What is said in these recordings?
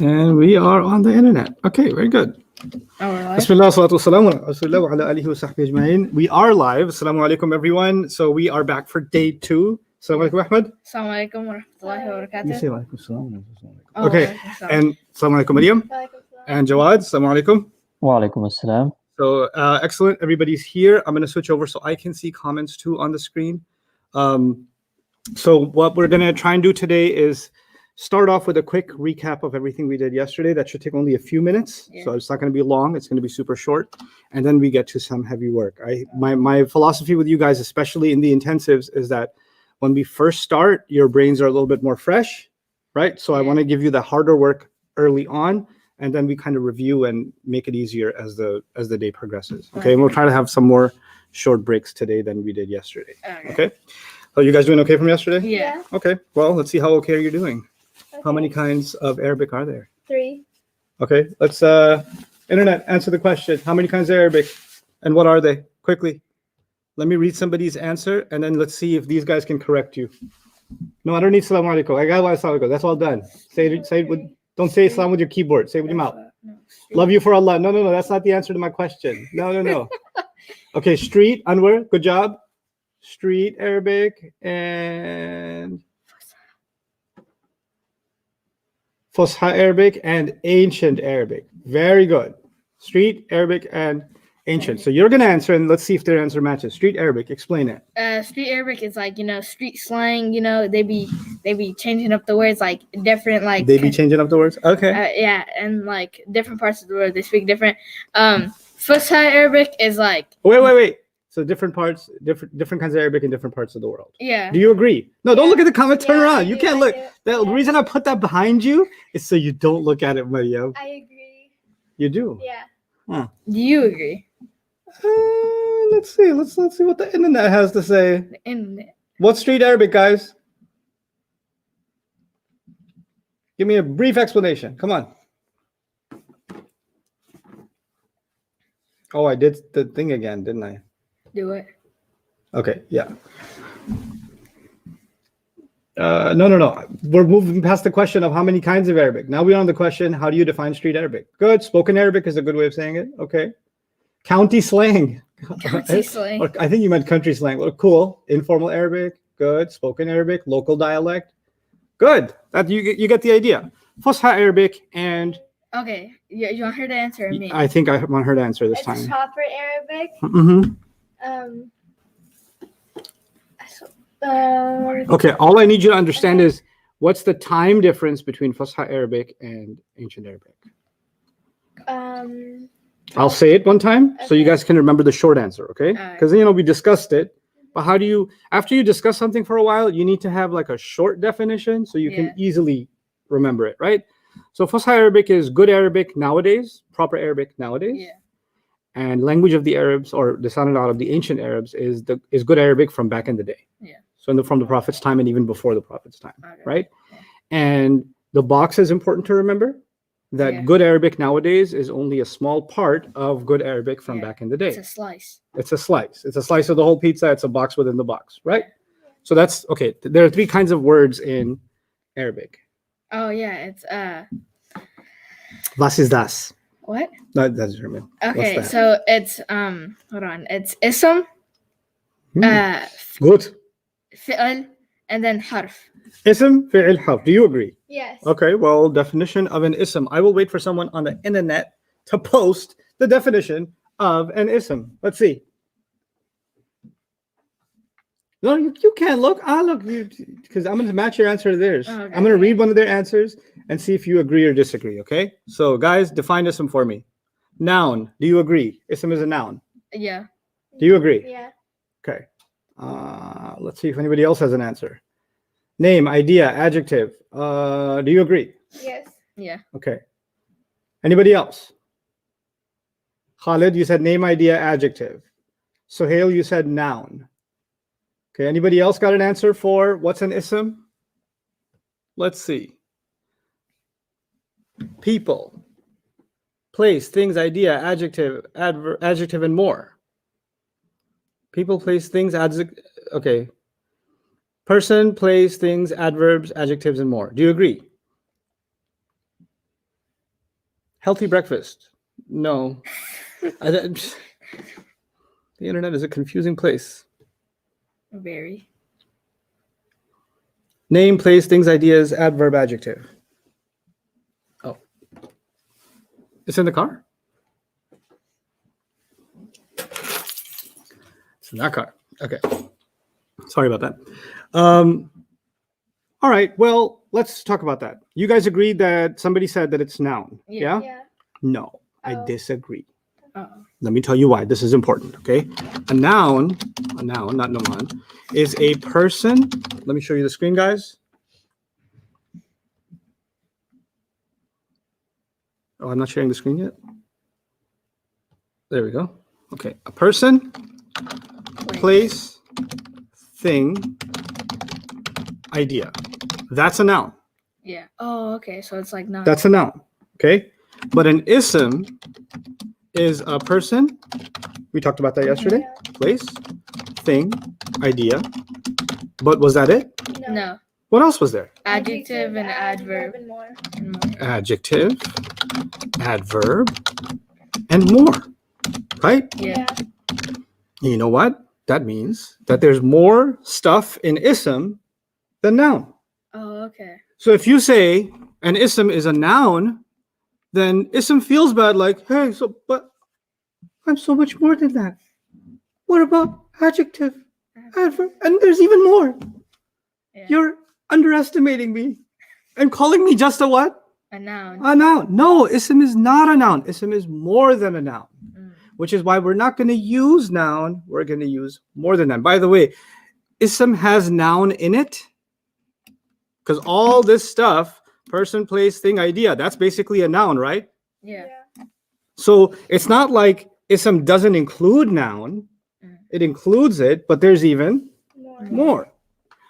And we are on the internet. Okay, very good. Bismillah, salatu wassalamu ala rasulillah wa ala alihi wa sahbihi ajma'in. We are live. Assalamu alaikum, everyone. So we are back for day 2. Assalamu alaikum, Ahmed. Assalamu alaikum wa rahmatullahi wa barakatuh. You say alaikum salam. Okay, and assalamu alaikum, Maryam. And Jawad, assalamu alaikum. Wa alaikum assalam. So excellent, everybody's here. I'm going to switch over so I can see comments too on the screen. So what we're going to try and do today is start off with a quick recap of everything we did yesterday. That should take only a few minutes. Yeah. So it's not going to be long. It's going to be super short. And then we get to some heavy work. My philosophy with you guys, especially in the intensives, is that when we first start, your brains are a little bit more fresh, right? So I want to give you the harder work early on, and then we kind of review and make it easier as the day progresses. Okay, and we'll try to have some more short breaks today than we did yesterday. Okay. So you guys doing okay from yesterday? Yeah. Okay. Well, let's see how okay you're doing. Okay. How many kinds of Arabic are there? 3. Okay. Let's internet answer the question. How many kinds of Arabic, and what are they? Quickly. Let me read somebody's answer, and then let's see if these guys can correct you. No, I don't need salam alaikum. I got salam alaikum. That's all done. Say it with. Don't say salam with your keyboard. Say it with your mouth. Love you for Allah. No. That's not the answer to my question. No. Okay, street, Anwar, good job. Street Arabic and Fusha Arabic and ancient Arabic. Very good. Street Arabic and ancient. So you're going to answer, and let's see if their answer matches. Street Arabic, explain it. Street Arabic is like, street slang, they be changing up the words like different, like. They be changing up the words? Okay. Yeah, and like different parts of the world, they speak different. Fusha Arabic is like. Wait. So different parts, different kinds of Arabic in different parts of the world. Yeah. Do you agree? No, don't look at the comment. Turn around. You can't look. The Yeah. reason I put that behind you is so you don't look at it, Mario. I agree. You do? Yeah. Do you agree? Let's see. Let's see what the internet has to say. The internet. What's street Arabic, guys? Give me a brief explanation. Come on. Oh, I did the thing again, didn't I? Do it. Okay, yeah. No. We're moving past the question of how many kinds of Arabic. Now we're on the question, how do you define street Arabic? Good. Spoken Arabic is a good way of saying it. Okay. County slang. County slang. I think you meant country slang. Well, cool. Informal Arabic. Good. Spoken Arabic. Local dialect. Good. That you get the idea. Fusha Arabic and. Okay. You want her to answer or me? I think I want her to answer this It's time. proper Arabic. Mm-hmm. Okay, all I need you to understand is what's the time difference between Fusha Arabic and ancient Arabic? I'll say it one time so you guys can remember the short answer, okay? Because we discussed it. But how do you, after you discuss something for a while, you need to have like a short definition so you can easily remember it, right? So Fusha Arabic is good Arabic nowadays, proper Arabic nowadays. Yeah. And language of the Arabs, or the Lisan al-Arab of the ancient Arabs, is good Arabic from back in the day. Yeah. So from the Prophet's time and even before the Prophet's time, Okay. right? And the box is important to remember that good Arabic nowadays is only a small part of good Arabic from back in the day. It's a slice. It's a slice. It's a slice of the whole pizza. It's a box within the box, right? So that's okay. There are 3 kinds of words in Arabic. Oh yeah, it's Was ist das? what? That's German. Okay, What's that? so it's hold on. It's ism, Good. fi'l, and then harf. Ism, fi'il, harf. Do you agree? Yes. Okay, well, definition of an ism. I will wait for someone on the internet to post the definition of an ism. Let's see. No, you can't look. I'll look, because I'm going to match your answer to theirs. Okay. I'm going to read one of their answers and see if you agree or disagree, okay? So, guys, define ism for me. Noun. Do you agree? Ism is a noun. Yeah. Do you agree? Yeah. Okay. Let's see if anybody else has an answer. Name, idea, adjective. Do you agree? Yes. Yeah. Okay. Anybody else? Khalid, you said name, idea, adjective. Sohail, you said noun. Okay. Anybody else got an answer for what's an ism? Let's see. People, place, things, idea, adjective, adjective, and more. People, place, things, okay. Person, place, things, adverbs, adjectives, and more. Do you agree? Healthy breakfast. No. The internet is a confusing place. Very. Name, place, things, ideas, adverb, adjective. Oh. It's in the car? It's in that car. Okay. Sorry about that. All right. Well, let's talk about that. You guys agreed that somebody said that it's noun. Yeah. Yeah. No, I Oh. disagree. Oh. Let me tell you why. This is important, okay? A noun, not noun, is a person. Let me show you the screen, guys. Oh, I'm not sharing the screen yet. There we go. Okay. A person, place, thing, idea. That's a noun. Yeah. Oh, okay. So it's like not. That's a noun, okay? But an ism is a person. We talked about that yesterday. Place, thing, idea. But was that it? No. What else was there? Adjective and adverb and more. and more. Adjective, adverb, and more, right? Yeah. You know what? That means that there's more stuff in ism than noun. Oh, okay. So if you say an ism is a noun, then ism feels bad, like, hey, but I'm so much more than that. What about adjective, adverb? And there's even more. Yeah. You're underestimating me and calling me just a what? A noun. A noun. No, ism is not a noun. Ism is more than a noun, Mm. which is why we're not going to use noun. We're going to use more than noun. By the way, ism has noun in it because all this stuff, person, place, thing, idea, that's basically a noun, right? Yeah. So it's not like ism doesn't include noun. Mm. It includes it, but there's even more,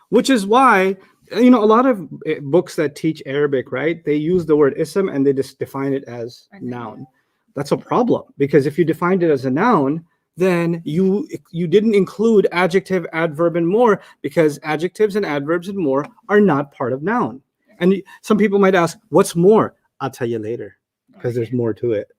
which is why, a lot of books that teach Arabic, right? They use the word ism and they just define it as A noun. That's a problem because if you defined it as a noun, then you didn't include adjective, adverb, and more because adjectives and adverbs and more are not part of noun. And some people might ask, what's more? I'll tell you later because there's more to it.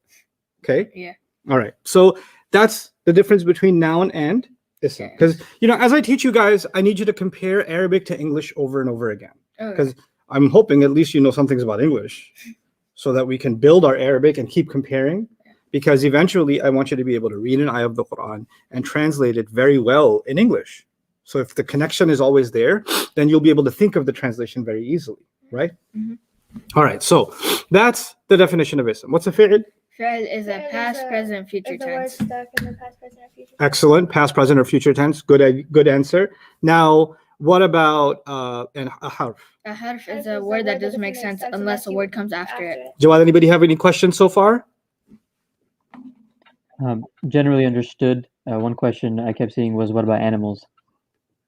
Okay. Yeah. All right. So that's the difference between noun and ism. Okay. Because, as I teach you guys, I need you to compare Arabic to English over and over again. Okay. Because I'm hoping at least you know some things about English so that we can build our Arabic and keep comparing. Because eventually I want you to be able to read an ayah of the Quran and translate it very well in English. So if the connection is always there, then you'll be able to think of the translation very easily, right? Mhm. All right. So that's the definition of ism. What's a fi'l? Fi'l is a Fi'l is past, a- present, future Is the word tense. stuck in the past, present, or future? Excellent. Past, present, or future tense. Good answer. Now, what about a harf? A harf is a word that doesn't make sense unless a word comes after it. Jawad, anybody have any questions so far? Generally understood. One question I kept seeing was, what about animals?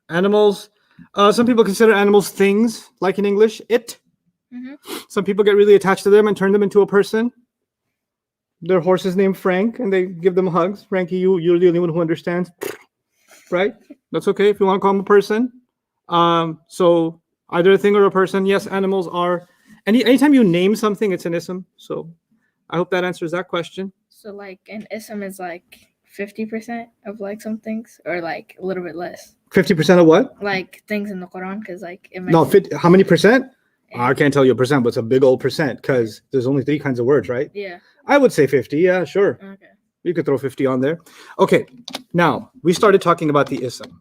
Animals. Some people consider animals things, like in English, it. Mhm. Some people get really attached to them and turn them into a person. Their horse is named Frank, and they give them hugs. Frankie, you're the only one who understands, right? That's okay if you want to call him a person. So either a thing or a person. Yes, animals are. Anytime you name something, it's an ism. So I hope that answers that question. So like an ism is like 50% of like some things, or like a little bit less. 50% of what? Like things in the Quran, because like it No, mentions- how many percent? Yeah. I can't tell you a percent, but it's a big old percent because there's only 3 kinds of words, right? Yeah. I would say 50. Yeah, sure. Okay. You could throw 50 on there. Okay. Now, we started talking about the ism.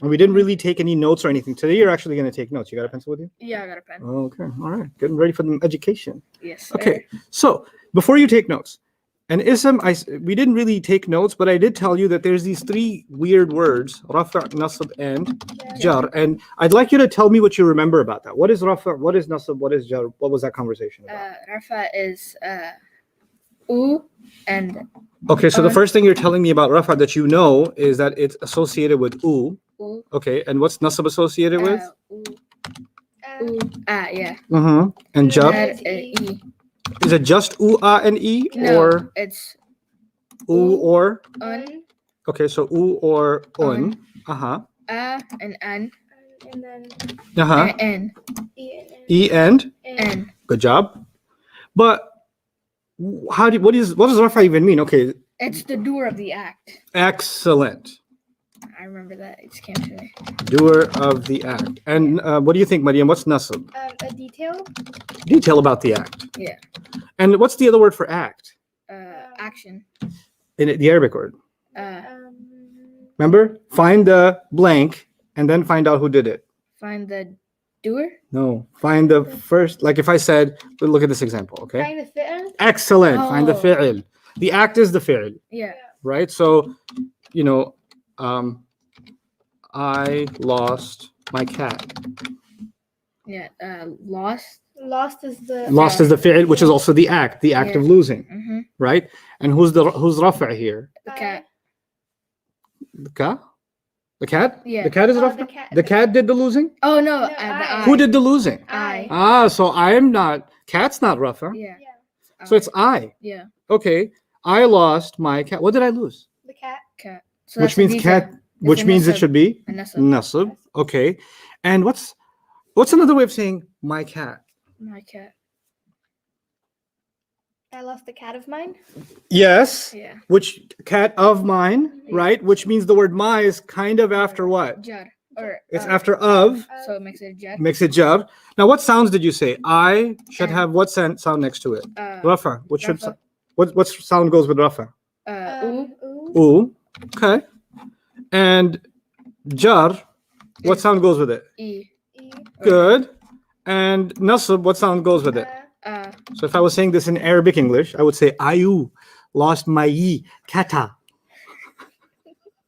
And we didn't really take any notes or anything. Today, you're actually going to take notes. You got a pencil with you? Yeah, I got a pen. Okay. All right. Getting ready for the education. Yes. Okay. So, before you take notes, an ism, we didn't really take notes, but I did tell you that there's these 3 weird words, rafa', nasab, and jar. And I'd like you to tell me what you remember about that. What is rafa'? What is nasab? What is jar? What was that conversation about? Rafa is u and Okay, so the un. first thing you're telling me about rafa that you know is that it's associated with u. u. Okay, and what's nasab associated with? U. Yeah. And jar? Add a e. Is it just u, and e, No, or it's u or? un, Okay, so u or un. Un. Uh-huh. and an, And then Uh-huh. and E and E and? n. Good job. But what does rafa even mean? Okay, It's the doer of the act. excellent. I remember that. It just came to me. Doer of the act. And what do you think, Mariam? What's nasab? A detail. Detail about the act. Yeah. And what's the other word for act? Action. In the Arabic word. Um, Remember? Find the blank and then find out who did it. Find the doer. No, find the first. Like if I said, look at this example, okay? Find the fi'l. Excellent. Find the Oh. fi'l. The act is the fi'l, Yeah. right? So, you know, I lost my cat. Yeah. Lost. Lost is the. Lost is the fi'l, which is also the act Yeah. of losing, Mm-hmm. right? And who's rafa' here? The cat. The cat? The cat? Yeah. The cat is Oh, rafa'? the cat. The cat did the losing? Oh no. No, The I. I. Who did the losing? I. Ah, so I'm not, cat's not rafa'. Yeah. Yeah. So it's I. Yeah. Okay. I lost my cat. What did I lose? The cat. Cat. So Which that's a means detail. cat, which a means it nasab. should be A nasab. nasab. Okay. And what's another way of saying my cat? My cat. I lost the cat of mine. Yes. Yeah. Which cat of mine, Yeah. right? Which means the word my is kind of after what? Jar. Or. It's after of, So it makes it a jar. makes it jar. Now, what sounds did you say? I should And- have what sound next to it? Rafa. What should Rafa. what sound goes with rafa? Ooh. Ooh. Ooh. Okay. And jar, what sound goes with it? E. E. Good. And nasab, what sound goes with it? So if I was saying this in Arabic English, I would say ayu lost my yi kata.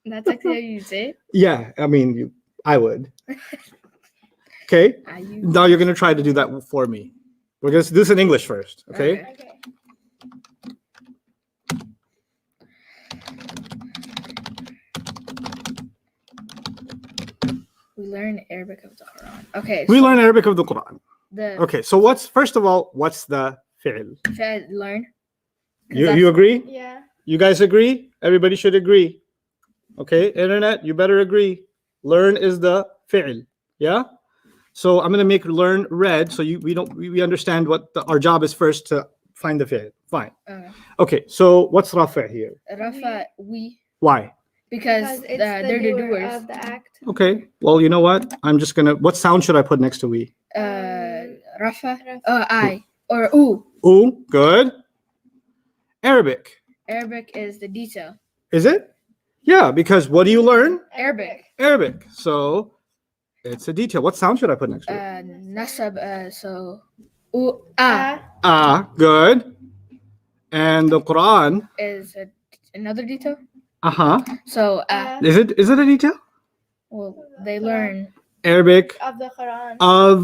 That's actually how you say it. Yeah, I mean, I would. Okay. You. Now you're gonna try to do that for me. We're gonna do this in English first. Okay. Okay. Okay. We learn Arabic of the Quran. Okay. We so learn Arabic of the Quran. the Okay. So first of all, what's the fi'l? should I learn? 'Cause You that's- agree? Yeah. You guys agree? Everybody should agree. Okay, internet, you better agree. Learn is the fi'l. Yeah? So I'm gonna make learn red so we understand what our job is first to find the fi'l. Fine. Okay, so what's rafa' here? Rafa, we, Why? because Because it's they're the doers. of the act. Okay, well, you know what? I'm just gonna, what sound should I put next to we? Rafa, Rafa. I, or ooh. Ooh, good. Arabic. Arabic is the detail. Is it? Yeah, because what do you learn? Arabic. Arabic. So it's a detail. What sound should I put next to it? Nasab, so ooh, ah Ah, good. And the Quran. is another detail. Uh-huh. So Is it a detail? well, they learn Arabic Of the Quran. of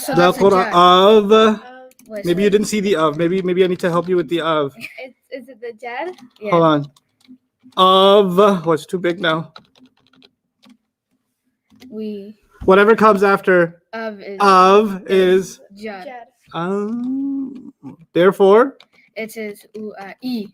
so the that's a Quran jar. of. Wait, Maybe you didn't see the of. Maybe I need to help you with the of. Is it the jar? Yeah. Hold on. Of. What's too big now? We Whatever comes after of is jar. Jar. Therefore, It is e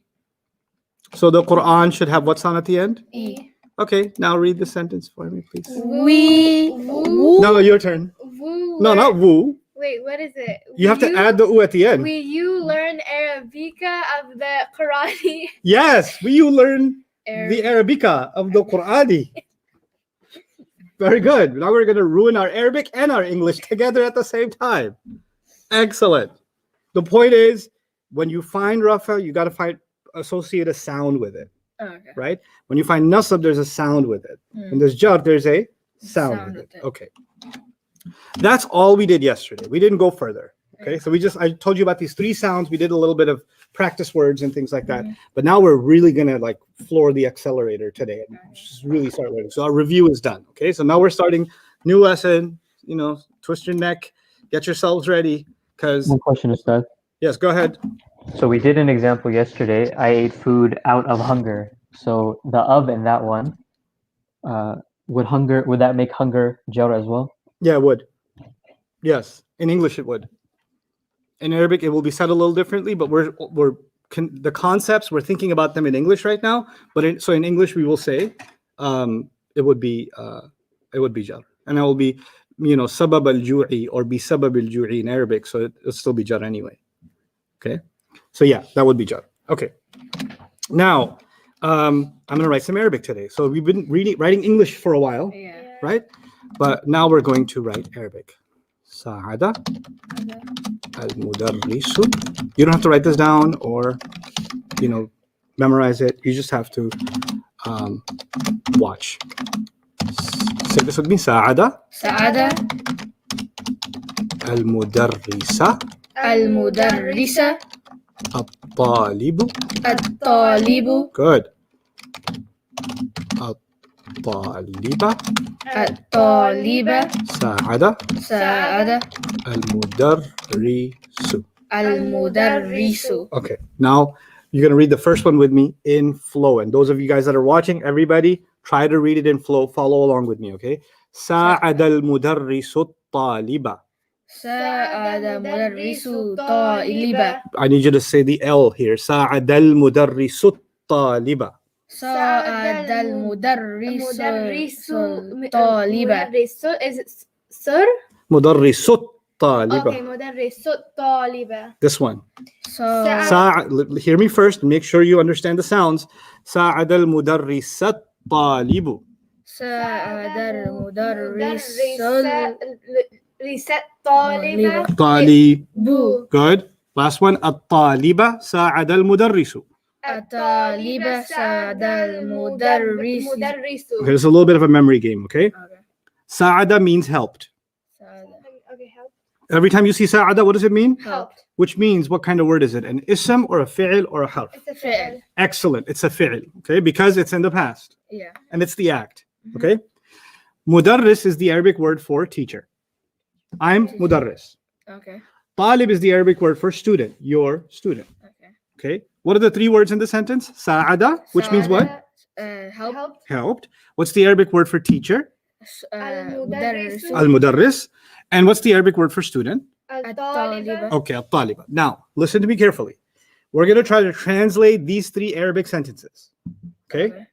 so the Quran should have what sound at the end? e. Okay, now read the sentence for me, please. We No, your turn. Woo. No, not woo. Wait, what is it? You have to add the oo at the end. Will you learn Arabica of the Qurani? Yes, you learn the Arabica of the Qurani. Very good. Now we're going to ruin our Arabic and our English together at the same time. Excellent. The point is, when you find rafa, you got to associate a sound with it, Okay. right? When you find nasab, there's a sound with it. Hmm. When there's jar, there's a sound Sound with it. with it. Okay. That's all we did yesterday. We didn't go further. Okay. So I told you about these 3 sounds. We did a little bit of practice words and things like that. Mhm. But now we're really going to like floor the accelerator today and just really start learning. So our review is done. Okay. So now we're starting new lesson, twist your neck, get yourselves ready. Because One question, Ustad. yes, go ahead. So we did an example yesterday. I ate food out of hunger. So the of in that one, would that make hunger jar as well? Yeah, it would. Yes. In English, it would. In Arabic, it will be said a little differently, but the concepts, we're thinking about them in English right now. But in English, we will say it would be jar. And it will be, sabab al-ju'i or bi sabab al-ju'i in Arabic. So it'll still be jar anyway. Okay. So yeah, that would be jar. Okay. Now, I'm gonna write some Arabic today. So we've been writing English for a while, Yeah. right? But now we're going to write Arabic. Sa'ada al-mudarrisu. You don't have to write this down or, memorize it. You just have to watch. Say this with me. Sa'ada Sa'ada al-mudarrisa al-mudarrisa at-talibu. at-talibu Good. At-taliba at-taliba Sa'ada Sa'ada al-mudarrisu. al-mudarrisu. Okay, now you're going to read the first one with me in flow. And those of you guys that are watching, everybody, try to read it in flow. Follow along with me, okay? Sa'ada al-mudarrisu at-taliba. Sa'ada mudarrisu taliba. I need you to say the L here. Sa'ada al-mudarrisu at-taliba. Sa'ada al-mudarrisu taliba. Mudarrisu is it sir? Mudarrisu at-taliba. Okay, mudarrisu taliba. This one. Sa Hear me first. Make sure you understand the sounds. Sa'ada al-mudarrisu at-talibu. Sa'ada al-mudarrisu Reset taliba. Talibu. Good. Last one. At-taliba sa'ada al-mudarrisu. at-taliba sa'ada al-mudarrisu. Okay, there's a little bit of a memory game, okay? Okay. Sa'ada means helped. Okay, help. Every time you see sa'ada, what does it mean? Helped. Which means, what kind of word is it? An ism or a fi'l or a harf? It's a fi'l. Excellent. It's a fi'l, okay? Because it's in the past. Yeah. And it's the act, okay? Mudarris is the Arabic word for teacher. I'm mudarris. Okay. Talib is the Arabic word for student. Your student, Okay. okay? What are the three words in the sentence? Sa'ada, which means what? Help. Helped. Helped. What's the Arabic word for teacher? Mudarrisu Al-mudarris. And what's the Arabic word for student? At-taliba. Okay, al-taliba. Now, listen to me carefully. We're going to try to translate these three Arabic sentences. Okay?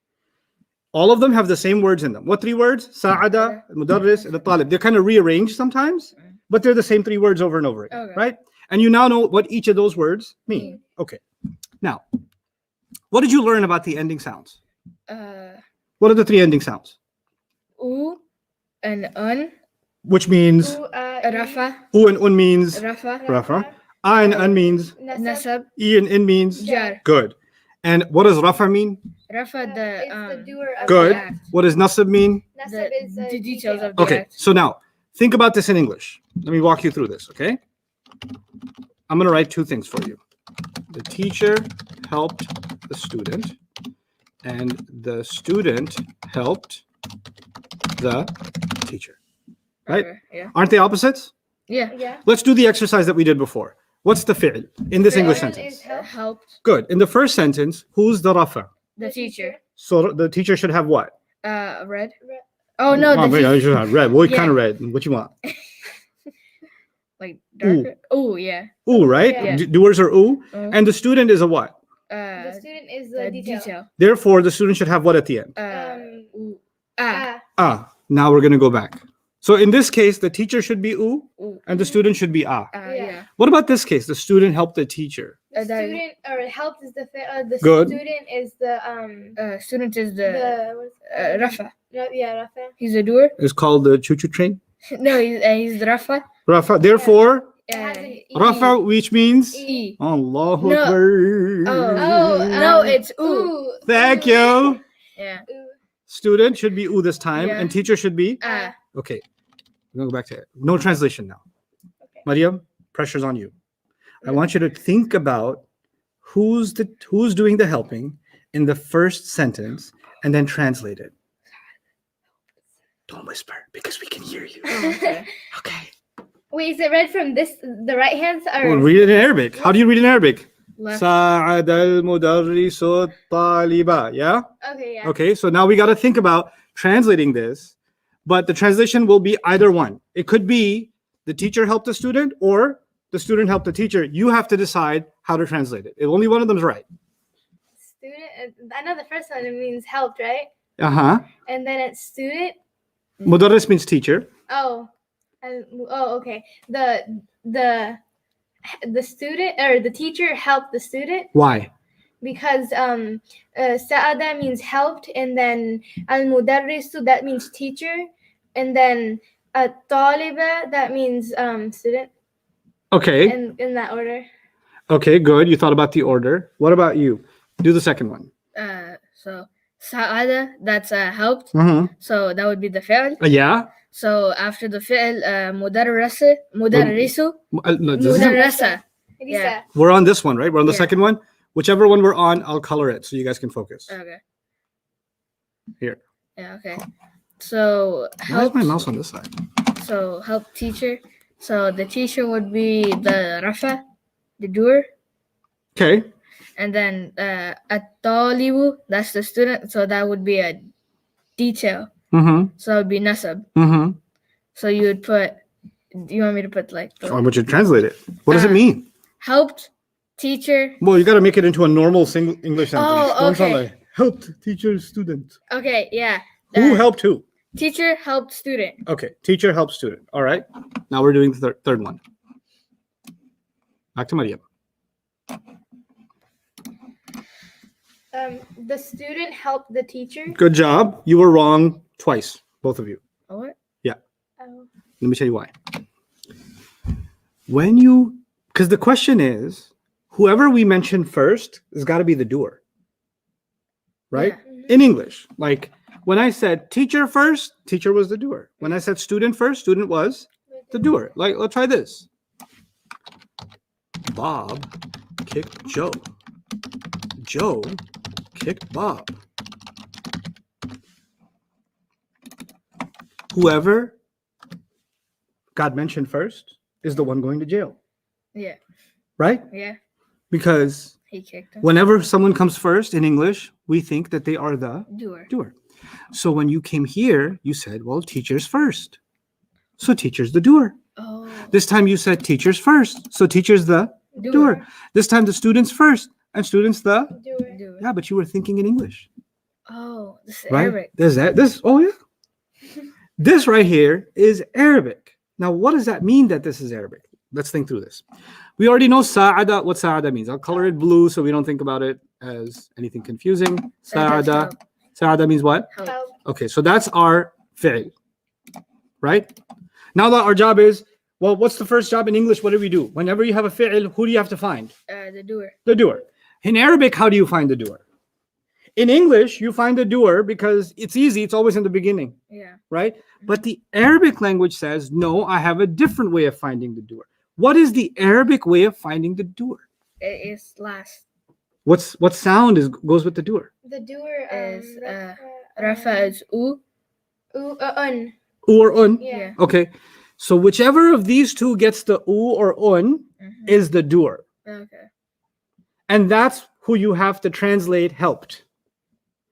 All of them have the same words in them. What three words? Sa'ada, al-mudarris, and al-talib. They're kind of rearranged sometimes, but they're the same three words over and over again, Okay. right? And you now know what each of those words mean. Okay. Now, what did you learn about the ending sounds? What are the three ending sounds? U and un. Which means Rafa. u and un means Rafa. rafa. A and un means Nasab. e and in means Jar. good. And what does rafa mean? Rafa It's the the doer of Good. the act. What does nasab mean? Nasab is the details of the Okay, act. so now think about this in English. Let me walk you through this, okay? I'm going to write two things for you. The teacher helped the student, and the student helped the teacher. Right? Okay, yeah. Aren't they opposites? Yeah. Yeah. Let's do the exercise that we did before. What's the fi'l in this English Fi'l sentence? is help. Helped Good. In the first sentence, who's the rafa? the teacher. So the teacher should have what? Red. Red. Oh no, the wait, I teacher. should have red. What Yeah. kind of red? What you want? Like darker. Oh yeah. Ooh, right? Yeah. Doers are ooh. Oh. And the student is a what? The student is the The detail. detail. Therefore, the student should have what at the end? Ooh. Ah. Ah. Now we're going to go back. So in this case, the teacher should be ooh, Ooh. and the student should be ah. Yeah. What about this case? The student helped the teacher. The that- student or helped is the the Good. student is the Student is the what's it called? Rafa. Yeah, Rafa. He's a doer. It's called the choo-choo train. No, he's the Rafa. Rafa. Therefore, It has an E. Rafa, which means E. Allahu No. Akbar. Oh, no, it's ooh. Ooh. Thank Ooh. you. Yeah. Ooh. Student should be ooh this time, Yeah. and teacher should be. Okay. We're going to go back to it. No translation now. Okay. Mariam, pressure's on you. I want you to think about who's doing the helping in the first sentence and then translate it. Don't whisper because we can hear you. Okay. Okay. Wait, is it read from the right hand side? Well, read it in Arabic. How do you read in Arabic? Left. Sa'ad al-mudarrisu taliba. Yeah? Okay, yeah. Okay, so now we got to think about translating this, but the translation will be either one. It could be the teacher helped the student or the student helped the teacher. You have to decide how to translate it. Only one of them is right. Student. I know the first one it means helped, right? Uh-huh. And then it's student. Mudarris means teacher. Oh, okay. The the student or the teacher helped the student Why? because Sa'ada means helped, and then al-mudarrisu, that means teacher, and then at-taliba, that means student, Okay. and in that order. Okay, good. You thought about the order. What about you? Do the second one. So sa'ada, that's helped. Mm-hmm. So that would be the fi'l. Yeah. So after the fi'l, mudarrisu, No, this is- mudarrasa. Yeah. we're on this one, right? We're on the Yeah. second one. Whichever one we're on, I'll color it so you guys can focus. Okay. Here. Yeah. Okay. So Why is help. my mouse on this side? So help teacher. So the teacher would be the rafa, the doer, Okay. and then at-talibu, that's the student. So that would be a detail. Mm-hmm. So it would be nasab. Mm-hmm. So you would put. You want me to put like I want you to translate it. What does it Uh, mean? helped teacher? Well, you got to make it into a normal single English sentence. Oh, Don't sound okay. like helped teacher student. Okay. Yeah. Who helped who? Teacher helped student. Okay, teacher helps student. All right. Now we're doing the third one. Back to Maryam. The student helped the teacher. Good job. You were wrong twice, both of you. Oh, what? Oh. Let me tell you why. Because the question is, whoever we mention first has got to be the doer, right? Yeah. In English, like when I said teacher first, teacher was the doer. When I said student first, student was the doer. Like, let's try this. Bob kicked Joe. Joe kicked Bob. Whoever got mentioned first is the one going to jail, Yeah. right? Yeah. Because He kicked him. whenever someone comes first in English, we think that they are the Doer. doer. So when you came here, you said, well, teachers first. So teacher's the doer. Oh. This time you said teachers first. So teacher's the doer. This time the students first and students the Doer. Doer. yeah, but you were thinking in English, Oh, this is right? Arabic. There's that. This oh yeah. This right here is Arabic. Now, what does that mean that this is Arabic? Let's think through this. We already know sa'ada, what sa'ada means. I'll color it blue so we don't think about it as anything confusing. That's Sa'ada. help. Sa'ada means what? Help. Help. Okay, so that's our fi'l, right? Now that our job is, well, what's the first job in English? What do we do? Whenever you have a fi'l, who do you have to find? The doer. The doer. In Arabic, how do you find the doer? In English, you find the doer because it's easy. It's always in the beginning, Yeah. right? But the Arabic language says, no, I have a different way of finding the doer. What is the Arabic way of finding the doer? It is last. What sound goes with the doer? The doer Is, Rafa is u. un. U or un? Yeah. Okay. So whichever of these two gets the u or un Mhm. is the doer. Okay. And that's who you have to translate helped.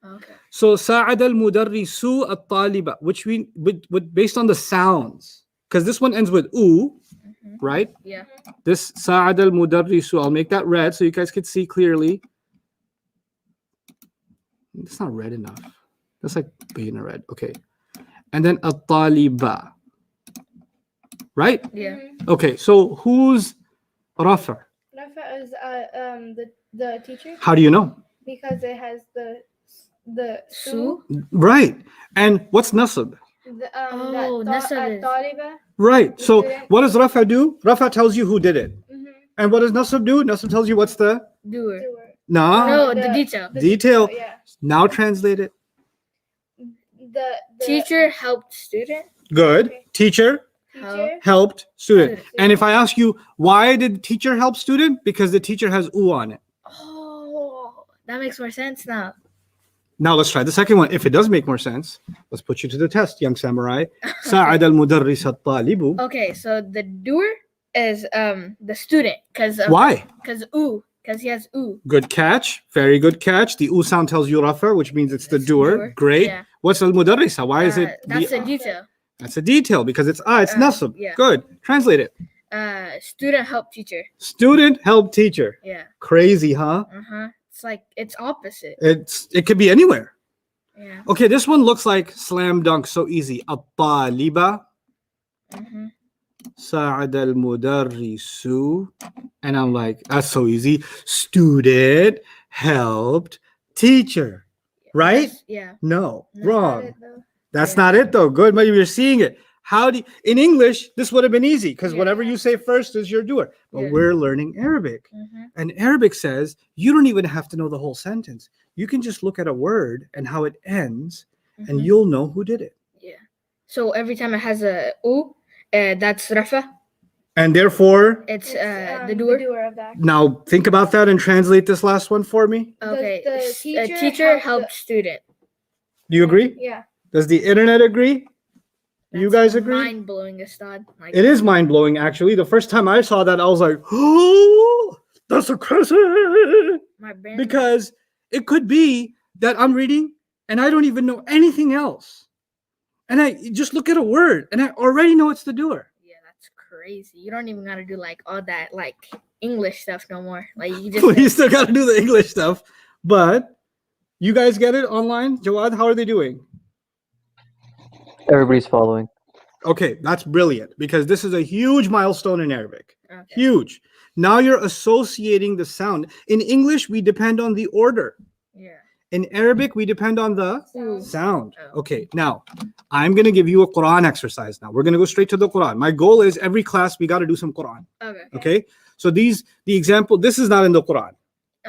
Okay. So sa'ad al-mudarrisu at-taliba, which we with based on the sounds, because this one ends with u, Mhm. right? Yeah. This sa'ad al-mudarrisu, I'll make that red so you guys can see clearly. It's not red enough. That's like being a red. Okay. And then at-taliba. Right? Yeah. Okay. So who's Rafa? Rafa is the teacher How do you know? because it has the Su. Right. And what's nasab? Oh, nasab is- Taliba. Right. So Student. what does Rafa do? Rafa tells you who did it. Mm-hmm. And what does nasab do? Nasab tells you what's the Doer. Doer. nah. No, the- the detail. Detail. Yeah. Now translate it. The Teacher helped student. Good. Teacher teacher. helped student. Student. And if I ask you why did teacher help student? Because the teacher has u on it. Oh, that makes more sense now. Now let's try the second one. If it does make more sense, let's put you to the test, young samurai. Sa'ad al-mudarris at-talibu. Okay, so the doer is the student because Why? because he has u. Good catch. Very good catch. The u sound tells you Rafa, which means it's the It's doer. doer. Great. Yeah. What's al-mudarrisa? Why is it? That's the- a detail. That's a detail because it's it's Uh, nasab. yeah. Good. Translate it. Student help teacher. Student help teacher. Yeah. Crazy, huh? It's like it's opposite. It could be anywhere. Yeah. Okay, this one looks like slam dunk, so easy. At-taliba. Mm-hmm. ساعد المدرس. And I'm like, that's so easy. Student helped teacher. Right? Yeah. No, No. wrong. That's Yeah. not it though. Good, maybe you're seeing it. How do you, in English, this would have been easy because Yeah. whatever you say first is your doer. But Yeah. we're learning Arabic. Mhm. And Arabic says you don't even have to know the whole sentence. You can just look at a word and how it ends, and Mhm. you'll know who did it. Yeah. So every time it has a u, that's rafa. And therefore, It's It's, the doer. of the action. now think about that and translate this last one for me. Okay. the a teacher teacher help helped student. Do you agree? Yeah. Does the internet agree? You guys agree? Mind blowing, Ustad. Like, It is mind blowing, actually. The first time I saw that, I was like, oh, that's a crazy. my brain. Because it could be that I'm reading and I don't even know anything else. And I just look at a word and I already know it's the doer. Yeah, that's crazy. You don't even gotta do like all that like English stuff no more. Like you just You still got to do the English stuff. But you guys get it online? Jawad, how are they doing? Everybody's following. Okay, that's brilliant because this is a huge milestone in Arabic. Okay. Huge. Now you're associating the sound. In English, we depend on the order. Yeah. In Arabic, we depend on the Ooh. sound. Oh. Okay, now I'm going to give you a Quran exercise now. We're going to go straight to the Quran. My goal is every class we got to do some Quran. Okay. Okay? So the example, this is not in the Quran,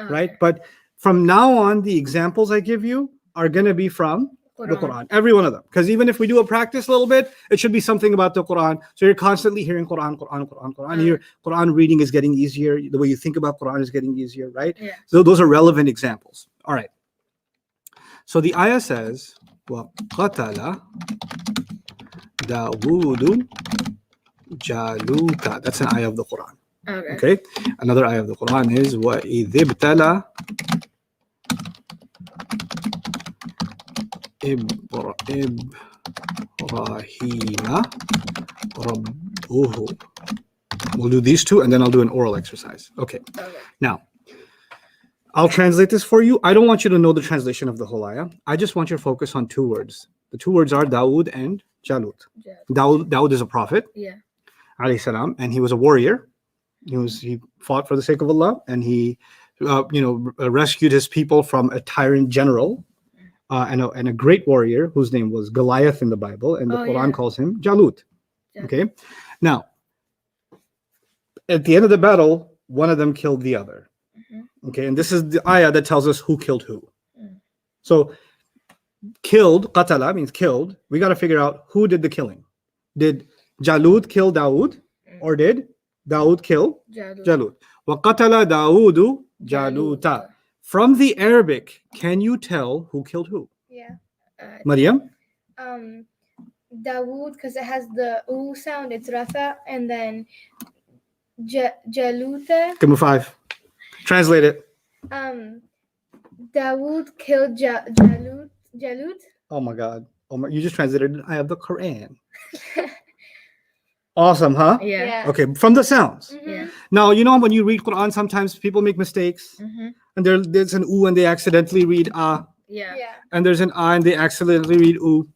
right? Okay. But from now on, the examples I give you are going to be from the Quran, every one of them. Because even if we do a practice a little bit, it should be something about the Quran. So you're constantly hearing Quran, Quran, Quran, Quran. Your Quran reading is getting easier. The way you think about Quran is getting easier, right? Yeah. So those are relevant examples. All right. So the ayah says, وَقَتَلَ دَاوُودُ جَالُوتَ. That's an ayah of the Quran. Okay. Okay. Another ayah of the Quran is وَإِذِ ابْتَلَى إبراهيم ربه. We'll do these two and then I'll do an oral exercise. Okay. Okay. Now, I'll translate this for you. I don't want you to know the translation of the whole ayah. I just want you to focus on two words. The two words are Dawood and Jalut. Yeah. Dawood is a prophet, Yeah. alayhi salam, and he was a warrior. He fought for the sake of Allah, and he rescued his people from a tyrant general and a great warrior whose name was Goliath in the Bible, and the Quran Yeah. calls him Jalut. Yeah. Okay. Now, at the end of the battle, one of them killed the other. Okay, and this is the ayah that tells us who killed who. So, killed, qatala means killed. We got to figure out who did the killing. Did Jalut kill Dawood, or did Dawood kill Jalut? وَقَتَلَ دَاوُودُ جَالُوتَ. From the Arabic, can you tell who killed who? Yeah. Maryam? Dawood, because it has the u sound, it's rafa, and then Jaluta. Give me 5. Translate it. Dawood killed Jalut. Oh my God. You just translated an ayah of the Quran. Awesome, huh? Yeah. Okay, from the sounds. Yeah. Now, when you read Quran, sometimes people make mistakes. And there's an u and they accidentally read ah. Yeah. Yeah. And there's an ah and they accidentally read u.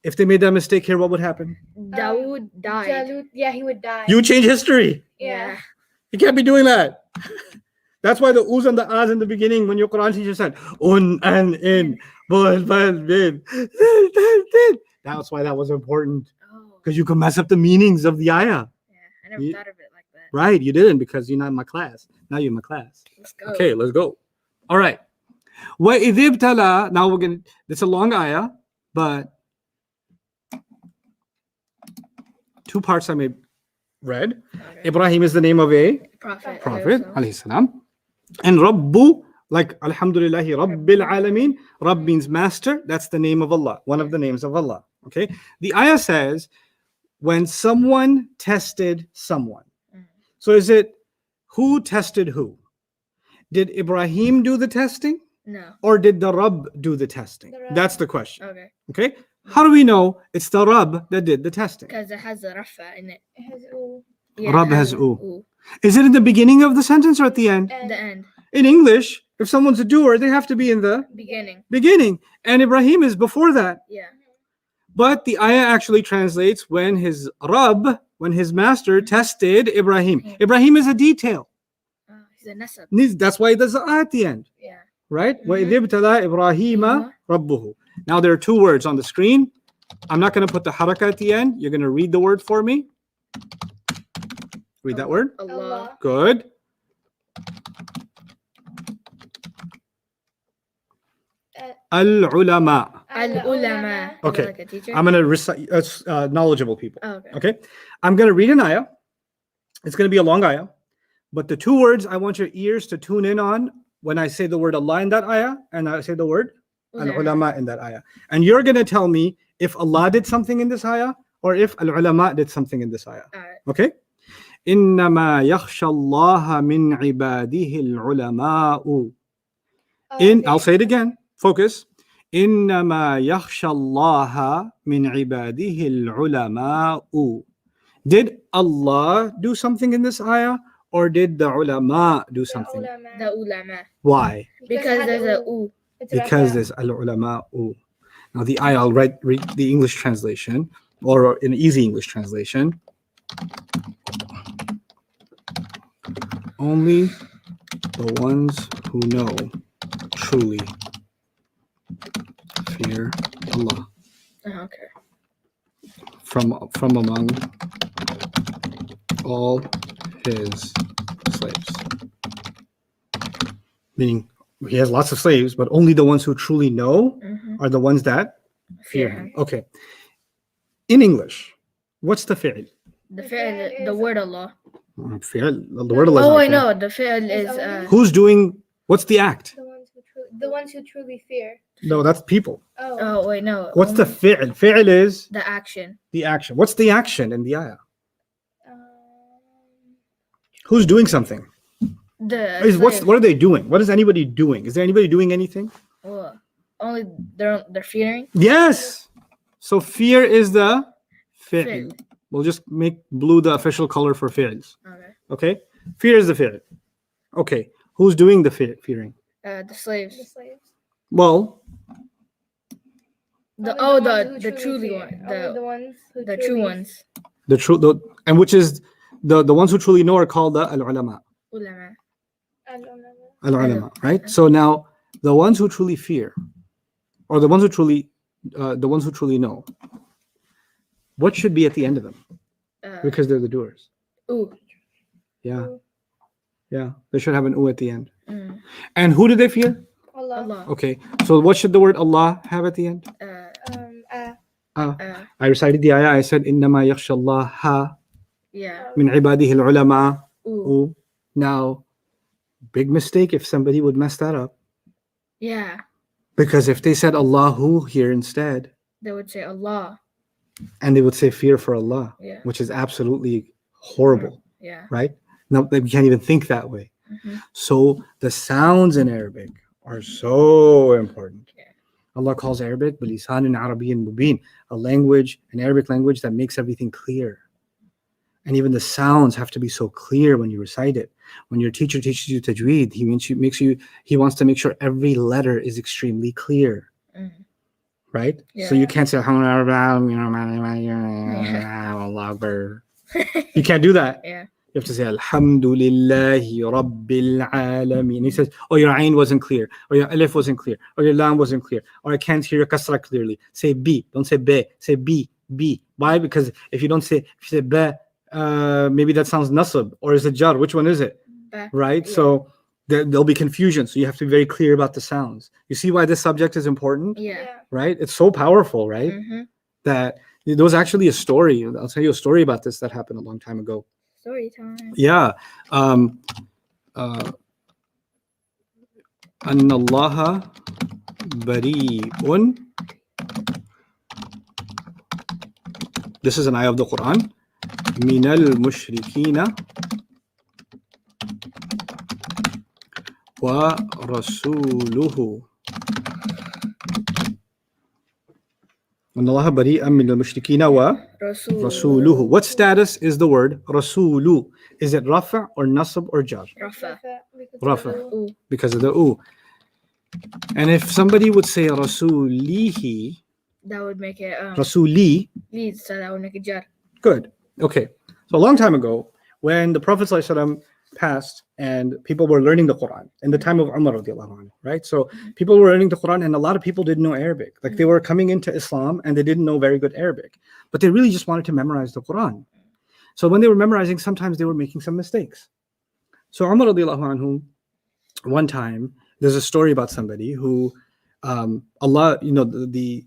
If they made that mistake here, what would happen? Dawood died. Jalut, yeah, he would die. You change history. Yeah. You can't be doing that. That's why the u's and the ahs in the beginning, when your Quran teacher said, un and in, bul, bal, bin. That's why that was important. Oh. Because you can mess up the meanings of the ayah. Yeah. I never You- thought of it like that. Right, you didn't because you're not in my class. Now you're in my class. Let's go. Okay, let's go. All right. وَإِذِ ابْتَلَى. Now it's a long ayah, but 2 parts I may read. Okay. Ibrahim is the name of a Prophet. prophet, alayhi salam. And Rabbu, like Alhamdulillahi Rabbil Alameen. Rabb means master. That's the name of Allah, one of the names of Allah. Okay. The ayah says, when someone tested someone. So is it who tested who? Did Ibrahim do the testing? No. Or did the Rabb do the testing? The Rabb. That's the question. Okay. Okay. How do we know it's the Rabb that did the testing? Because it has a rafa in it. It has u. Yeah, Rabb it has an u. Is it in the beginning of the sentence or at the end? And The end. In English, if someone's a doer, they have to be in the Beginning. beginning. And Ibrahim is before that. Yeah. But the ayah actually translates when his Rabb when his master tested Ibrahim. Ibrahim is a detail. He's a nasab. That's why there's an at the end, Yeah. right? Mhm. وَإِذِ ابْتَلَى إِبْرَاهِيمَ رَبُّهُ. Now there are two words on the screen. I'm not going to put the haraka at the end. You're going to read the word for me. Read that word. Allah. Good. Al-ulama. Al-ulama. Okay. Like a teacher? I'm going to recite knowledgeable people. Oh, okay. Okay. I'm going to read an ayah. It's going to be a long ayah. But the two words I want your ears to tune in on when I say the word Allah in that ayah and I say the word al-ulama in that ayah. And you're going to tell me if Allah did something in this ayah or if al-ulama did something in this ayah. All right. Okay? إِنَّمَا يَخْشَى اللَّهَ مِنْ عِبَادِهِ الْعُلَمَاءُ. I'll say it again. Focus. إِنَّمَا يَخْشَى اللَّهَ مِنْ عِبَادِهِ الْعُلَمَاءُ. Did Allah do something in this ayah or did the ulama do something? The ulama. Why? Because there's a u. Because there's al-ulama. Now the ayah, I'll read the English translation or an easy English translation. Only the ones who know truly fear Allah Okay. from among all his slaves. Meaning he has lots of slaves, but only the ones who truly know are the ones that fear him. Okay. In English, what's the fi'l? The fi'l, the word Allah. Fi'l, the word Allah. Oh, is I not know. The fi'l is fi'l. Who's doing, what's the act? The ones who truly fear. No, that's people. Oh, wait, no. What's the fi'l? Fi'l is the action? the action. What's the action in the ayah? Who's doing something? What are they doing? What is anybody doing? Is there anybody doing anything? Well, only they're fearing. Yes. So fear is the fi'l. Fi'l. We'll just make blue the official color for fi'ls. Okay. Okay? Fear is the fi'l. Okay. Who's doing the fearing? The slaves. The slaves. Well, The truly fear. one. Only the ones who The truly true ones. and which is the ones who truly know are called the al-ulama. Ulama. Al-ulama, right? So now the ones who truly fear, or the ones who truly know, what should be at the end of them? Because they're the doers. Ooh. Yeah. Yeah. They should have an u at the end. Mm. And who do they fear? Allah. Okay. So what should the word Allah have at the end? I recited the ayah. I said, إِنَّمَا يَخْشَى اللَّهَ Yeah. مِنْ عِبَادِهِ الْعُلَمَاءُ. Ooh. Now, big mistake if somebody would mess that up. Yeah. Because if they said Allahu here instead, They would say Allah. and they would say fear for Allah, Yeah. which is absolutely horrible, Yeah. right? No, we can't even think that way. Mm-hmm. So the sounds in Arabic are so important. Yeah. Allah calls Arabic بِلِسَانٍ عَرَبِيٍّ مُبِينٍ, a language, an Arabic language that makes everything clear. And even the sounds have to be so clear when you recite it. When your teacher teaches you tajweed, he wants to make sure every letter is extremely clear. Mm. Right? Yeah. So you can't say Allah Akbar. You can't do that. Yeah. You have to say Alhamdulillahi Rabbil Alameen. He says, oh, your ayn wasn't clear, or your alif wasn't clear, or your lam wasn't clear, or I can't hear your kasra clearly. Say B, don't say be, say B. Why? Because if you say be, maybe that sounds nasab, or is it jar? Which one is it? Right? Yeah. So there'll be confusion. So you have to be very clear about the sounds. You see why this subject is important? Yeah. Right? It's so powerful, right? Mm-hmm. That there was actually a story. I'll tell you a story about this that happened a long time ago. Story time. Yeah. أن الله بريء. This is an ayah of the Quran. من المشركين ورسوله. أن الله بريء من المشركين ورسوله. What status is the word rasulu? Is it rafa or nasab or jar? Rafa. Rafa. Ooh. Because of the u. And if somebody would say rasulihi, That would make it rasuli, lead, so that would make it jar. good. Okay. So a long time ago, when the Prophet ﷺ passed and people were learning the Quran in the time of Umar radiallahu anhu, right? So people were learning the Quran and a lot of people didn't know Arabic. Like they were coming into Islam and they didn't know very good Arabic, but they really just wanted to memorize the Quran. So when they were memorizing, sometimes they were making some mistakes. So Umar radiallahu anhu, one time, there's a story about somebody who Allah, the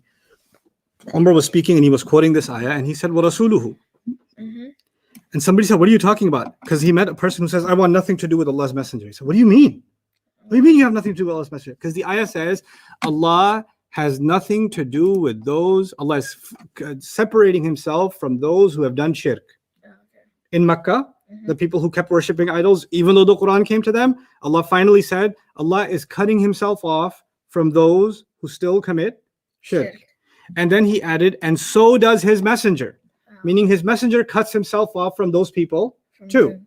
Umar was speaking and he was quoting this ayah and he said, "Wa rasuluhu." And somebody said, "What are you talking about?" Because he met a person who says, "I want nothing to do with Allah's messenger." He said, "What do you mean? What do you mean you have nothing to do with Allah's messenger?" Because the ayah says, Allah has nothing to do with those, Allah is separating himself from those who have done shirk. In Makkah, the people who kept worshipping idols, even though the Quran came to them, Allah finally said, Allah is cutting himself off from those who still commit shirk. And then he added, and so does his messenger. Meaning his messenger cuts himself off from those people too.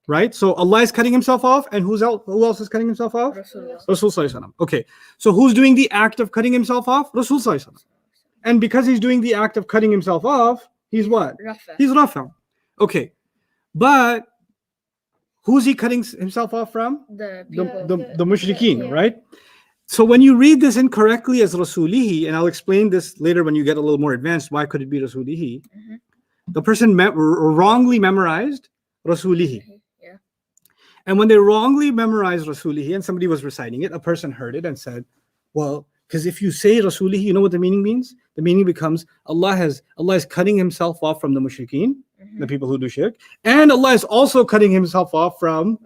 Right? So Allah is cutting himself off, and who else is cutting himself off? Rasul Sallallahu Alaihi Wasallam. Okay. So who's doing the act of cutting himself off? Rasul Sallallahu Alaihi Wasallam. And because he's doing the act of cutting himself off, he's what? Rafa. He's Rafa. Okay. But who's he cutting himself off from? The mushrikeen, right? So when you read this incorrectly as Rasulihi, and I'll explain this later when you get a little more advanced, why could it be Rasulihi? The person wrongly memorized Rasulihi. Yeah. And when they wrongly memorized Rasulihi and somebody was reciting it, a person heard it and said, well, because if you say Rasulihi, you know what the meaning means? The meaning becomes Allah is cutting himself off from the mushrikeen, the people who do shirk, and Allah is also cutting himself off from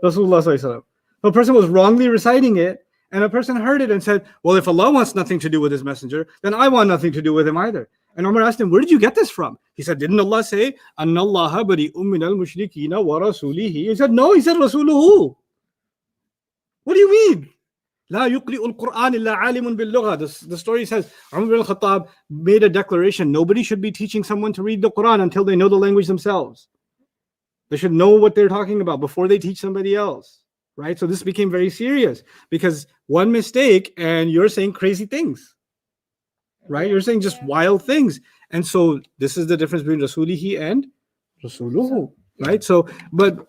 Rasulullah Sallallahu Alaihi Wasallam. The person was wrongly reciting it, and a person heard it and said, well, if Allah wants nothing to do with his messenger, then I want nothing to do with him either. And Umar asked him, where did you get this from? He said, didn't Allah say, Anna Allaha bari'um minal mushrikeena wa rasulihi? He said, no, he said Rasuluhu. What do you mean? La yuqri'ul Qur'an illa alimun bil lugha. The story says, Umar bin al-Khattab made a declaration, nobody should be teaching someone to read the Quran until they know the language themselves. They should know what they're talking about before they teach somebody else. Right? So this became very serious because one mistake and you're saying crazy things. Right? You're saying just wild things. And so this is the difference between Rasulihi and Rasuluhu. Right? So, but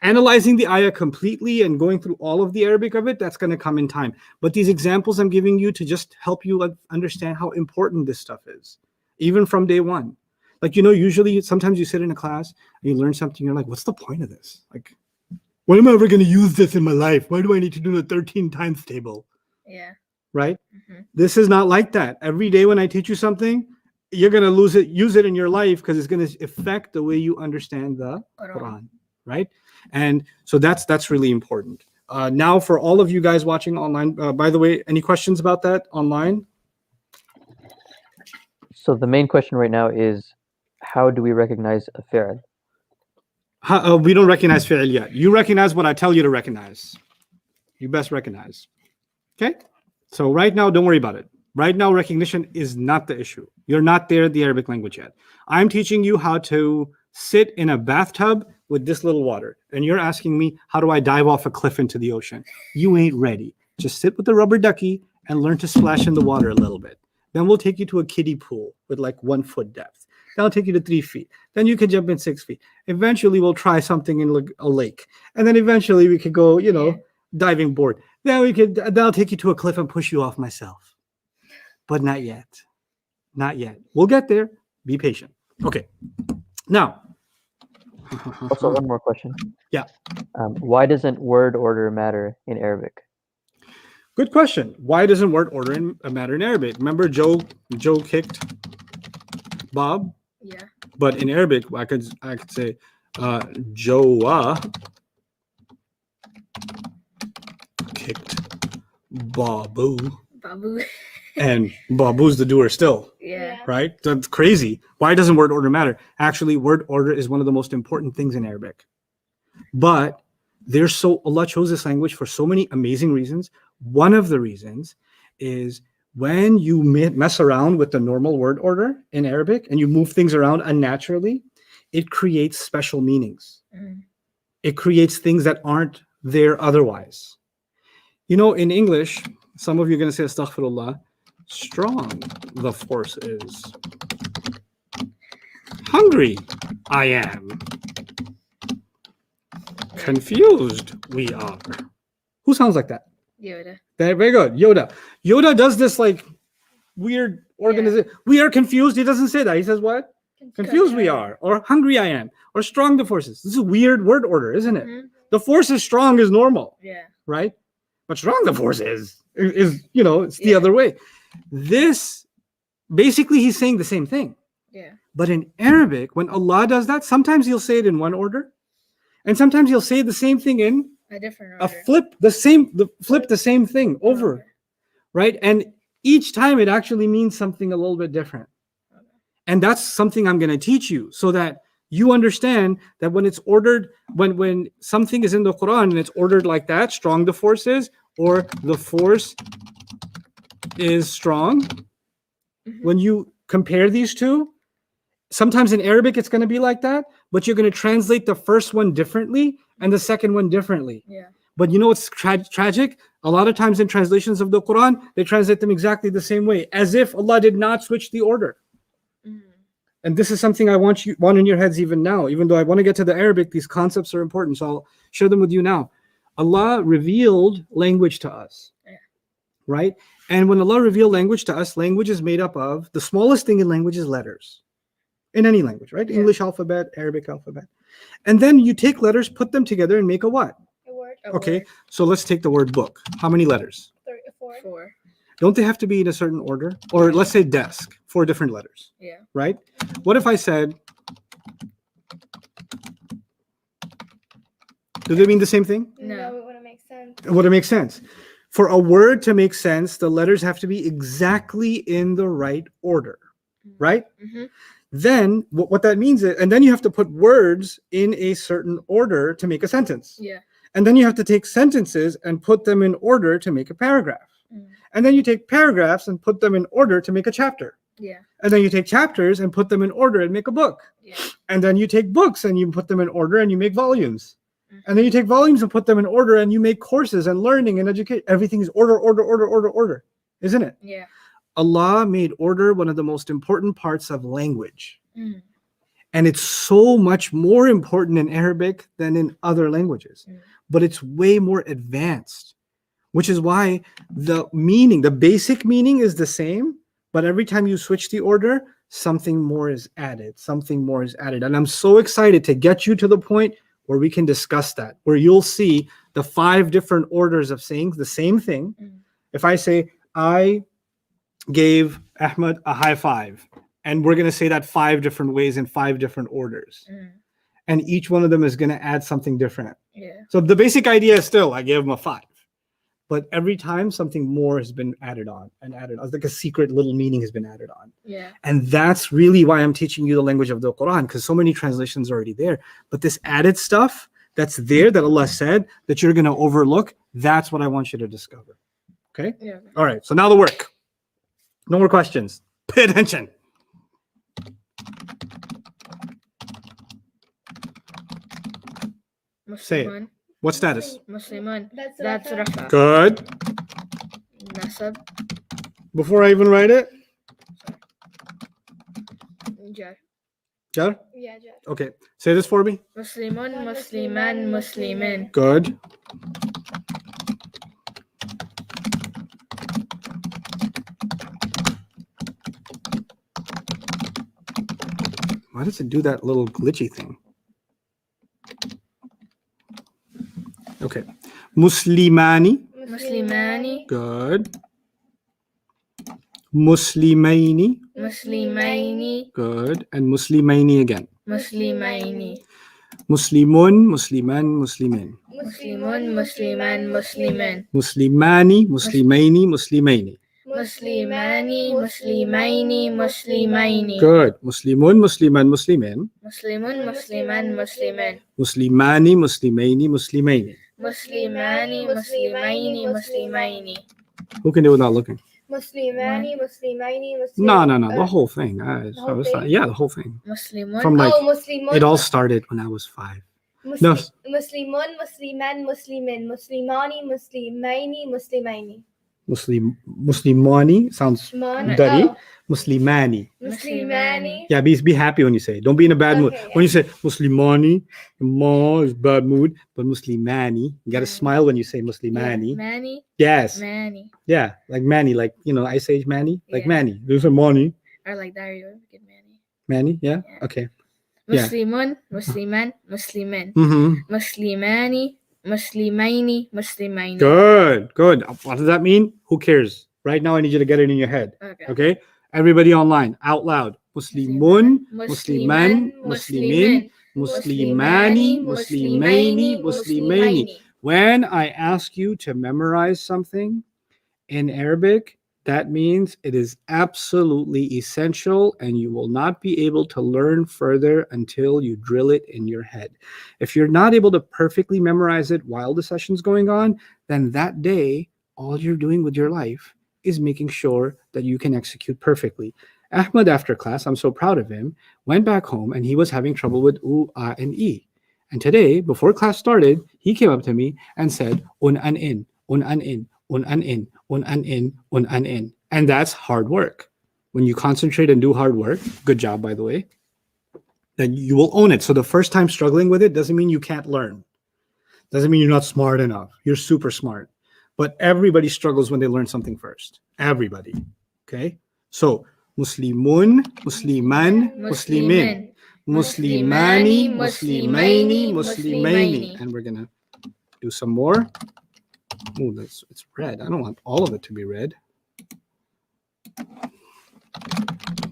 analyzing the ayah completely and going through all of the Arabic of it, that's going to come in time. But these examples I'm giving you to just help you understand how important this stuff is, even from day one. Like, usually sometimes you sit in a class and you learn something, you're like, what's the point of this? Like, when am I ever going to use this in my life? Why do I need to do the 13 times table? Yeah. Right? This is not like that. Every day when I teach you something, you're going to use it in your life because it's going to affect the way you understand the Quran. Right? And so that's really important. Now for all of you guys watching online, by the way, any questions about that online? So the main question right now is, how do we recognize a fi'l? We don't recognize fi'l yet. You recognize what I tell you to recognize. You best recognize. Okay? So right now, don't worry about it. Right now, recognition is not the issue. You're not there at the Arabic language yet. I'm teaching you how to sit in a bathtub with this little water. And you're asking me, how do I dive off a cliff into the ocean? You ain't ready. Just sit with the rubber ducky and learn to splash in the water a little bit. Then we'll take you to a kiddie pool with like 1 foot depth. That'll take you to 3 feet. Then you can jump in 6 feet. Eventually, we'll try something in a lake. And then eventually we could go, diving board. Then that'll take you to a cliff and push you off myself. But not yet. Not yet. We'll get there. Be patient. Okay. Now. Also, one more question. Yeah. Why doesn't word order matter in Arabic? Good question. Why doesn't word order matter in Arabic? Remember Joe kicked Bob? Yeah. But in Arabic, I could say Joa kicked Babu. Babu. And Babu's the doer still. Yeah. Right? That's crazy. Why doesn't word order matter? Actually, word order is one of the most important things in Arabic. But Allah chose this language for so many amazing reasons. One of the reasons is when you mess around with the normal word order in Arabic and you move things around unnaturally, it creates special meanings. It creates things that aren't there otherwise. In English, some of you are going to say, astaghfirullah, strong the force is. Hungry I am. Confused we are. Who sounds like that? Yoda. Very good. Yoda. Yoda does this like weird organization. We are confused. He doesn't say that. He says what? Confused we are. Or hungry I am. Or strong the force is. This is a weird word order, isn't it? Mhm. The force is strong is normal, Yeah. right? But strong the force is you know, it's the Yeah. other way. This basically he's saying the same thing. Yeah. But in Arabic, when Allah does that, sometimes he'll say it in one order, and sometimes he'll say the same thing in A different a order. flip the same thing over, right? And each time it actually means something a little bit different. And that's something I'm going to teach you so that you understand that when it's ordered, when something is in the Quran and it's ordered like that, strong the force is, or the force is strong. Mhm. When you compare these two, sometimes in Arabic it's going to be like that, but you're going to translate the first one differently and the second one differently. Yeah. But you know what's tragic? A lot of times in translations of the Quran, they translate them exactly the same way, as if Allah did not switch the order. Mhm. And this is something I want in your heads even now. Even though I want to get to the Arabic, these concepts are important, so I'll share them with you now. Allah revealed language to us, Yeah. right? And when Allah revealed language to us, language is made up of, the smallest thing in language is letters. In any language, right? Yeah. English alphabet, Arabic alphabet. And then you take letters, put them together and make a what? A word. A Okay, word. so let's take the word book. How many letters? 4. 4. Don't they have to be in a certain order? Or let's say desk, 4 different letters, Yeah. right? What if I said, do they mean the same thing? No. It wouldn't make sense. Would it make sense? For a word to make sense, the letters have to be exactly in the right order, right? Mm-hmm. Then what that means is, and then you have to put words in a certain order to make a sentence. Yeah. And then you have to take sentences and put them in order to make a paragraph. Mm. And then you take paragraphs and put them in order to make a chapter. Yeah. And then you take chapters and put them in order and make a book. Yeah. And then you take books and you put them in order and you make volumes. Mhm. And then you take volumes and put them in order and you make courses and learning and education. Everything is order, isn't it? Yeah. Allah made order one of the most important parts of language. Mm. And it's so much more important in Arabic than in other languages. Mm. But it's way more advanced, which is why the meaning, the basic meaning is the same, but every time you switch the order, something more is added. And I'm so excited to get you to the point where we can discuss that, where you'll see the 5 different orders of saying the same thing. Mm. If I say, I gave Ahmed a high five, and we're going to say that 5 different ways in 5 different orders. Mm. And each one of them is going to add something different. Yeah. So the basic idea is still, I gave him a 5. But every time something more has been added on, like a secret little meaning has been added on. Yeah. And that's really why I'm teaching you the language of the Quran, because so many translations are already there. But this added stuff that's there that Allah said that you're going to overlook, that's what I want you to discover. Okay? Yeah. All right. So now the work. No more questions. Pay attention. Say it. Musliman. What status? Musliman. That's That's Rafa. Rafa. Good. Nasab. Before I even write it, Jar. Jar? Yeah, Jar. Okay. Say this for me. Muslimun. Musliman. Muslimin. Good. Why does it do that little glitchy thing? Okay. Muslimani. Muslimani. Good. Muslimaini. Muslimaini. Good. And Muslimaini again. Muslimaini. Muslimun, Musliman, Muslimin. Muslimun. Musliman. Muslimin. Muslimani, Muslimaini, Muslimaini. Muslimani. Muslimaini. Muslimaini. Good. Muslimun, Musliman, Muslimin. Muslimun. Musliman. Muslimin. Muslimani, Muslimaini, Muslimaini. Muslimani. Muslimaini. Muslimaini. Who can do it without looking? Muslimani, Muslimaini, Muslim. No. The whole thing. whole thing? Yeah, the whole thing. Muslimun. From like, Muslimun. it all started when I was 5. Muslim, No. Muslimun, Musliman, Muslimin, Muslimani, Muslimaini, Muslimaini. Muslimani sounds dirty. Oh, Muslimani. Muslimani. Yeah, be happy when you say it. Don't be in a bad mood. Okay, When you say Muslimani, ma is bad mood, but Muslimani, you gotta smile when you say Muslimani. Manny. Yes. Manny. Yeah, like Manny, like Ice Age Manny, like Yeah. Manny. There's a Manny. Or like Dario. Get Manny. Manny, yeah? Yeah. Okay. Yeah. Muslimun. Musliman. Muslimin. Mm-hmm. Muslimani. Muslimaini. Muslimaini. Good. What does that mean? Who cares? Right now, I need you to get it in your head. Okay. Okay? Everybody online, out loud. Muslimun, Musliman, Muslimin, Muslimani, Muslimaini, Muslimaini. When I ask you to memorize something in Arabic, that means it is absolutely essential and you will not be able to learn further until you drill it in your head. If you're not able to perfectly memorize it while the session's going on, then that day, all you're doing with your life is making sure that you can execute perfectly. Ahmed, after class, I'm so proud of him, went back home and he was having trouble with U, A, and E. And today, before class started, he came up to me and said, un, an, in, un, an, in, un, an, in, un, an, in, un, an, in. And that's hard work. When you concentrate and do hard work, good job, by the way, then you will own it. So the first time struggling with it doesn't mean you can't learn. Doesn't mean you're not smart enough. You're super smart. But everybody struggles when they learn something first. Everybody. Okay? So, Muslimun, Musliman, Muslimin. Muslimani, Muslimaini, Muslimaini. And we're going to do some more. Oh, it's red. I don't want all of it to be red.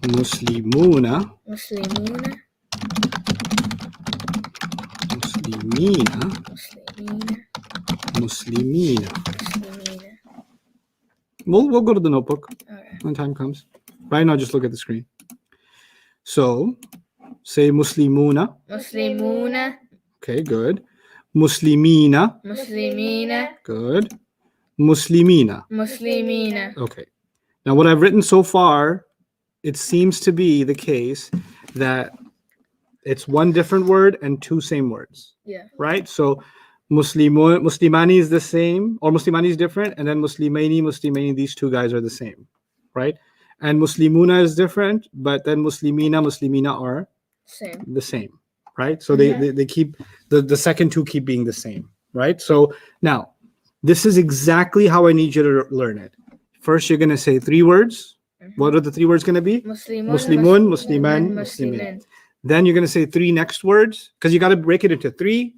Muslimuna. Muslimuna. Muslimina. Muslimina. Muslimina. Muslimina. We'll go to the notebook Okay. when time comes. Right now, just look at the screen. So, say Muslimuna. Muslimuna. Okay, good. Muslimina. Muslimina. Good. Muslimina. Muslimina. Okay. Now, what I've written so far, it seems to be the case that it's one different word and two same words, Yeah. right? So, Muslimani is the same, or Muslimani is different, and then Muslimaini, these two guys are the same, right? And Muslimuna is different, but then Muslimina are Same. the same, right? So they keep the second two keep being the same, right? So now this is exactly how I need you to learn it. First, you're gonna say three words. What are the three words gonna be? Muslimun, Musliman, Muslimin. Then you're gonna say three next words because you got to break it into three.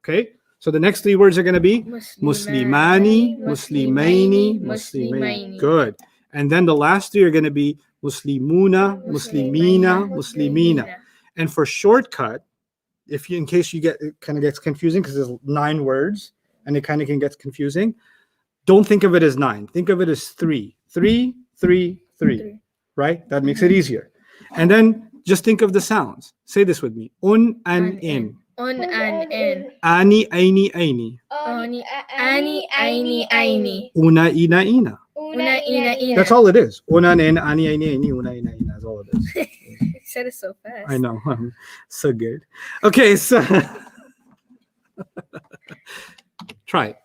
Okay. So the next three words are gonna be Muslimani, Muslimaini, Muslimain. Good. And then the last three are gonna be Muslimuna, Muslimina, Muslimina. And for shortcut, in case you get, it kind of gets confusing because there's 9 words and it kind of can get confusing. Don't think of it as 9. Think of it as 3. 3, 3, 3. Right? That makes it easier. And then just think of the sounds. Say this with me. Un and in. Un and in. Ani, aini, aini. Ani, aini, aini. Una, ina, ina. Una, ina, ina. That's all it is. Una, in, ani, aini, aini. Una, ina, ina. That's all it is. You said it so fast. I know. I'm so good. Okay, so try it.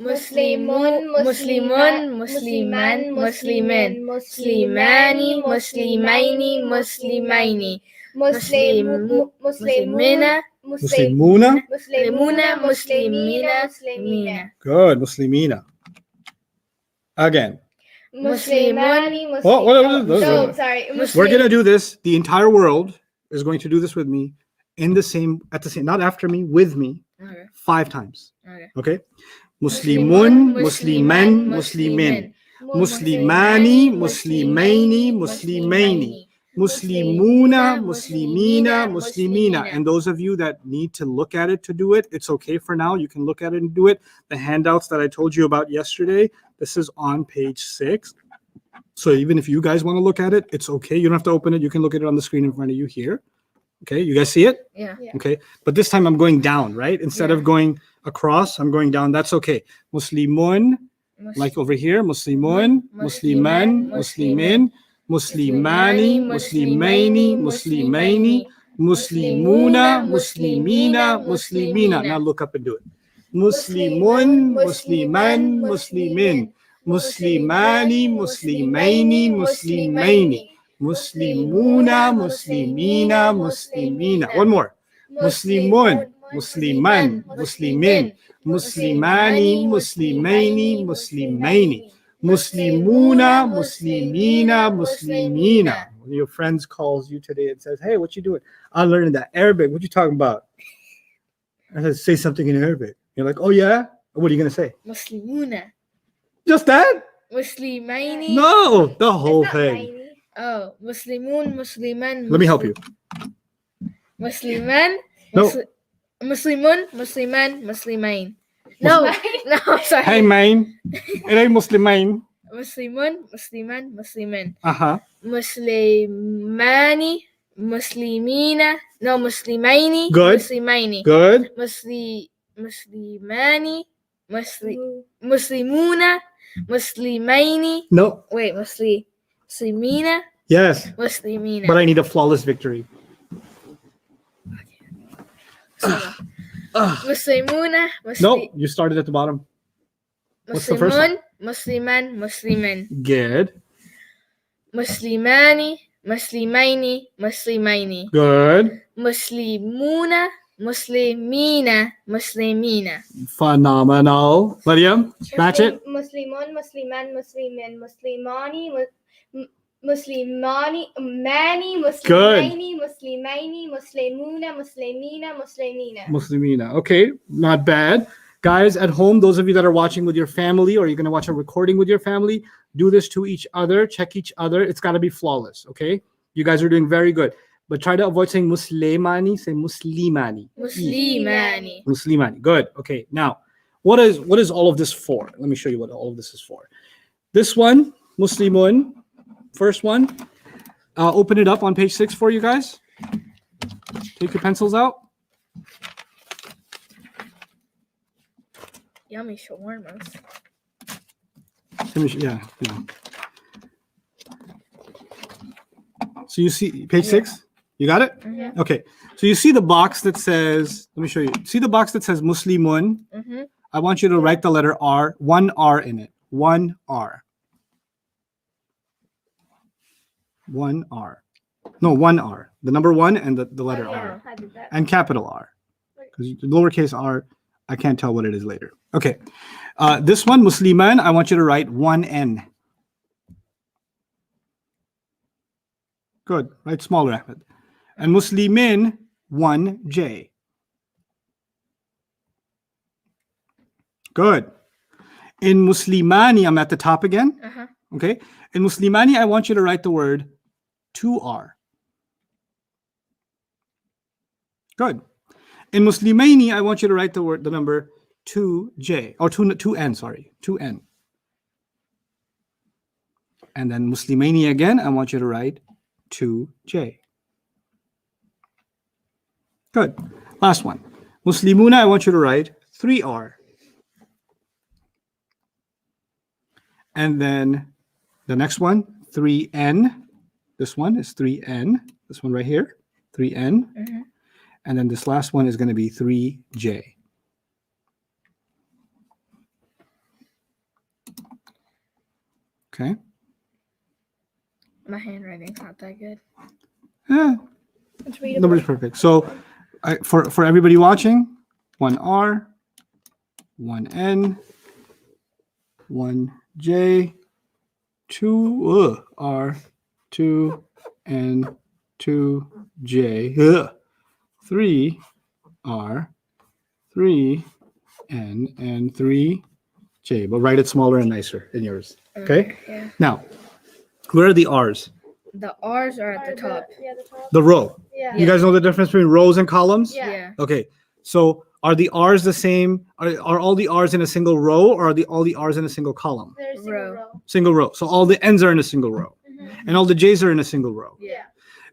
Muslimun, Muslimun, Musliman, Muslimin, Muslimani, Muslimaini, Muslimaini, Muslimina, Muslimuna. Muslimuna, Muslimina, Muslimina, Good. Muslimina. Again. Muslimani, Oh, what- Oh, sorry. We're going to do this. The entire world is going to do this with me at the same, not after me, with me, Okay. 5 times. Okay. Okay? Muslimun, Musliman, Muslimin. Muslimani, Muslimaini, Muslimaini. Muslimuna, Muslimina, Muslimina. And those of you that need to look at it to do it, it's okay for now. You can look at it and do it. The handouts that I told you about yesterday, this is on page 6. So even if you guys want to look at it, it's okay. You don't have to open it. You can look at it on the screen in front of you here. Okay, you guys see it? Yeah. Okay, but this time I'm going down, right? Instead of going across, I'm going down. That's okay. Muslimun, like over here, Muslimun, Musliman, Muslimin, Muslimani, Muslimaini, Muslimaini, Muslimuna, Muslimina, Muslimina. Now look up and do it. Muslimun, Musliman, Muslimin. Muslimani, Muslimaini, Muslimaini. Muslimuna, Muslimina, Muslimina. One more. Muslimun, Musliman, Muslimin. Muslimani, Muslimaini, Muslimaini. Muslimuna, Muslimina, Muslimina. When your friends calls you today and says, "Hey, what you doing?" I'm learning that Arabic. What you talking about? I said, say something in Arabic. You're like, "Oh yeah." What are you gonna say? Muslimuna. Just that? Muslimaini. No, the whole It's not thing. tiny. Oh, Muslimun, Musliman. Let me help you. Musliman. No. Muslimun, Musliman, Muslimain. No, no, sorry. Hey, man. It ain't Muslimain. Muslimun, Musliman, Musliman. Uh-huh. Muslimani, Muslimina. No, Muslimaini. Good. Muslimaini. Good. Muslimani. Muslimuna. Muslimaini. No. Wait, Muslimina. Yes. Muslimina. But I need a flawless victory. Muslimuna. No, you started at the bottom. What's the first one? Musliman, Musliman. Good. Muslimani, Muslimaini, Muslimaini. Good. Muslimuna, Muslimina, Muslimina. Phenomenal. Maryam, match it. Muslimun, Musliman, Muslimin, Muslimani, Muslimani, Mani, Muslimaini, Muslimaini, Muslimuna, Muslimina, Muslimina. Muslimina. Okay, not bad. Guys at home, those of you that are watching with your family or you're going to watch a recording with your family, do this to each other, check each other. It's got to be flawless, okay? You guys are doing very good. But try to avoid saying Muslimani, say Muslimani. Muslimani. Muslimani. Good. Okay. Now, what is all of this for? Let me show you what all of this is for. This one, Muslimun, first one. Open it up on page 6 for you guys. Take your pencils out. Yummy shawarmas. Yeah. So you see page 6? You got it? Mm-hmm. Okay. So you see the box that says, let me show you. See the box that says Muslimun? Mm-hmm. I want you to write the letter R, one R in it. One R. One R. No, one R. The number 1 and the letter R. I did that. And capital R. Because lowercase r, I can't tell what it is later. Okay. This one, Musliman, I want you to write 1 N. Good. Write smaller, Ahmed. And Muslimin, 1 J. Good. In Muslimani, I'm at the top again. Uh-huh. Okay. In Muslimani, I want you to write the word 2R. Good. In Muslimaini, I want you to write the number 2J, or 2N, sorry, 2N. And then Muslimaini again, I want you to write 2J. Good. Last one. Muslimuna, I want you to write 3R. And then the next one, 3N. This one is 3N. This one right here, 3N. Mm-hmm. And then this last one is going to be 3J. Okay. My handwriting's not that good. Yeah, It's readable. number's perfect. So for everybody watching, 1R, 1N, 1J, 2R, 2N, 2J, 3R, 3N, and 3J. But write it smaller and nicer in yours. Okay? Yeah. Now, where are the R's? The R's are at the top. Yeah, the top. The row. Yeah. You guys know the difference between rows and columns? Yeah. Yeah. Okay. So are the R's the same? Are all the R's in a single row, or are all the R's in a single column? There's a single Row. row. Single row. So all the N's are in a single row. Mhm. And all the J's are in a single row. Yeah.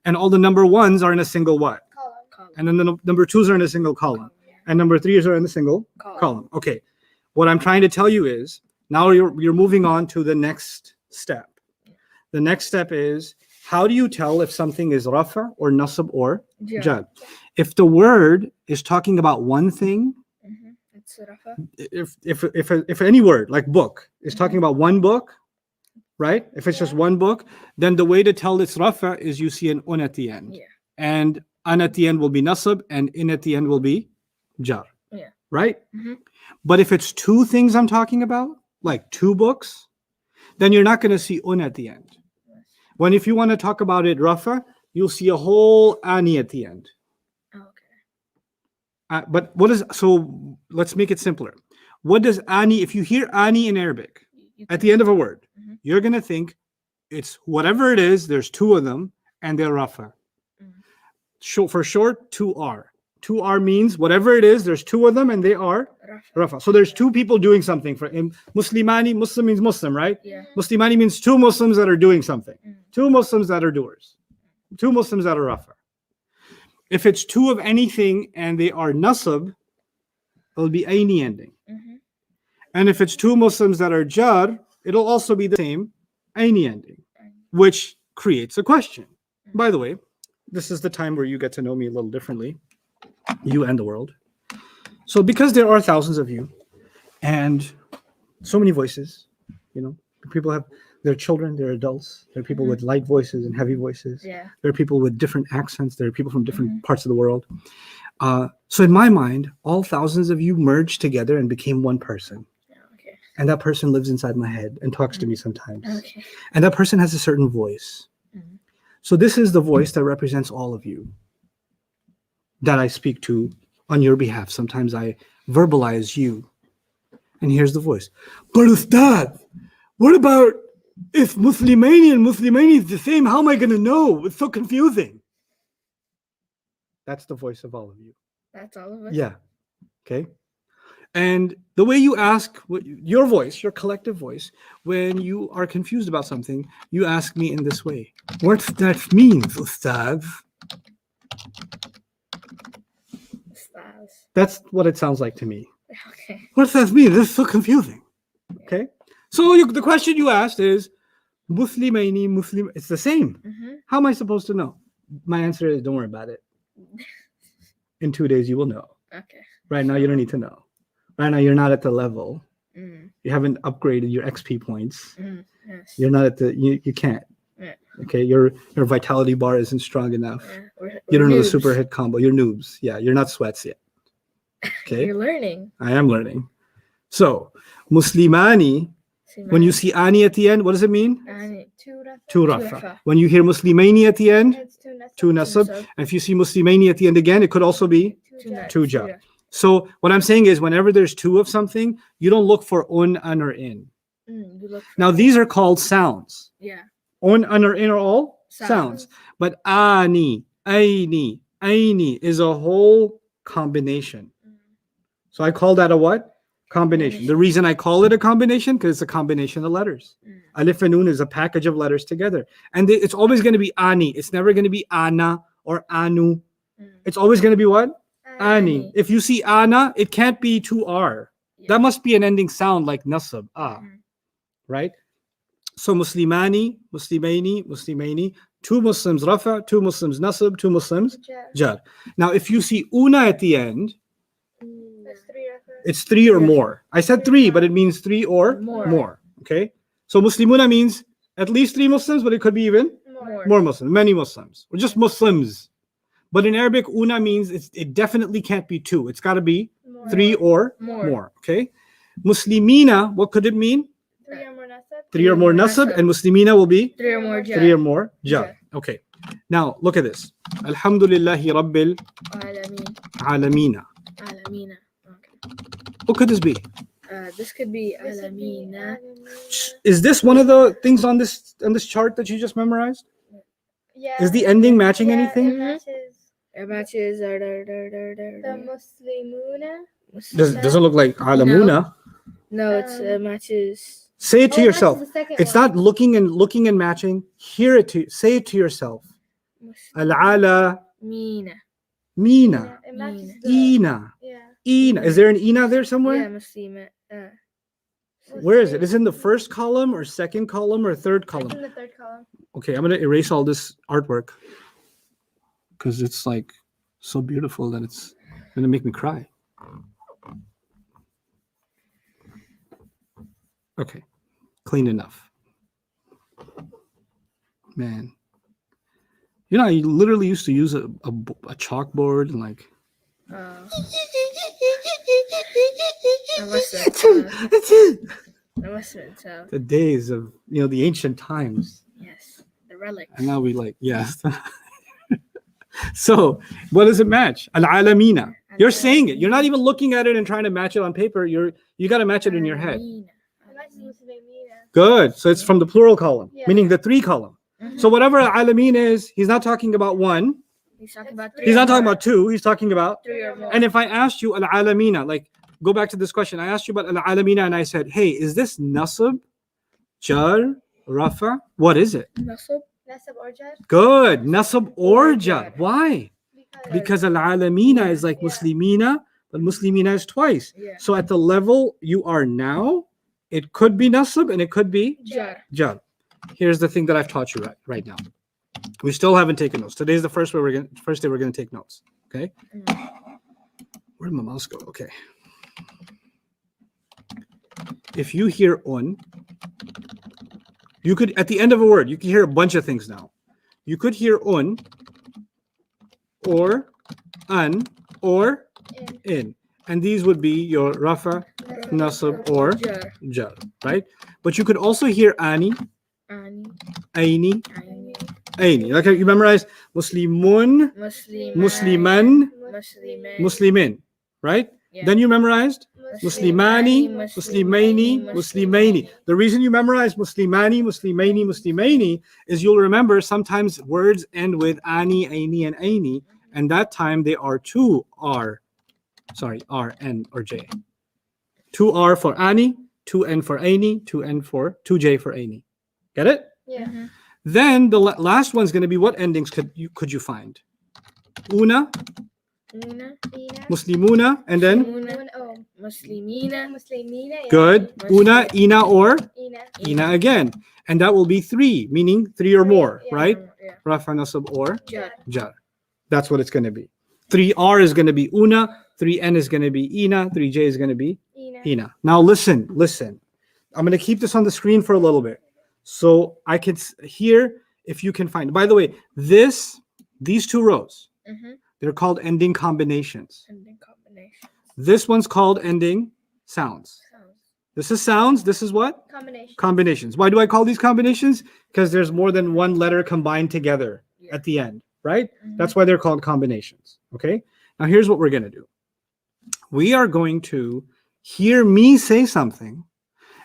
And all the number 1s are in a single what? Column. Column. And then the number 2s are in a single column. And number 3s are in a single column. Okay. What I'm trying to tell you is now you're moving on to the next step. The next step is, how do you tell if something is rafa or nasab or Yeah. jar? If the word is talking about one thing, Mm-hmm. It's What's the rafa? If any word like book is talking about one book, right? If it's just Yeah. one book, then the way to tell it's rafa is you see an un at the end. Yeah. And an at the end will be nasab, and in at the end will be jar. Yeah. Right? Mhm. But if it's two things I'm talking about, like two books, then you're not going to see un at the end. When if you want to talk about it rafa, you'll see a whole ani at the end. Oh, okay. But what is, so let's make it simpler. What does ani, if you hear ani in Arabic You at the end of a word, Mhm. you're going to think it's whatever it is, there's two of them, and they're rafa. For short, 2R. 2R means whatever it is, there's two of them, and they are rafa. rafa. So there's two people doing something. For in Muslimani, Muslim means Muslim, right? Yeah. Muslimani means two Muslims that are doing something. Mm. Two Muslims that are doers. Two Muslims that are rafa. If it's two of anything and they are nasab, it'll be aini ending. Mhm. And if it's two Muslims that are jar, it'll also be the same aini ending, which creates a question. By the way, this is the time where you get to know me a little differently, you and the world. So because there are thousands of you and so many voices, people have their children, their adults, there are people with light voices and heavy voices. Yeah. There are people with different accents. There are people from different parts of the world. So in my mind, all thousands of you merged together and became one person. Okay. And that person lives inside my head and talks to me sometimes. Okay. And that person has a certain voice. Mhm. So this is the voice that represents all of you that I speak to on your behalf. Sometimes I verbalize you. And here's the voice. But Ustad, what about if Muslimani and Muslimani is the same? How am I going to know? It's so confusing. That's the voice of all of you. That's all of us. Yeah. Okay. And the way you ask, your voice, your collective voice, when you are confused about something, you ask me in this way. What that means, Ustad? Stars. That's what it sounds like to me. Okay. What does that mean? This is so confusing. Okay. So the question you asked is, Muslimaini, Muslim, it's the same. Mm-hmm. How am I supposed to know? My answer is, don't worry about it. In 2 days, you will know. Okay. Right now, you don't need to know. Right now, you're not at the level. Mm. You haven't upgraded your XP points. Mm. Yes. You're not at the, you can't. Yeah. Okay, your vitality bar isn't strong enough. Yeah. You don't know the noobs. super hit combo. You're noobs. Yeah, you're not sweats yet. Okay, You're learning. I am learning. So, Muslimani, when you see ani at the end, what does it mean? Two rafa. Two Two rafa. rafa. When you hear Muslimaini at the end, It's two nasab. two nasab. nasab. And if you see Muslimaini at the end again, it could also be Two jar. two jar. So what I'm saying is whenever there's two of something, you don't look for un, an, or in. You look for Now these are called sounds. Yeah. Un, an, or in are all Sounds. sounds. But ani, aini, aini is a whole combination. So I call that a what? Combination. The reason I call it a combination, because it's a combination of letters. Mm. Alif and Nun is a package of letters together. And it's always going to be ani. It's never going to be ana or anu. Mm. It's always going to be what? Ani. Ani. If you see ana, it can't be 2R. Yeah. That must be an ending sound like nasab. Mhm. Right? So Muslimani, Muslimaini, Muslimaini, two Muslims rafa, two Muslims nasab, two Muslims Jar. jar. Now if you see una at the end, That's three rafa. it's three or Yeah. more. I said three, but it means three or More. more. Okay? So Muslimuna means at least three Muslims, but it could be even more Muslims, many Muslims, or just Muslims. But in Arabic, una means it definitely can't be two. It's got to be More. three or More. more. Okay? Muslimina, what could it mean? Three or more nasab. Three or more nasab, and Muslimina will be Three or more jar. three or more jar. Jar. Okay. Now look at this. Alhamdulillahi Rabbil Alameen. Alamina. Alamina. Okay. What could this be? This could be This would be Alamina. Is this one of the things on this chart that you just memorized? Yeah. Is the ending matching Yeah, anything? It matches It matches the Muslimuna. Doesn't look like Alamuna. No, it's matches. Say it to Oh, it yourself. matches the second It's one. not looking and matching. Hear it to say it to yourself. Al-ala Mina. mina. It matches the. Ina. Yeah. Ina. Is there an ina there Yeah, somewhere? Muslima. Where is it? Is it in the first column or second column or third It's column? in the third column. Okay, I'm gonna erase all this artwork because it's like so beautiful that it's gonna make me cry. Okay, clean enough. Man, you know, I literally used to use a chalkboard and like. That must have been That's it. tough. That's it. That must have been tough. The days of the ancient times, Yes, the relics. and now we like yes. So what does it match? Al-alamina. You're saying it. You're not even looking at it and trying to match it on paper. You got to match it in your head. Good. So it's from the plural column, Yeah. meaning the 3 column. Mhm. So whatever al-alamin is, he's not talking about 1. He's talking about three. He's or not talking more. about 2. He's talking about. 3 or more. And if I asked you al-alamina, like go back to this question. I asked you about al-alamina and I said, hey, is this nasab, jar, rafa? What is it? Nasab? Nasab or jar? Good. Nasab or jar. Why? Because al-alamina is like Yeah. muslimina, but muslimina is twice. Yeah. So at the level you are now, it could be nasab and it could be Jar. jar. Here's the thing that I've taught you right now. We still haven't taken notes. Today's the first day we're gonna take notes. Okay. Where did my mouse go? Okay. If you hear un, you could at the end of a word, you can hear a bunch of things now. You could hear un, or an, or in, and these would be your rafa, nasab, or Jar. jar, right? But you could also hear ani, Ani. aini, Aini. aini. Like you memorize muslimun, Muslim. musliman, Musliman. muslimin, right? Yeah. Then you memorized muslimani, muslimaini, muslimaini. The reason you memorize muslimani, muslimaini, muslimaini is you'll remember sometimes words end with ani, aini, and aini, and that time they are 2 R, R, N, or J. 2 R for ani, 2 N for aini, 2 N for 2 J for aini. Get it? Yeah. Mhm. Then the last one's going to be what endings could you find? Una, Una. muslimuna, and then Una. Oh. Muslimina. Muslimina. Yeah. good. Una, ina, or Ina. ina again. And that will be 3, meaning 3 or more, Yeah. right? Yeah. Rafa, nasab, or Jar. jar. That's what it's going to be. 3R is going to be una, 3N is going to be ina, 3J is going to be Ina. ina. Now listen. I'm going to keep this on the screen for a little bit so I can hear if you can find. By the way, these 2 rows, Mm-hmm. they're called ending combinations. And then combination. This one's called ending sounds. Sounds. This is sounds. This is what? Combination. Combinations. Why do I call these combinations? Because there's more than one letter combined together Yeah. at the end, right? Mhm. That's why they're called combinations. Okay. Now here's what we're going to do. We are going to hear me say something,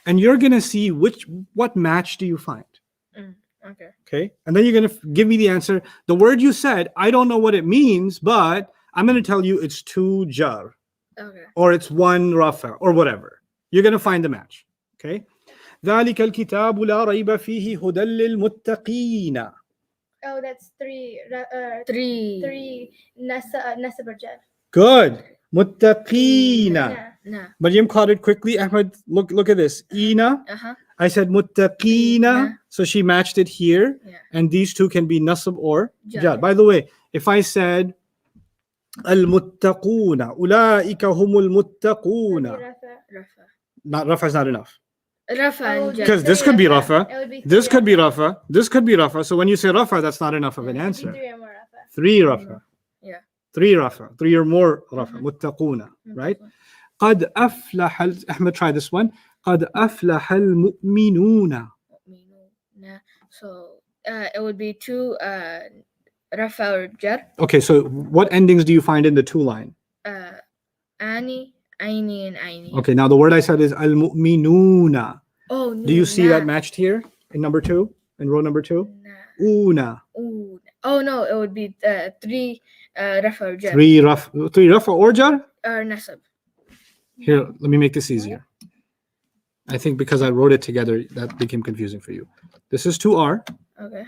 and you're going to see what match do you find. Okay. Okay. And then you're going to give me the answer. The word you said, I don't know what it means, but I'm going to tell you it's 2 jar Okay. or it's 1 rafa or whatever. You're going to find the match. Okay. ذلك الكتاب لا ريب فيه هدى للمتقين. Oh, that's 3. 3. 3 nasab or jar. Good. متقين. Yeah. Nah. Maryam caught it quickly. Ahmed, look at this. Ina. Uh-huh. I said muttaqina. Yeah. So she matched it here. Yeah. And these 2 can be nasab or Jar. jar. By the way, if I said al-muttaquna, ulaika humul muttaquna. Rafa. Rafa. Not rafa is not enough. Rafa Oh, and Jar. Because this could be rafa. It would be This 3 could be Rafa. rafa. This could be rafa. So when you say rafa, that's not enough of an Yeah. answer. 3 or more Rafa. 3 rafa. Yeah. 3 rafa. 3 or more rafa. Mhm. Muttaquna. Right? قد أفلح Ahmed, try this one. قد أفلح المؤمنون. Nah. So it would be 2 Rafa or Jar. Okay, so what endings do you find in the 2 line? Ani, Aini, and Aini. Okay, now the word I said is al-mu'minuna. Oh, Do you see that nah. matched here in number 2, in row number 2? Nah. Una. Ooh. Oh no, it would be 3 Rafa or Jar. 3 rafa or jar? Or Nasab. Here, let me make this easier. I think because I wrote it together, that became confusing for you. This is 2R, Okay.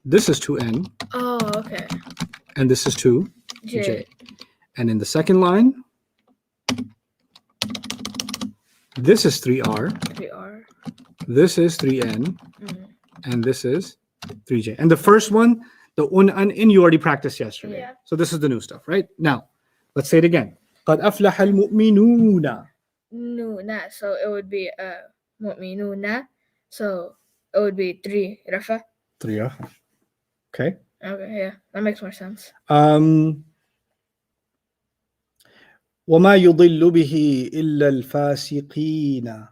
this is 2N, Oh, okay. and this is 2J. J. And in the second line, this is 3R, 3R. this is 3N, Mm. and this is 3J. And the first one, the un and in, you already practiced yesterday. Yeah. So this is the new stuff, right? Now, let's say it again. قد أفلح المؤمنون. No, nah. So it would be mu'minuna. So it would be 3 rafa. 3 rafa. Okay. Okay, yeah, that makes more sense. وما يضل به إلا الفاسقين.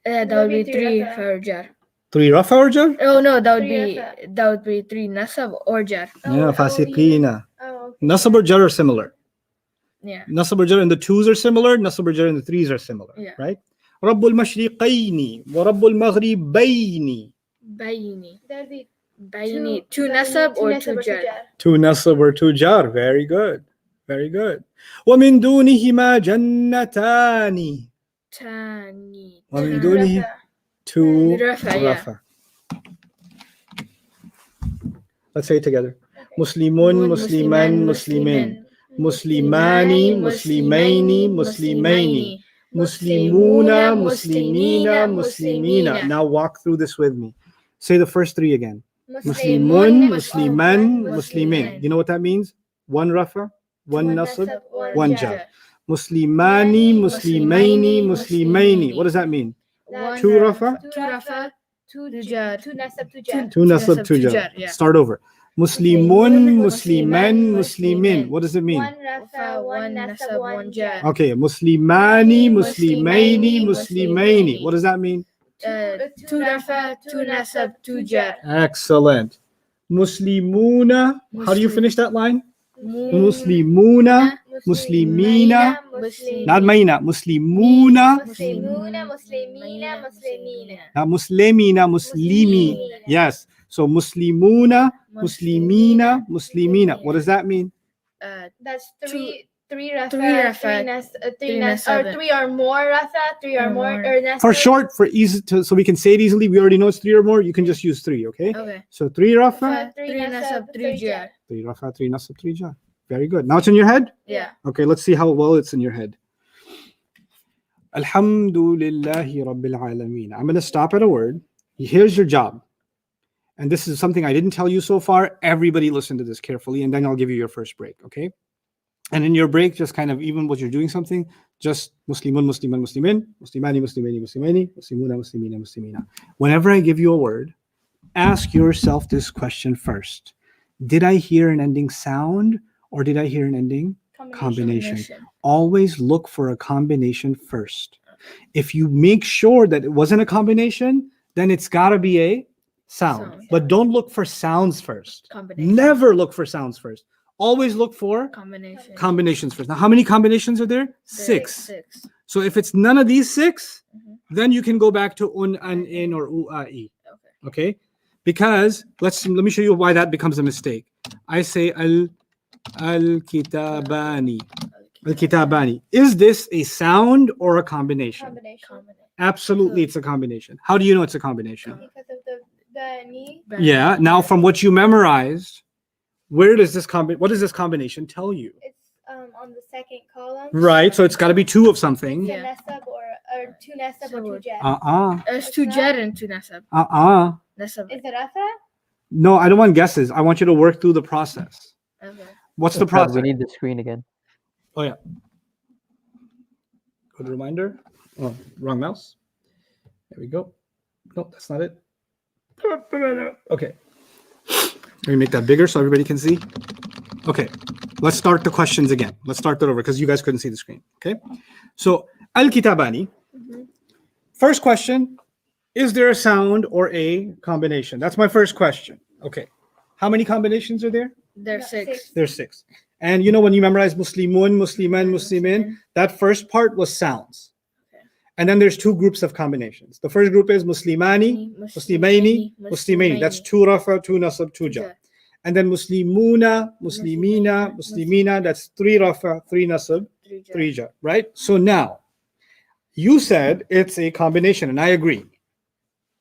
That would be 3 for jar. 3 rafa or jar? Oh no, that would 3 be rafa. 3 nasab or jar. Yeah, فاسقين. Oh, okay. Nasab or jar are similar. Yeah. Nasab or jar and the 2s are similar. Nasab or jar and the 3s are similar. Yeah. Right? رب المشرقين ورب المغربين. Bayni. That'd be Bayni. 2 nasab or 2 jar. 2 nasab or 2 jar. Very good. Very good. ومن دونهما جنتان. Tani. ومن Tani. دونه 2 Rafa, yeah. rafa. Let's say it together. Muslimun, Musliman, Muslimin. Muslimani, Muslimaini, Muslimaini. Muslimuna, Muslimina, Muslimina. Now walk through this with me. Say the first 3 again. Muslimun, Musliman, Muslimin. You know what that means? 1 rafa, 1 nasab, 1 jar. Muslimani, Muslimaini, Muslimaini. What does that mean? 2 rafa, 2 rafa, 2 jar. 2 nasab, 2 jar. 2 nasab, 2 2 jar. jar, yeah. Start over. Muslimun, Musliman, Muslimin. What does it mean? 1 rafa, 1 nasab, 1 jar. Okay, Muslimani, Muslimaini, Muslimaini. What does that mean? 2 rafa, 2 nasab, 2 jar. Excellent. Muslimuna. How do you finish that line? Muslimuna, Muslimuna, Muslimina. Muslim. Not Maina. Muslimuna. Muslimuna, Muslimina, Muslimina. Not Muslimina, Muslimi. Yes. So Muslimuna, Muslimina, Muslimina. What does that mean? That's 3 rafa, 3 3 rafa, 3 nasab. or 3 or more rafa, 3 or more or nasab. For short, for easy, so we can say it easily. We already know it's 3 or more. You can just use 3. Okay. Okay. So 3 rafa, 3 nasab, 3 jar. 3 rafa, 3 nasab, 3 jar. Very good. Now it's in your head. Yeah. Okay. Let's see how well it's in your head. Alhamdulillahi Rabbil Alameen. I'm going to stop at a word. Here's your job. And this is something I didn't tell you so far. Everybody listen to this carefully, and then I'll give you your first break, okay? And in your break, just kind of, even when you're doing something, just Muslimun, Musliman, Muslimin, Muslimani, Muslimani, Muslimaini, Muslimuna, Muslimina, Muslimina. Whenever I give you a word, ask yourself this question first. Did I hear an ending sound or did I hear an ending combination? Always look for a combination first. If you make sure that it wasn't a combination, then it's got to be a sound. But don't look for sounds first. Combination. Never look for sounds first. Always look for Combination. combinations first. Now, how many combinations are there? 6. 6. So if it's none of these 6, Mhm. then you can go back to un, an, in, or u, a, i. Okay. Okay? Because let me show you why that becomes a mistake. I say al kitabani. Al kitabani. Is this a sound or a combination? Combination. Absolutely, it's a combination. How do you know it's a combination? Because of the bani. Yeah. Now, from what you memorized, where does this what does this combination tell you? It's on the second column. Right. So it's got to be 2 of something. It's a Yeah. nasab or 2 nasab or 2 jar. It's 2 jar and 2 nasab. Nasab. Is it rafa? No, I don't want guesses. I want you to work through the process. Okay. What's the Ustad, process? we need the screen again. Oh, yeah. Good reminder. Oh, wrong mouse. There we go. No, that's not it. Okay. Let me make that bigger so everybody can see. Okay. Let's start the questions again. Let's start that over because you guys couldn't see the screen. Okay. So, al-kitabani. First question. Is there a sound or a combination? That's my first question. Okay. How many combinations are there? There's 6. There's 6. And you know when you memorize Muslimun, Musliman, Muslimin, that first part was sounds. And then there's 2 groups of combinations. The first group is Muslimani, Muslimaini, Muslimaini. That's 2 rafa, 2 nasab, 2 jar. And then Muslimuna, Muslimina, Muslimina. That's 3 rafa, 3 nasab, 3 jar. Right? So now, you said it's a combination, and I agree.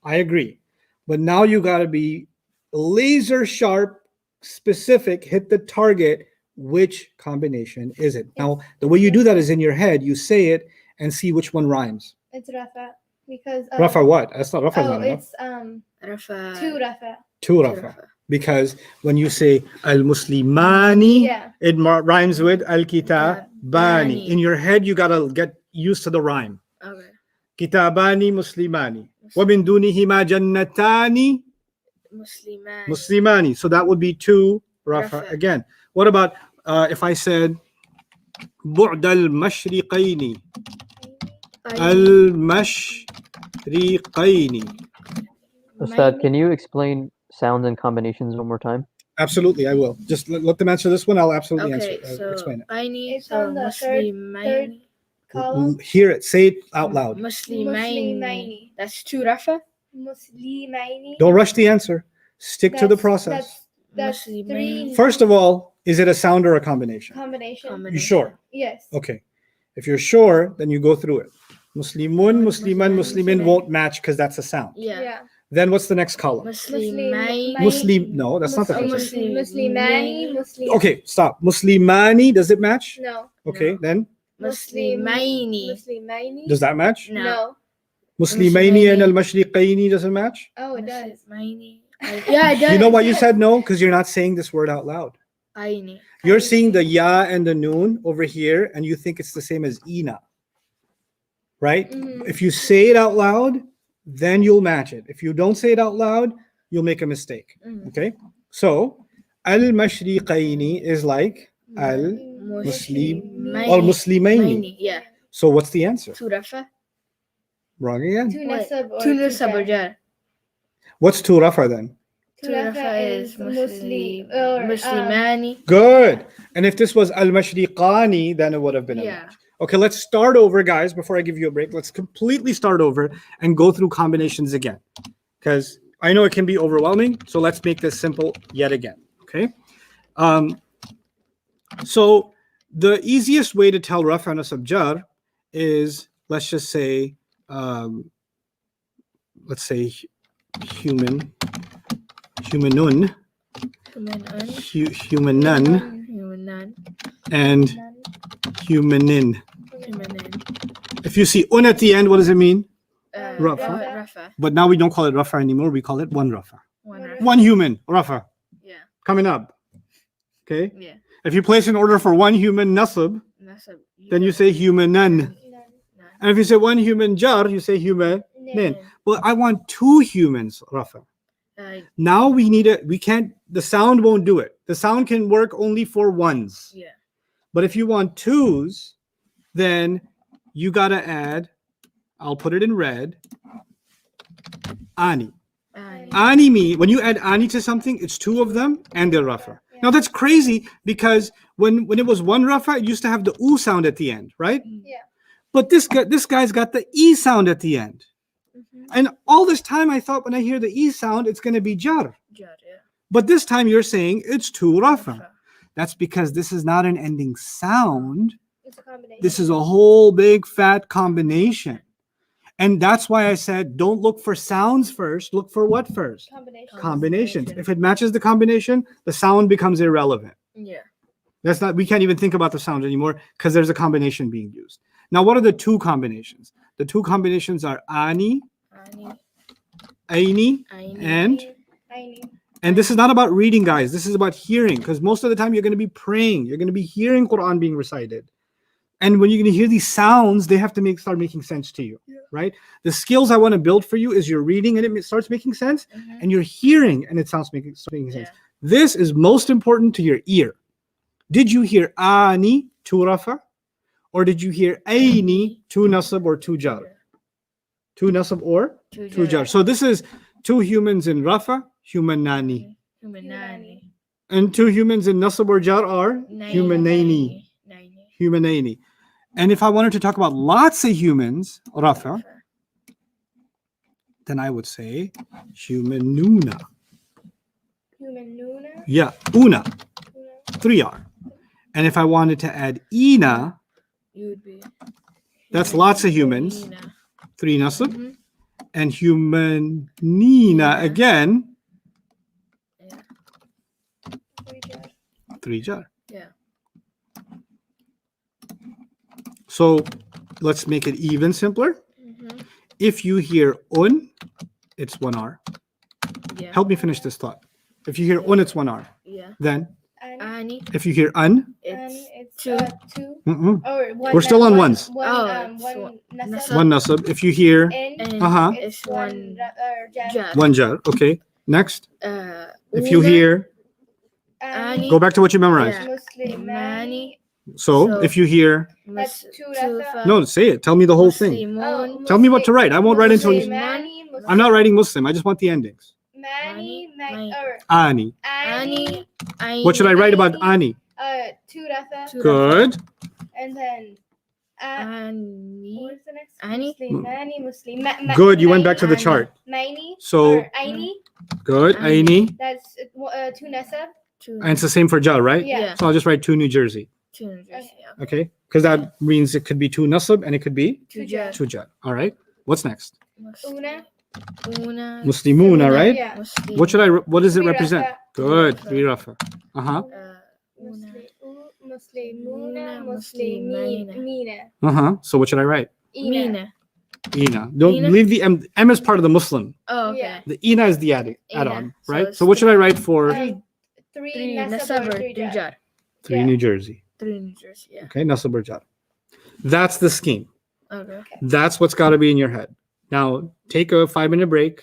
I agree. But now you got to be laser sharp, specific, hit the target. Which combination is it? Now, the way you do that is in your head. You say it and see which one rhymes. It's rafa because Rafa what? That's not Rafa. oh, not enough. it's Rafa. 2 rafa. 2 Rafa. Because when you say al-Muslimani, Yeah. it rhymes with al-Kitabani. In your head, you got to get used to the rhyme. Okay. Kitabani muslimani. وَمِن دُونِهِمَا جَنَّتَانِ Musliman. muslimani. So that would be 2 rafa Rafa. again. What about if I said بُعْدَ الْمَشْرِقَيْنِ الْمَشْرِقَيْنِ. Ustad, can you explain sounds and combinations one more time? Absolutely, I will. Just let them answer this one. I'll absolutely Okay, answer. so Explain it. Aini, It's so on the third Muslimaini. column. Hear it. Say it out loud. Muslimaini. Muslimaini. That's 2 rafa. Muslimaini. Don't rush the answer. Stick to the process. That's Muslimaini. 3 First of all, is it a sound or a combination? combination. You sure? Yes. Okay. If you're sure, then you go through it. Muslimun, Musliman, Muslimin won't match because that's a sound. Yeah. Then what's the next column? Muslimaini. Muslim. No, that's not the Muslim- first one. Muslimani. Muslim. Okay, stop. Muslimani, does it match? No. Okay, No. then Muslimaini. Muslimaini. does that match? No. No. Muslimaini and Muslimaini. al-mashriqaini doesn't match? Oh, it does. Muslimaini. Yeah, it does. You know why you said no? Because you're not saying this word out loud. Aini. You're seeing the ya and the noon over here, and you think it's the same as ina. Right? Mhm. If you say it out loud, then you'll match it. If you don't say it out loud, you'll make a mistake. Mm. Okay? So, al-mashriqaini is like al-muslim or muslimaini. Maini. Yeah. So what's the answer? 2 rafa. Wrong again. Two nasab or 2 two nasab or jar. jar. What's two rafa then? Two rafa is Muslim or Muslimani. Good. And if this was al-mashriqani, then it would have been a Yeah. match. Okay, let's start over, guys, before I give you a break. Let's completely start over and go through combinations again. Because I know it can be overwhelming, so let's make this simple yet again. Okay. So the easiest way to tell rafa and nasab jar is, let's just say, humanun, Humanan. humanan, Humanan. and humanin. Humanan. If you see un at the end, what does it mean? Rafa. Rafa. Rafa. But now we don't call it rafa anymore. We call it one rafa. 1 rafa. One human, rafa, Yeah. coming up. Okay. Yeah. If you place an order for one human nasab, Nasab. then you say humanan. And if you say one human jar, you say humanin. Well, I want 2 humans, rafa. Now we need it. We can't, the sound won't do it. The sound can work only for ones. Yeah. But if you want 2s, then you got to add, I'll put it in red, ani. Ani mean, when you add ani to something, it's 2 of them and they're rafa. Now that's crazy because when it was one rafa, it used to have the u sound at the end, right? Yeah. But this guy's got the e sound at the end. And all this time I thought when I hear the e sound, it's going to be jar. Jar, yeah. But this time you're saying it's 2 rafa. Rafa. That's because this is not an ending sound. It's a combination. This is a whole big fat combination. And that's why I said don't look for sounds first, look for what first? Combination. Combinations. If it matches the combination, the sound becomes irrelevant. Yeah. That's not, we can't even think about the sound anymore because there's a combination being used. Now, what are the 2 combinations? The 2 combinations are ani, Ani. aini, Aini. and this is not about reading, guys. This is about hearing, because most of the time you're going to be praying. You're going to be hearing Quran being recited. And when you're going to hear these sounds, they have to start making sense to you, right? The skills I want to build for you is you're reading and it starts making sense, and you're hearing and it starts making sense. Yeah. This is most important to your ear. Did you hear ani, 2 rafa? Or did you hear aini, 2 nasab or 2 jar? 2 nasab or 2 jar. So this is 2 humans in rafa, humanani. Humanani. And 2 humans in nasab or jar are humanaini. Humanaini. And if I wanted to talk about lots of humans, rafa, then I would say humanuna. Humanuna. Yeah, una, 3R. And if I wanted to add ina, You would be. that's lots of humans, Nina. 3 nasab. Mhm. And humanina again, Yeah. 3 jar. Yeah. So let's make it even simpler. Mhm. If you hear un, it's 1R. Yeah. Help me finish this thought. If you hear un, it's 1R. Yeah. Then And Ani. Ani. If you hear un, It's two. two. mm-mm, Or one. We're still on ones. One, Oh, one nasab. nasab. one nasab. If you hear In. And Uh-huh. it's One one jar. jar. one jar, okay. Next, if you Una, hear, Ani. go back to what you memorized. Yeah. Muslimani. So So- if you hear, That's two rafa. no, say it. Tell me the whole thing. Muslimun. Tell me what to write. I won't write until you. Muslimani. I'm not writing Muslim. I just want the endings. Mani. Mani. Or Ani. Ani. Ani. What should I write about ani? Two rafa. Two Good. And then. Ani. What's the next? Ani. Muslimani. Muslim. Good. You went back to the Ani. chart. Maini. So- Or Aini. Good. Ani. Aini. That's two nasab. Two. And it's the same for jar, right? Yeah. So I'll just write two New Jersey. Two New Jersey. Yeah. Okay. Because that means it could be two nasab and it could be Two jar. two jar. All right. What's next? Una. Una. Muslimuna, right? Yeah. Muslim. What does it Three represent? rafa. Good. Three rafa. Uh-huh. Una. Muslimuna. Muslimina. Muslimina. Uh-huh. So what should I write? Ina. Mina. Ina. Don't Ina? leave the M. M is part of the Muslim. Oh, okay. Yeah. The Ina is the Ina. add-on, So right? it's So what should I write for Three Three nasab nasab or or three three jar. jar. three yeah. New Jersey? Three New Jersey. Yeah. Okay. Nasab or jar. That's the scheme. Okay. That's what's got to be in your head. Now, take a 5-minute break.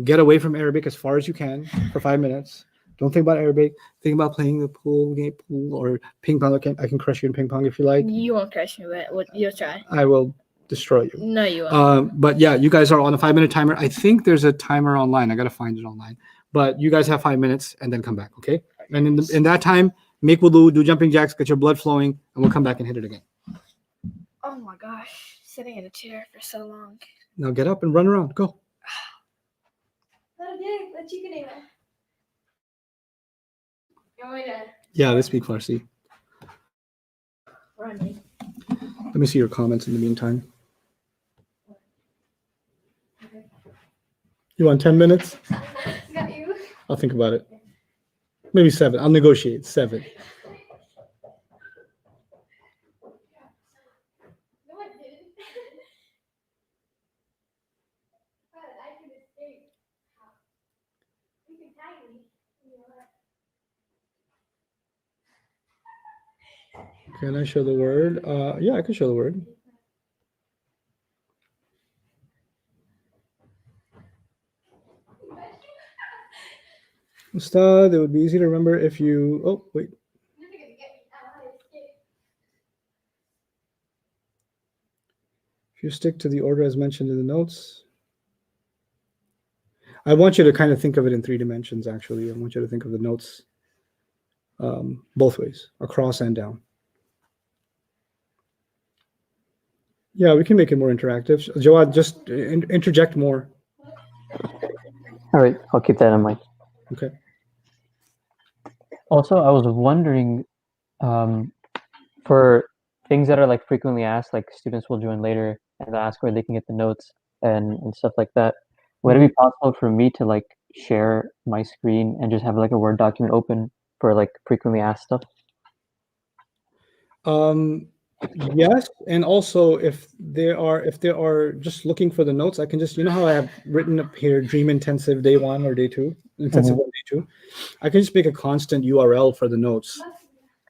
Get away from Arabic as far as you can for 5 minutes. Don't think about Arabic. Think about playing the pool or ping pong. I can crush you in ping pong if you like. You won't crush me, but you'll try. I will destroy you. No, you won't. But yeah, you guys are on a 5-minute timer. I think there's a timer online. I got to find it online. But you guys have 5 minutes and then come back, okay? And in that time, make wudu, do jumping jacks, get your blood flowing, and we'll come back and hit it again. Oh my gosh. Sitting in a chair for so long. Now get up and run around. Go. Yeah, they speak Farsi. Running. Let me see your comments in the meantime. You want 10 minutes? Got you. I'll think about it. Maybe 7. I'll negotiate 7. No, I didn't. But I can escape. You can tag me. Can I show the word? Yeah, I can show the word. Ustad, it would be easy to remember if you. Oh, wait. You're gonna get me out. I escape. If you stick to the order as mentioned in the notes. I want you to kind of think of it in 3 dimensions, actually. I want you to think of the notes both ways, across and down. Yeah, we can make it more interactive. Jawad, just interject more. All right, I'll keep that in mind. Okay. Also, I was wondering, for things that are like frequently asked, like students will join later and ask where they can get the notes and stuff like that. Would it be possible for me to like share my screen and just have like a Word document open for like frequently asked stuff? Yes, and also if they are just looking for the notes, I can just, you know how I have written up here Dream Intensive Day 1 or Day 2, Intensive 1, Day 2. I can just make a constant URL for the notes.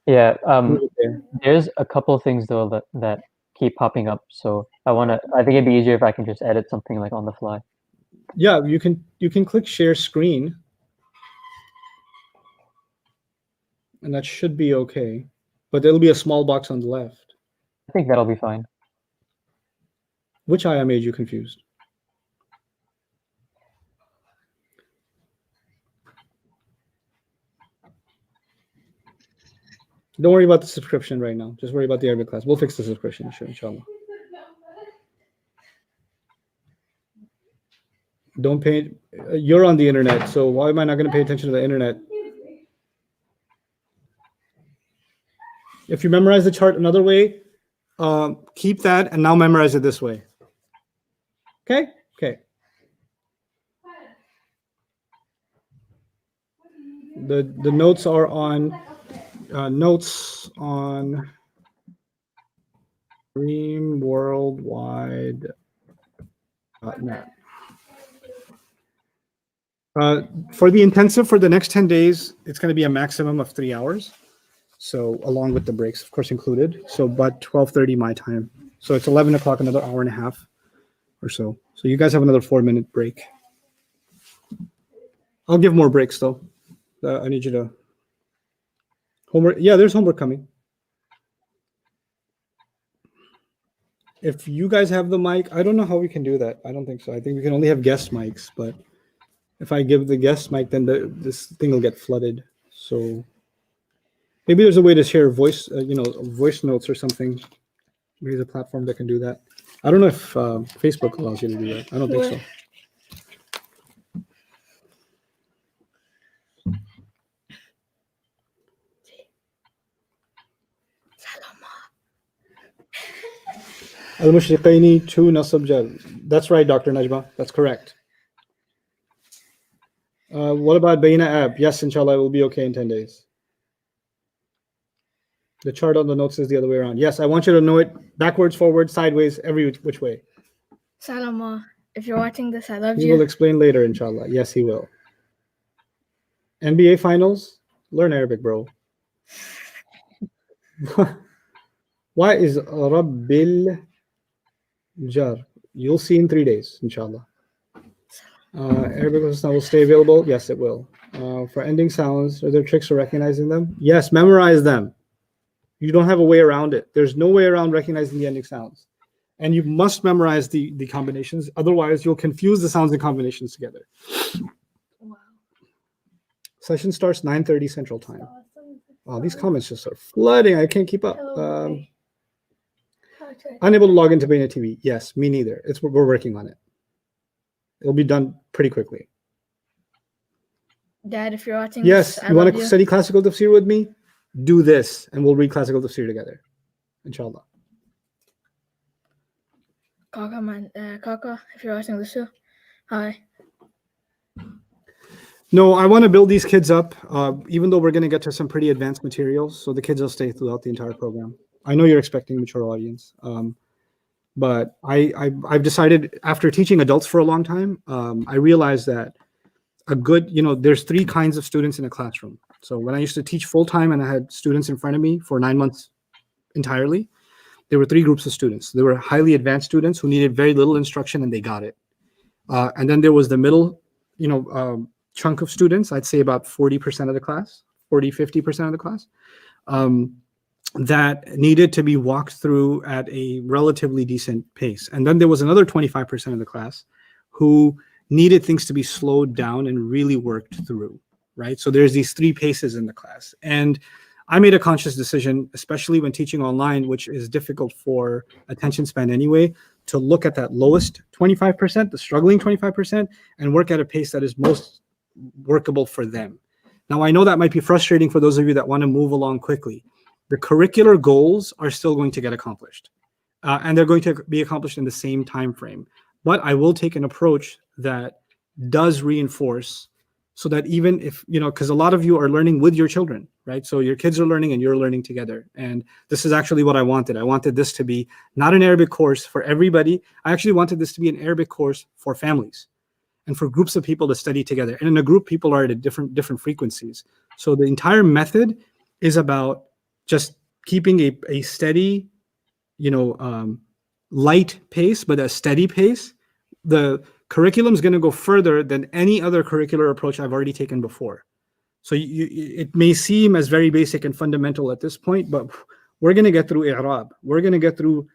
Yeah, There. there's a couple of things though that keep popping up. So I think it'd be easier if I can just edit something like on the fly. Yeah, you can click share screen, and that should be okay. But there'll be a small box on the left. I think that'll be fine. Which ayah made you confused? Don't worry about the subscription right now. Just worry about the Arabic class. We'll fix the subscription, inshallah. Don't pay. You're on the internet, so why am I not going to pay attention to the internet? If you memorize the chart another way, keep that and now memorize it this way. Okay? Okay. The notes are on dreamworldwide.net. For the intensive for the next 10 days, it's going to be a maximum of 3 hours. So along with the breaks, of course, included. So but 12:30 my time. So it's 11 o'clock, another hour and a half or so. So you guys have another 4-minute break. I'll give more breaks though. I need you to homework. Yeah, there's homework coming. If you guys have the mic, I don't know how we can do that. I don't think so. I think we can only have guest mics, but if I give the guest mic, then this thing will get flooded. So maybe there's a way to share voice, voice notes or something. Maybe there's a platform that can do that. I don't know if Facebook allows you to do that. I don't think so. Al-Mushriqaini to Nasab Jar. That's right, Dr. Najma. That's correct. What about Bayna Ab? Yes, inshallah, it will be okay in 10 days. The chart on the notes is the other way around. Yes, I want you to know it backwards, forward, sideways, every which way. Salama, if you're watching this, I love He you. will explain later, inshallah. Yes, he will. NBA finals? Learn Arabic, bro. Why is Rabbil Jar? You'll see in 3 days, inshallah. Arabic will stay available? Yes, it will. For ending sounds, are there tricks for recognizing them? Yes, memorize them. You don't have a way around it. There's no way around recognizing the ending sounds. And you must memorize the combinations. Otherwise, you'll confuse the sounds and combinations together. Wow. Session starts 9:30 Central Time. Wow, these comments just are flooding. I can't keep up. Unable to log into Bayna TV. Yes, me neither. We're working on it. It'll be done pretty quickly. Dad, if you're watching Yes, this, I you want love to you. study classical tafsir with me? Do this, and we'll read classical tafsir together, inshallah. Kaka, if you're watching this show, hi. No, I want to build these kids up, even though we're going to get to some pretty advanced materials, so the kids will stay throughout the entire program. I know you're expecting mature audience, but I've decided after teaching adults for a long time, I realized that a good, there's 3 kinds of students in a classroom. So when I used to teach full time and I had students in front of me for 9 months entirely, there were 3 groups of students. There were highly advanced students who needed very little instruction and they got it. And then there was the middle, chunk of students, I'd say about 40% of the class, 50% of the class, that needed to be walked through at a relatively decent pace. And then there was another 25% of the class who needed things to be slowed down and really worked through, right? So there's these 3 paces in the class. And I made a conscious decision, especially when teaching online, which is difficult for attention span anyway, to look at that lowest 25%, the struggling 25%, and work at a pace that is most workable for them. Now, I know that might be frustrating for those of you that want to move along quickly. The curricular goals are still going to get accomplished, and they're going to be accomplished in the same time frame. But I will take an approach that does reinforce, so that even if, because a lot of you are learning with your children, right? So your kids are learning and you're learning together. And this is actually what I wanted. I wanted this to be not an Arabic course for everybody. I actually wanted this to be an Arabic course for families and for groups of people to study together. And in a group, people are at different frequencies. So the entire method is about just keeping a steady, light pace, but a steady pace. The curriculum is going to go further than any other curricular approach I've already taken before. So it may seem as very basic and fundamental at this point, but we're going to get through i'rab. We're going to get through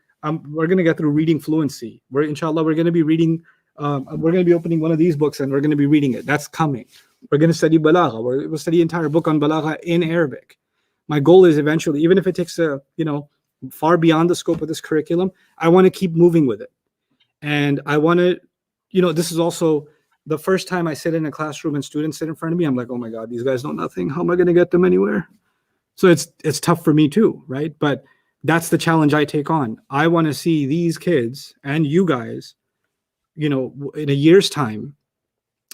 reading fluency. Inshallah, we're going to be reading. We're going to be opening one of these books and we're going to be reading it. That's coming. We're going to study balagha. We'll study the entire book on balagha in Arabic. My goal is eventually, even if it takes far beyond the scope of this curriculum, I want to keep moving with it. And I want to, this is also the first time I sit in a classroom and students sit in front of me. I'm like, oh my God, these guys know nothing. How am I going to get them anywhere? So it's tough for me too, right? But that's the challenge I take on. I want to see these kids and you guys, in a year's time,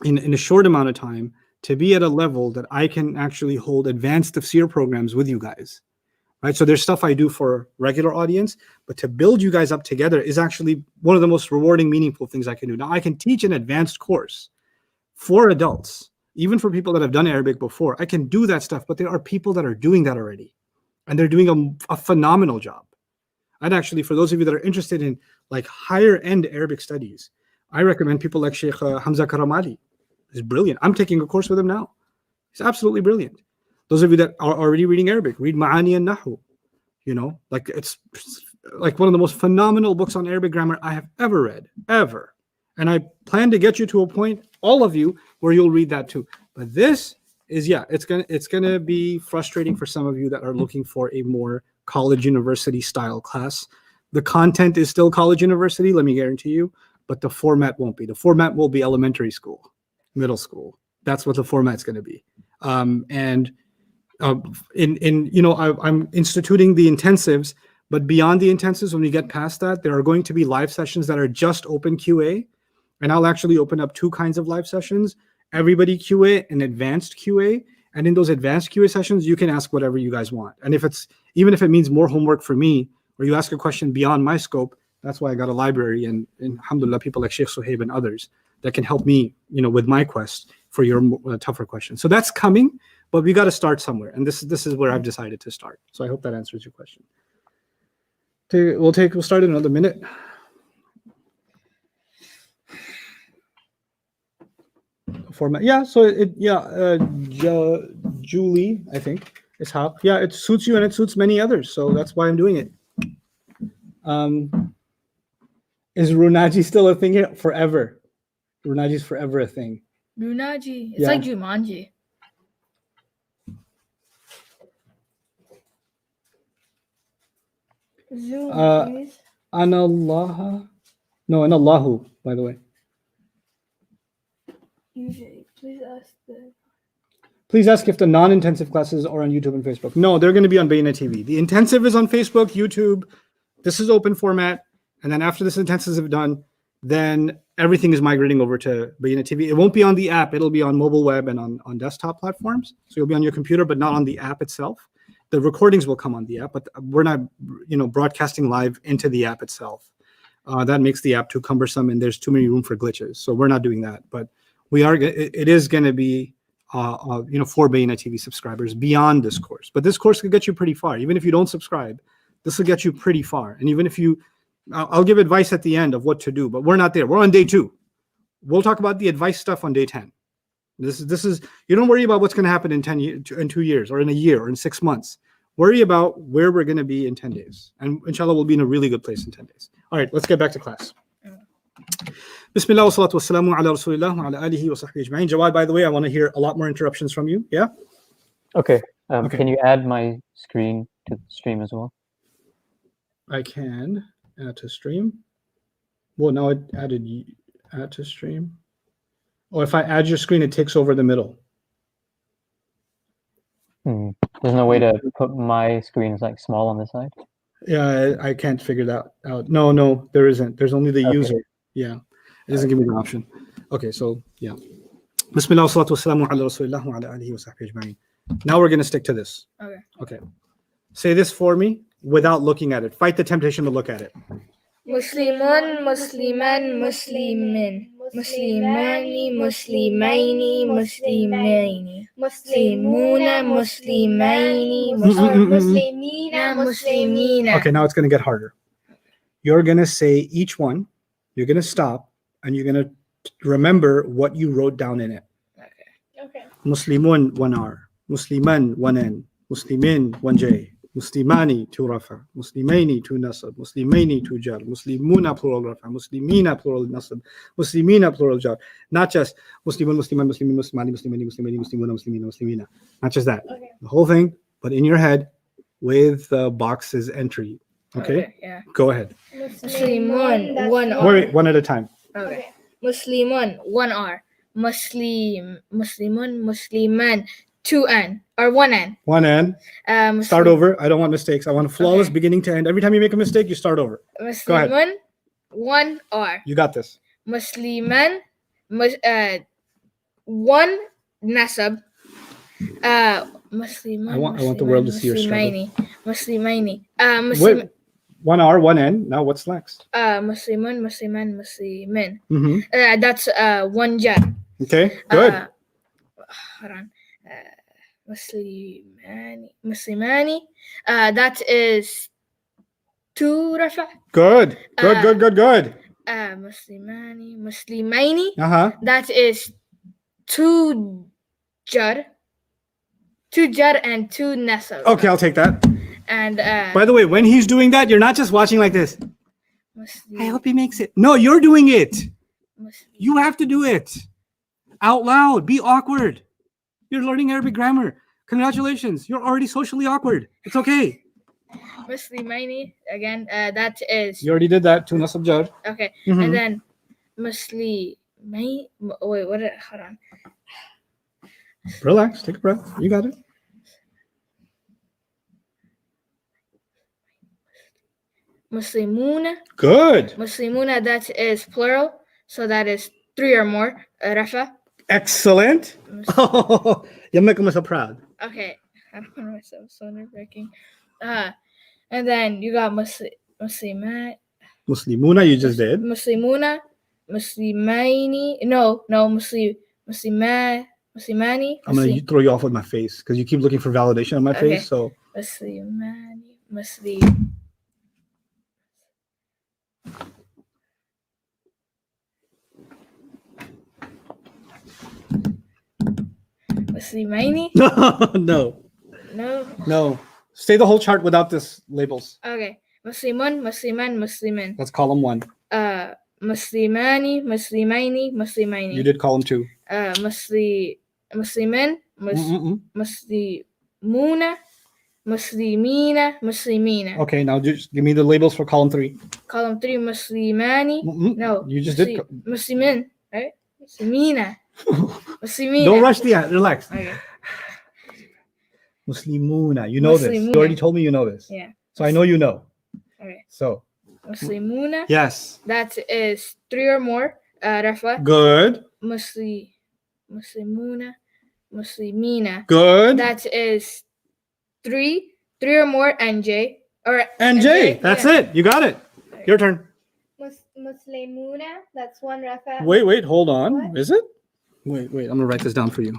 in a short amount of time, to be at a level that I can actually hold advanced tafsir programs with you guys, right? So there's stuff I do for regular audience, but to build you guys up together is actually one of the most rewarding, meaningful things I can do. Now, I can teach an advanced course for adults, even for people that have done Arabic before. I can do that stuff, but there are people that are doing that already. and they're doing a phenomenal job. And actually, for those of you that are interested in like higher end Arabic studies, I recommend people like Sheikh Hamza Karamali. He's brilliant. I'm taking a course with him now. He's absolutely brilliant. Those of you that are already reading Arabic, read Ma'ani and Nahu. You know, like it's like one of the most phenomenal books on Arabic grammar I have ever read, ever. And I plan to get you to a point, all of you, where you'll read that too. But this is, yeah, it's gonna be frustrating for some of you that are looking for a more college university style class. The content is still college university, let me guarantee you, but the format won't be. The format will be elementary school, middle school. That's what the format's going to be. I'm instituting the intensives, but beyond the intensives, when we get past that, there are going to be live sessions that are just open QA, and I'll actually open up two kinds of live sessions: everybody QA and advanced QA. And in those advanced QA sessions, you can ask whatever you guys want. And even if it means more homework for me, or you ask a question beyond my scope, that's why I got a library and alhamdulillah, people like Sheikh Suhaib and others that can help me, with my quest for your tougher questions. So that's coming, but we got to start somewhere. And this is where I've decided to start. So I hope that answers your question. We'll start in another minute. Format, yeah. So Julie, I think is how. Yeah, it suits you and it suits many others. So that's why I'm doing it. Is Runaji still a thing here? Forever. Runaji's forever a thing. Runaji. It's like Jumanji. Zoom, please. Anallaha. No, Anallahu, by the way. Please ask if the non-intensive classes are on YouTube and Facebook. No, they're going to be on Bayna TV. The intensive is on Facebook, YouTube. This is open format. And then after this intensive is done, then everything is migrating over to Bayna TV. It won't be on the app. It'll be on mobile web and on desktop platforms. So you'll be on your computer, but not on the app itself. The recordings will come on the app, but we're not, broadcasting live into the app itself. That makes the app too cumbersome, and there's too many room for glitches. So we're not doing that. But it is going to be, for Bayna TV subscribers beyond this course. But this course could get you pretty far. Even if you don't subscribe, this will get you pretty far. And even if I'll give advice at the end of what to do, but we're not there. We're on day 2. We'll talk about the advice stuff on day 10. This is you don't worry about what's going to happen in 2 years or in a year or in 6 months. Worry about where we're going to be in 10 days. And inshallah, we'll be in a really good place in 10 days. All right, let's get back to class. Bismillah wa salatu wa salamu ala rasulillah wa ala alihi wa sahbihi ajma'in. Jawad, by the way, I want to hear a lot more interruptions from you. Yeah? Okay. Okay. Can you add my screen to the stream as well? I can add to stream. Well, now it added add to stream. Or if I add your screen, it takes over the middle. There's no way to put my screens like small on the side? Yeah, I can't figure that out. No, there isn't. There's only the user. Yeah, it doesn't give me the option. Okay, so yeah. Bismillah wa salatu wa salamu ala rasulillah wa ala alihi wa sahbihi ajma'in. Now we're going to stick to this. Okay. Say this for me without looking at it. Fight the temptation to look at it. Muslimun, Musliman, Muslimin. Muslimani, Muslimaini, Muslimaini. Muslimuna, Muslimaini, Muslimina, Muslimina. Okay, now it's going to get harder. You're going to say each one. You're going to stop, and you're going to remember what you wrote down in it. Okay. Muslimun, 1 R. Musliman, 1 N. Muslimin, 1 J. Muslimani, 2 Rafa. Muslimaini, 2 Nasab. Muslimaini, 2 Jar. Muslimuna, plural Rafa. Muslimina, plural Nasab. Muslimina, plural Jar. Not just Muslimun, Musliman, Muslimin, Muslimani, Muslimani, Muslimani, Muslimuna, Muslimina, Muslimina. Not just that. Okay. The whole thing, but in your head with the box's entry. Okay? Yeah. Go ahead. Muslimun, 1 R. Wait, one at a time. Okay. Muslimun, 1 R. Muslimun, Musliman, 2 N or 1 N. 1 N. Start over. I don't want mistakes. I want a flawless beginning to end. Every time you make a mistake, you start over. Go ahead. Muslimun, 1 R. You got this. Musliman, 1 Nasab. Musliman. I want the world to see your struggle. Muslimaini. Wait, 1 R, 1 N. Now what's next? Muslimun, Musliman, Muslimin. Mm-hmm. That's 1 Jar. Okay, good. Hold on. Muslimani. That is 2 rafa. Good. Good. Uh, Good. Good. Good. Muslimaini. Uh-huh. That is 2 jar. 2 jar and 2 nasab. Okay, I'll take that. And By the way, when he's doing that, you're not just watching like this. Muslim, I hope he makes it. No, you're doing it. Muslim. You have to do it out loud. Be awkward. You're learning Arabic grammar. Congratulations. You're already socially awkward. It's okay. Muslimaini again. That is You already did that. Tuna subjar. okay. Mhm. And then Muslimai. Wait, what? Hold on. Relax. Take a breath. You got it. Muslimuna. Good. Muslimuna. That is plural. So that is 3 or more. Rafa. Excellent. Oh, you make me so proud. Okay. I don't know myself. So nerve-wracking. And then you got Muslimat. Muslimuna, you just did. Muslimuna, Muslimaini. No, Muslimani. I'm going to throw you off with my face because you keep looking for validation on my Okay. face. So Muslimani. Muslimaini. no. No. No. Say the whole chart without this labels. Okay. Muslimun, Musliman, Muslimin. That's column 1. Muslimani, Muslimaini, Muslimaini. You did column 2. Muslimin, Mm-mm-mm. Muslimuna, Muslimina, Muslimina. Okay, now just give me the labels for column 3. Column 3, Muslimani. Mm-mm. No. You just did. Muslimin, right? Muslimina. Muslimina. Don't rush the end. Relax. Okay. Muslimuna. You know this. You Muslimuna. already told me you know this. Yeah. So I know you know. Okay. So, Muslimuna. yes. That is 3 or more. Rafa. Good. Muslimuna. Muslimina. Good. That is 3 or more. NJ. Or NJ. That's yeah. it. You got it. Your turn. Muslimuna, that's 1 rafa. Wait. Hold on. What? Is it? Wait. I'm going to write this down for you.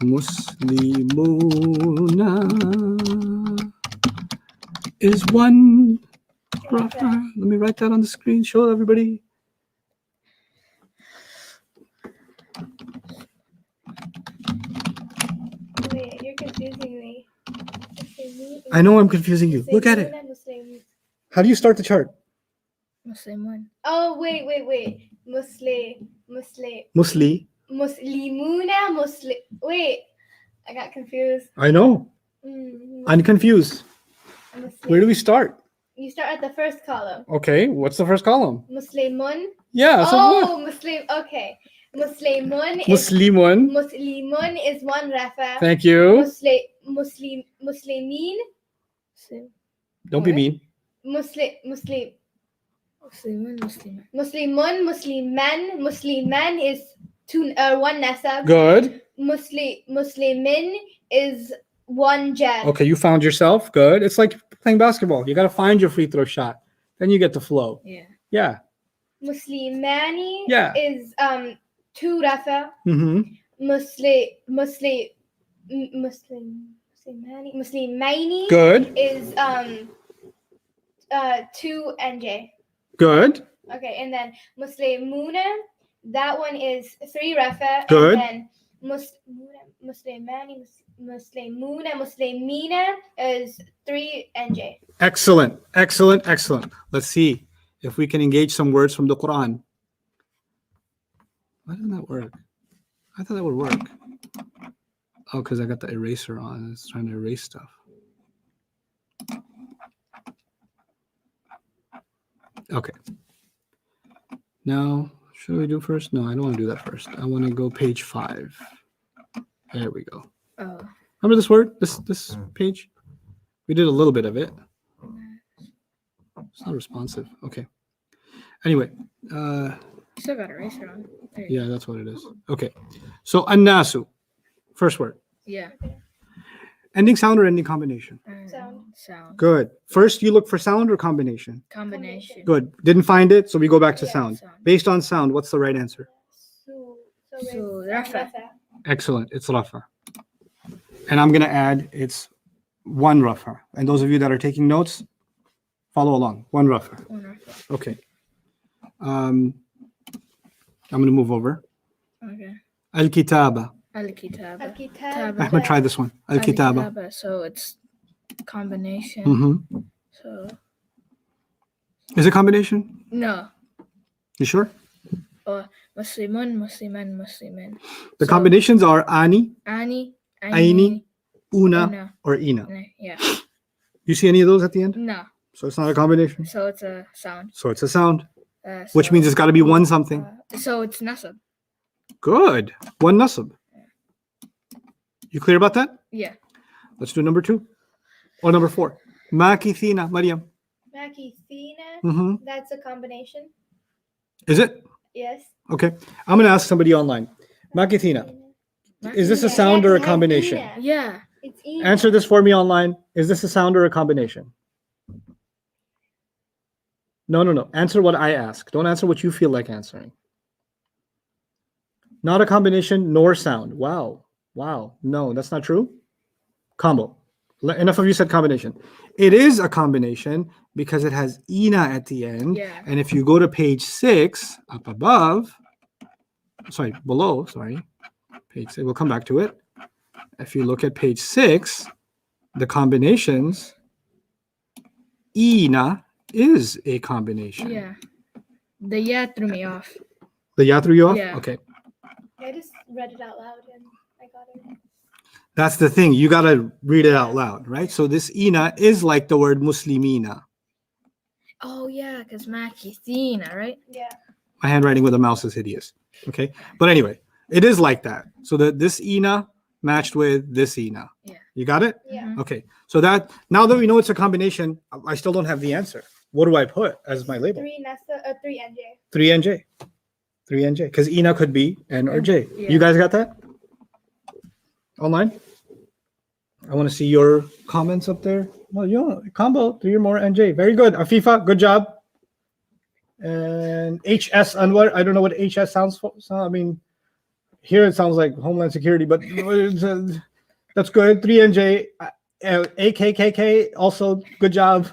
Muslimuna is 1. Rafa. Let me write that on the screen. Show everybody. Wait, you're confusing me. I know I'm confusing you. Look at it. How do you start the chart? Muslimun. Oh, wait. Muslimuna, Wait, I got confused. I know. I'm confused. Where do we start? You start at the first column. Okay, what's the first column? Muslimun. Yeah, so what? Oh, Muslim. Okay. Muslimun is 1 rafa. Thank you. Muslimin. Don't be mean. Muslimun. Musliman is 1 nasab. Good. Muslimin is 1 jar. Okay, you found yourself. Good. It's like playing basketball. You got to find your free throw shot. Then you get the flow. Yeah. Yeah. Muslimani Yeah. is 2 rafa. Mm-hmm. Muslimaini Good. is 2 NJ. Good. Okay, and then Muslimuna, that one is 3 rafa. Good. And then Muslimina is 3 NJ. Excellent. Let's see if we can engage some words from the Quran. Why doesn't that work? I thought that would work. Oh, because I got the eraser on. It's trying to erase stuff. Okay. Now, should we do first? No, I don't want to do that first. I want to go page 5. There we go. Oh. Remember this word? This page? We did a little bit of it. It's not responsive. Okay. Anyway. Still got a eraser on. There you Yeah, that's what it is. Okay. So, annasu. First word. go. Yeah. Ending sound or ending combination? Sound. Good. First, you look for sound or combination? Combination. Good. Didn't find it, so we go back to Yeah, sound. sound. Based on sound, what's the right answer? So So, it's rafa. Excellent. It's rafa. And I'm going to add it's one rafa. And those of you that are taking notes, follow along. One rafa. Okay. I'm going to move over. Okay. Al-kitaba. Al-kitaba. Al-kitab. Ahmed, try this one. Al-kitaba. Al-kitaba. So it's combination. Mm-hmm. So Is it combination? no. You sure? Muslimun, Musliman, Muslimin. The So, combinations are ani, Ani, Aini, una, Una. or ina. Yeah. You see any of those at the end? No. So it's not a combination. So it's a sound. So it's a sound, So, which means it's got to be one something. so it's nasab. Good. One nasab. You clear about that? Yeah. Let's do number 2 or number 4. Makithina, Maryam. Makithina. Mm-hmm. That's a combination. Is it? Yes. Okay. I'm going to ask somebody online. Makithina. Is this a sound or a combination? Yeah. It's Ina. Answer this for me online. Is this a sound or a combination? No. Answer what I ask. Don't answer what you feel like answering. Not a combination nor sound. Wow. No, that's not true. Combo. Enough of you said combination. It is a combination because it has ina at the end. Yeah. And if you go to page 6 up above, below, page 6, we'll come back to it. If you look at page 6, the combinations, ina is a combination. Yeah. The ya threw me off. The ya threw you off? Yeah. Okay. I just read it out loud and I got it. That's the thing. You got to read it out loud, right? So this ina is like the word muslimina. Oh yeah, because Makithina, right? Yeah. My handwriting with a mouse is hideous. Okay. But anyway, it is like that. So that this ina matched with this ina. Yeah. You got it? Yeah. Mhm. Okay. So that now that we know it's a combination, I still don't have the answer. What do I put as my label? 3 Nasa, 3 NJ. 3 NJ. 3 NJ. Because ina could be N or J. Yeah. You guys got that? Online? I want to see your comments up there. Well, combo 3 or more NJ. Very good. Afifa, good job. And HS Anwar. I don't know what HS stands for. So, I mean, here it sounds like Homeland Security, but that's good. 3 NJ. AKKK, also good job.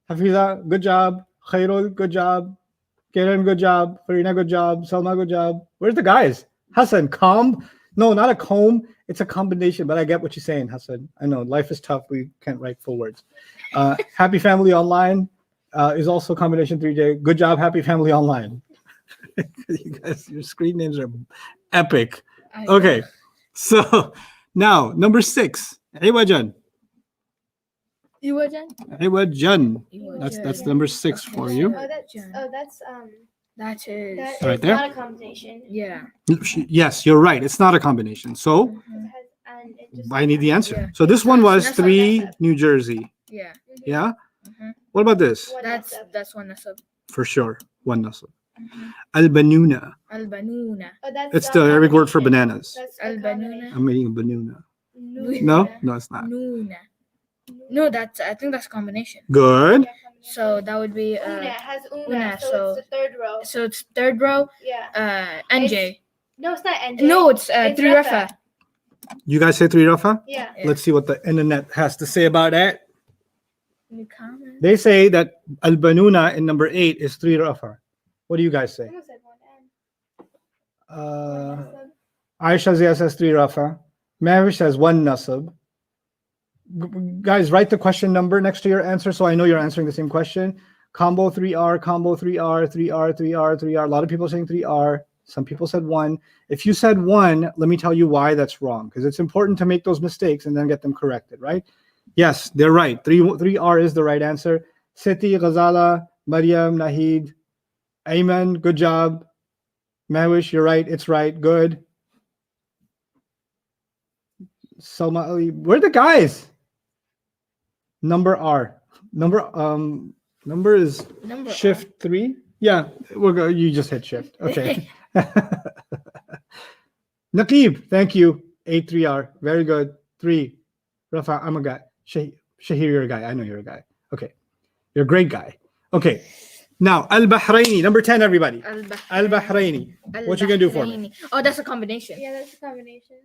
Hafiza, good job. Khairul, good job. Karen, good job. Farina, good job. Salma, good job. Where's the guys? Hassan, comb? No, not a comb. It's a combination, but I get what you're saying, Hassan. I know life is tough. We can't write full words. Happy Family Online is also combination 3J. Good job, Happy Family Online. You guys, your screen names are epic. Okay, so now number 6, Iwajan. Iwajan? Iwajan. Iwajan. That's number 6 for you. Oh, that's That is. that Right is there? not a combination. Yeah. Yes, you're right. It's not a combination. So It has and it just I need the answer. Yeah. So this one was That's 3 what New Jersey. Yeah. Yeah. Mhm. What about this? What That's Nasab? that's one nasab. For sure, one nasab. Mhm. Al-banuna. Al-banuna. Oh, that's It's a the Arabic word for combination. bananas. That's a Al-banuna. I'm eating banana. combination. No, it's not. Nuna. No, I think that's combination. Good. So that would be Una has una, una, so, so- it's the third row. so it's third row, Yeah. NJ. No, it's not NJ. No, it's It's 3 Rafa. Rafa. You guys say 3 Rafa? Yeah. Yeah. Let's see what the internet has to say about that. Any comment? They say that al-banuna in number 8 is 3 Rafa. What do you guys say? Someone said one N. Uh, Nasab. Aisha Zia says 3 Rafa. Mavish says 1 nasab. Guys, write the question number next to your answer so I know you're answering the same question. Combo 3R, combo 3R, 3R, 3R, 3R. A lot of people saying 3R. Some people said 1. If you said 1, let me tell you why that's wrong, because it's important to make those mistakes and then get them corrected, right? Yes, they're right. 3R is the right answer. Siti, Ghazala, Maryam, Nahid, Ayman, good job. Mawish, you're right. It's right. Good. Salma Ali, where are the guys? Number R. Number is Number shift 3. Yeah, you just hit shift. Okay. Naqib, thank you. 8-3R. Very good. 3. Rafa, I'm a guy. Shahir, you're a guy. I know you're a guy. Okay. You're a great guy. Okay. Now, Al-Bahraini, number 10, everybody. Al-Bahraini. What you gonna do for me? Oh, that's a combination. Yeah, that's a combination.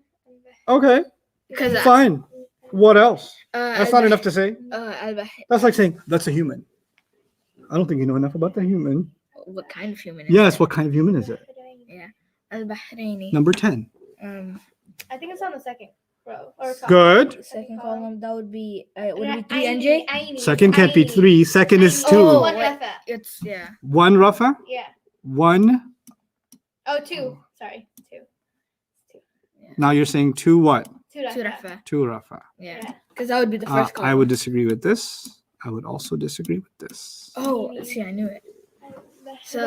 Okay. Because Fine. What else? That's not enough to say. Al-Bahr. That's like saying that's a human. I don't think you know enough about the human. What kind of human is Yes, it? what kind of human is it? Al-Bahraini. Number 10. I think it's on the second row or column. Good. Second column, that would be 3 NJ. Second can't be 3. Second is 2. Oh, One wait. Rafa. It's, yeah. 1 Rafa. Yeah. 1. Oh, 2. Sorry, 2. Now you're saying 2 what? 2 2 Rafa. Rafa. 2 Rafa. Yeah. Because that would be the first column. I would disagree with this. I would also disagree with this. Oh, see, I knew it. So,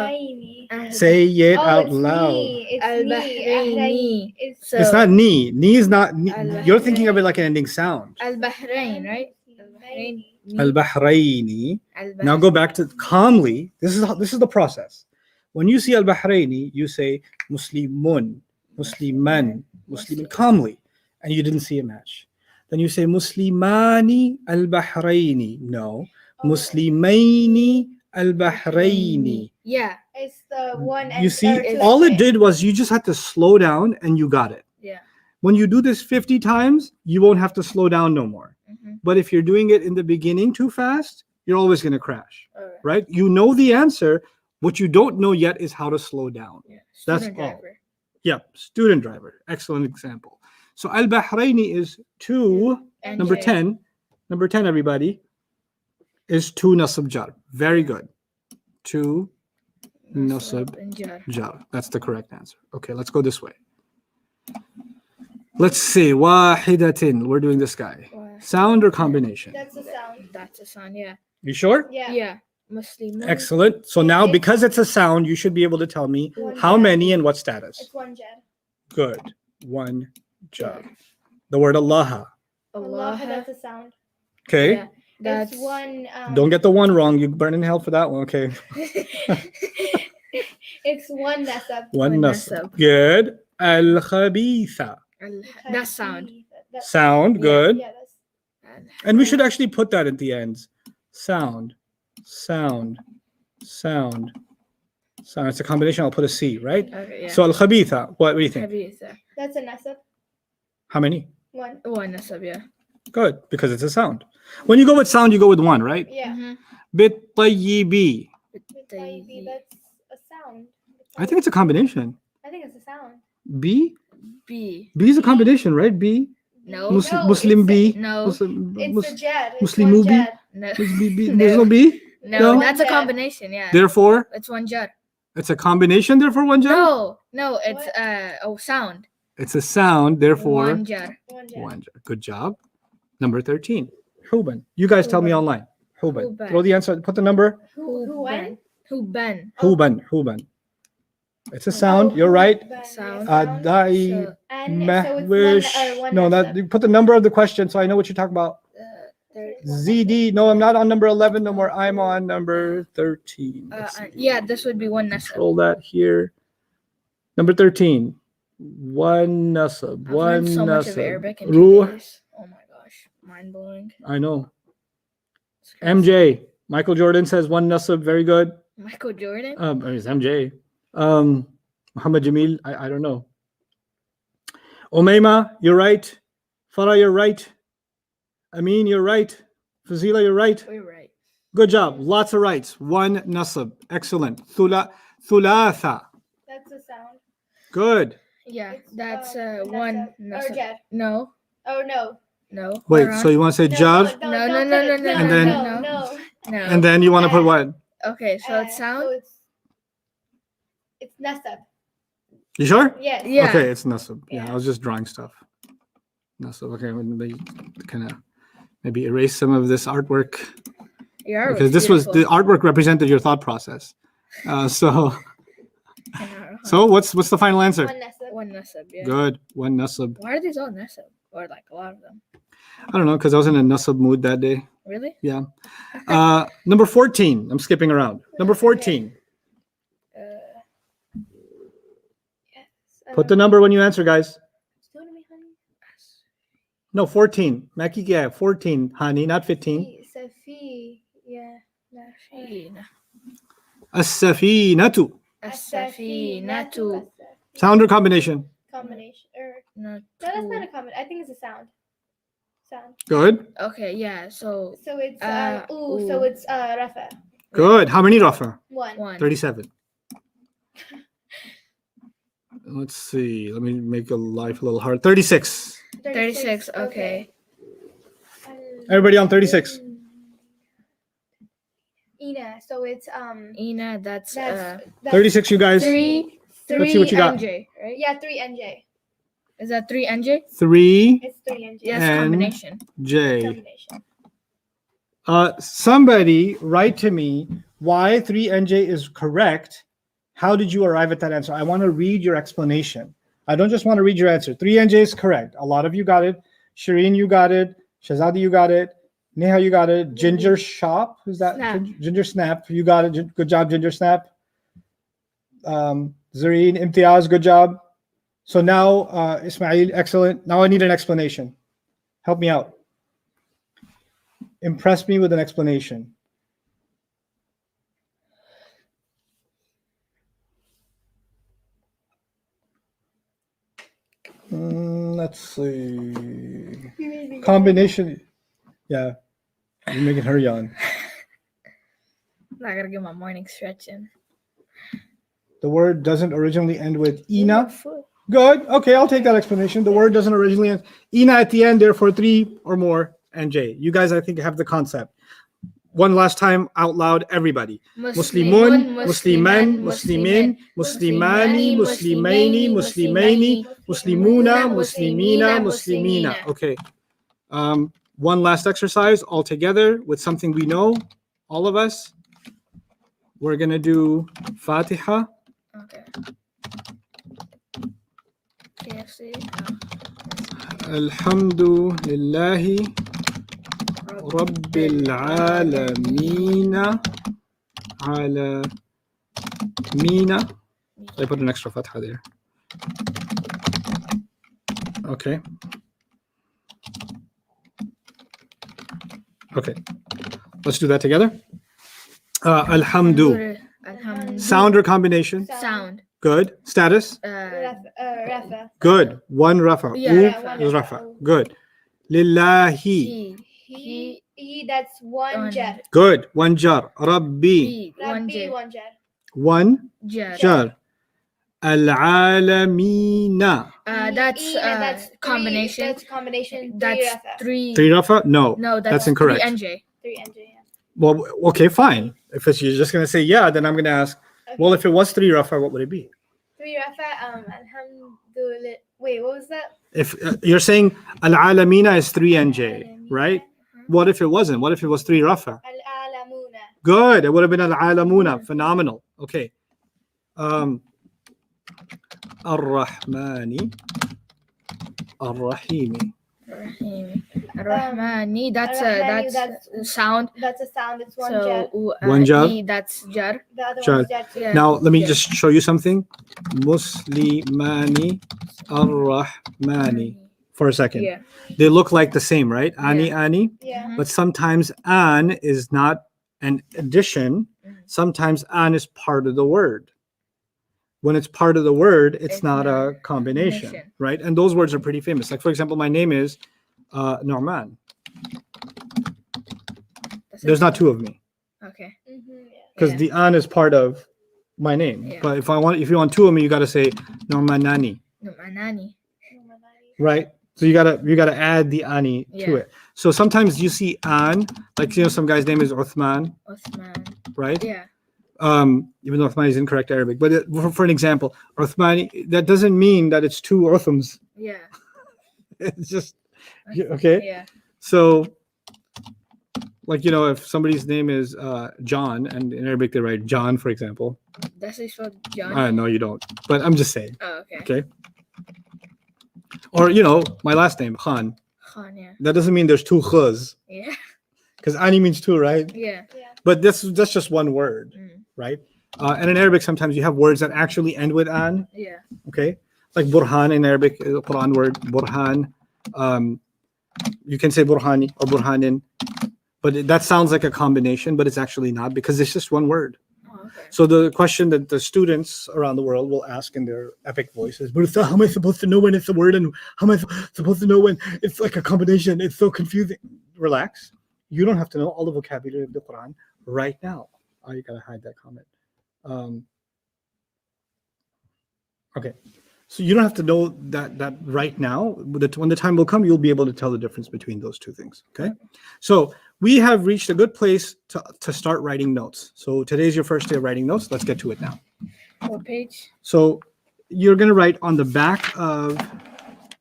Say it Oh, out it's loud. me. It's Al-Bahraini. It's So, It's not ni. Ni is not. Ni. Al-Bahrain. You're thinking of it like an ending sound. Al-Bahrain, right? Al-Bahrain. Al Bahraini. Al-Bahrain. Now go back to calmly. This is the process. When you see Al Bahraini, you say Muslimun, Musliman, Muslimin calmly, and you didn't see a match. Then you say Muslimani Al Bahraini. No, Muslimaini Al Bahraini. Yeah. It's the one. You see, or 2 all and it 3. did was you just had to slow down and you got it. Yeah. When you do this 50 times, you won't have to slow down no more. Mm-hmm. But if you're doing it in the beginning too fast, you're always going to crash, All right. right? You know the answer. What you don't know yet is how to slow down. Yeah. That's Student all. driver. Yep, student driver. Excellent example. So Al Bahraini is 2. NJ. Number 10. Number 10, everybody, is 2 nasab jar. Very good. 2 nasab And jar. jar. That's the correct answer. Okay, let's go this way. Let's see. Wahidatin. We're doing this guy. Sound or combination? That's the sound. That's a sound, yeah. You sure? Yeah. Yeah. Muslim. Excellent. So now, because it's a sound, you should be able to tell me how many and what status. It's 1 Jed. Good. 1 jar. The word Allah. Allah, Allah. that's a sound. Okay. Yeah. That's It's 1. Don't get the 1 wrong. You burn in hell for that one. Okay. It's 1 Nasab. 1 One nasab. nasab. Good. Al khabitha. That sound. Sound. Good. Yeah, that's And we should actually put that at the ends. Sound. Sound. Sound. Sound. It's a combination. I'll put a C, right? Okay, yeah. So al khabitha. What do you think? Khabitha. that's a Nasab. How many? 1. One nasab, yeah. Good. Because it's a sound. When you go with sound, you go with 1, right? Yeah. Mm-hmm. Bit tayyibi. Maybe that's a sound. I think it's a combination. I think it's a sound. B? B. B is a combination, right? B. No. No, Muslim it's B. No. Muslim, It's a Jed. It's Muslim 1 Mubi? Jed. No. B. There's no B. No, No? that's a One jar. combination, yeah. Therefore, It's 1 jar. it's a combination. Therefore, 1 jar. No, it's What? sound. It's a sound. Therefore, 1 jar. 1 Jed. 1 jar. Good job. Number 13. Huban. You guys tell me Huban. online. Huban. Huban. Throw the answer. Put the number. Who when? Huban. Huban. Huban. It's a sound. You're right. Sound. Adai So, And so mahwish. it's 1 No, that you put the number of the question so I know what you're talking about. there- ZD. No, I'm not on number 11 no more. I'm on number 13. Let's see. yeah, this would be 1 nasab. Control that here. Number 13. 1 nasab. I've 1 learned so much of nasab. Arabic in Ruh. 2 days. Oh my gosh, mind blowing. I know. MJ. Michael Jordan says 1 nasab. Very good. Michael Jordan. It's MJ. Muhammad Jamil. I don't know. Umayma, you're right. Farah, you're right. Amin, you're right. Fazila, you're right. We're right. Good job. Lots of rights. 1 nasab. Excellent. Thulatha. That's a sound. Good. Yeah, It's, that's Nasab 1 Or nasab. Jed. No, Oh no. no. Wait, hold so on. you want to say No, jar? No, don't no, put no, it. no, no, And then- no. No. And then you want to put what? Okay, so it's sound. So it's Nasab. You sure? Yes. Yeah. Okay, it's nasab. Yeah, Yeah. I was just drawing stuff. Nasab. Okay, maybe kind of maybe erase some of this artwork Your art because this was the beautiful. artwork represented your thought process. So And our- so what's the final answer? 1 Nasab. 1 nasab, yeah. Good. 1 nasab. Why are these all nasab? Or like a lot of them? I don't know because I was in a nasab mood that day. Really? Yeah. Number 14. I'm skipping around. Number 14. Yes. Put the number when you answer, guys. Do it to me, honey. No, 14. Maki, yeah, 14, honey, not 15. Safi. Yeah. As-safinatu. As-safinatu. Sound or combination? Combination. Not No, that's two. not a comment. I think it's a sound. Sound. Good. Okay, yeah. So So it's ooh. so it's rafa. Good. How many rafa? One. 37. Let's see. Let me make your life a little hard. 36. 36. Okay. Everybody on 36. Ina. So it's Ina, that's 36, you guys. three. Let's see what you got. NJ, right? Yeah, 3 NJ. Is that 3 NJ? 3 It's 3 NJ. Yes, N- combination. J. Combination. Somebody write to me why 3NJ is correct. How did you arrive at that answer? I want to read your explanation. I don't just want to read your answer. 3NJ is correct. A lot of you got it. Shireen, you got it. Shazadi, you got it. Neha, you got it. Ginger Shop, who's that? Snap. Ginger Snap, you got it. Good job, Ginger Snap. Zareen, Imtiaz, good job. So now, Ismail, excellent. Now I need an explanation. Help me out. Impress me with an explanation. Let's see. Combination. Yeah. You're making her yawn. I gotta get my morning stretch in. The word doesn't originally end with Ina. Good. Okay, I'll take that explanation. The word doesn't originally end Ina at the end, therefore 3 or more NJ. You guys, I think, have the concept. One last time out loud, everybody. Muslimun, Musliman, Muslimin, Muslimani, Muslimaini, Muslimaini, Muslimuna, Muslimina, Muslimina. Okay. One last exercise all together with something we know, all of us. We're going to do Fatiha. Okay. KFC. Alhamdulillahi Rabbil Alameen Ala Mina. I put an extra fatha there. Okay. Okay. Let's do that together. Alhamdu. Alhamdulillah. Sound or combination? Sound. Good. Status? Rafa. Good. One rafa. Yeah, U Rafa. is rafa. Good. Lillahi. He that's one jar. Good. One jar. Rabbi. B. One Rabbi J. one jar. One Jar. jar. Al-alamina. That's that's combination. That's combination. That's Rafa. 3. Three rafa? No. No, that's incorrect. 3 NJ. 3 NJ. Yeah. Well, okay, fine. If it's, you're just going to say yeah, then I'm going to ask, well, if it was 3 rafa, what would it be? 3 Rafa. Alhamdulillah. Wait, what was that? If you're saying al-alamina is 3 NJ, right? What if it wasn't? What if it was 3 rafa? Al-alamuna. Good. It would have been al-alamuna. Phenomenal. Okay. Ar-Rahmani. Ar-Rahimi. Rahim. Rahmani. That's Ar-Rahmani, that's sound. That's a sound. It's one jar. So One jar. E, that's jar. The other Jar. one's jar too. Yeah. Now, let me Yeah. just show you something. Muslimani Ar-Rahmani. For a second. Yeah. They look like the same, right? Ani, Yeah. Ani. Yeah. But sometimes an is not an addition. Sometimes an is part of the word. When it's part of the word, it's not a combination, combination. right? And those words are pretty famous. Like, for example, my name is Norman. That's There's it. not 2 of me Okay. Yeah. because Yeah. the an is part of my name. Yeah. But if you want 2 of me, you got to say Normanani, No, Manani. right? So you gotta add the ani to Yeah. it. So sometimes you see an, like some guy's name is Uthman, Uthman. right? Yeah. Even though Uthman is incorrect Arabic, but for an example, Uthmani, that doesn't mean that it's 2 Uthms. Yeah. It's just okay. Yeah. So, like, if somebody's name is John, and in Arabic they write John, for example. That's it for John. No, you don't. But I'm just saying. Oh, okay. Okay. Or my last name Khan. Khan, yeah. That doesn't mean there's 2 khuz, Yeah. because ani means 2, right? Yeah. But that's just one word, Mm. right? And in Arabic, sometimes you have words that actually end with an. Yeah. Okay, like burhan in Arabic is a Quran word. Burhan. You can say burhani or burhanin, but that sounds like a combination, but it's actually not because it's just one word, okay. So the question that the students around the world will ask in their epic voices, but how am I supposed to know when it's a word and how am I supposed to know when it's like a combination? It's so confusing. Relax. You don't have to know all the vocabulary of the Quran right now. Oh, you gotta hide that comment. Okay. So you don't have to know that right now. When the time will come, you'll be able to tell the difference between those two things. Okay. So we have reached a good place to start writing notes. So today's your first day of writing notes. Let's get to it now. What page? So you're going to write on the back of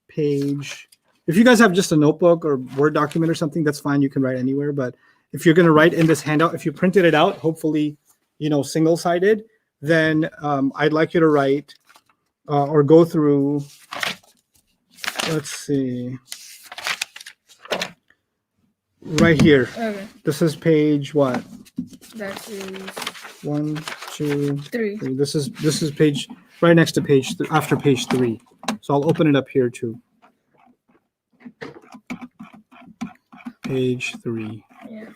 page. If you guys have just a notebook or Word document or something, that's fine. You can write anywhere. But if you're going to write in this handout, if you printed it out, hopefully, single-sided, then I'd like you to write or go through, let's see, right here. Okay. This is page what? That is 1, 2, 3. 3. This is page right next to after page 3. So I'll open it up here too. Page 3. Yeah.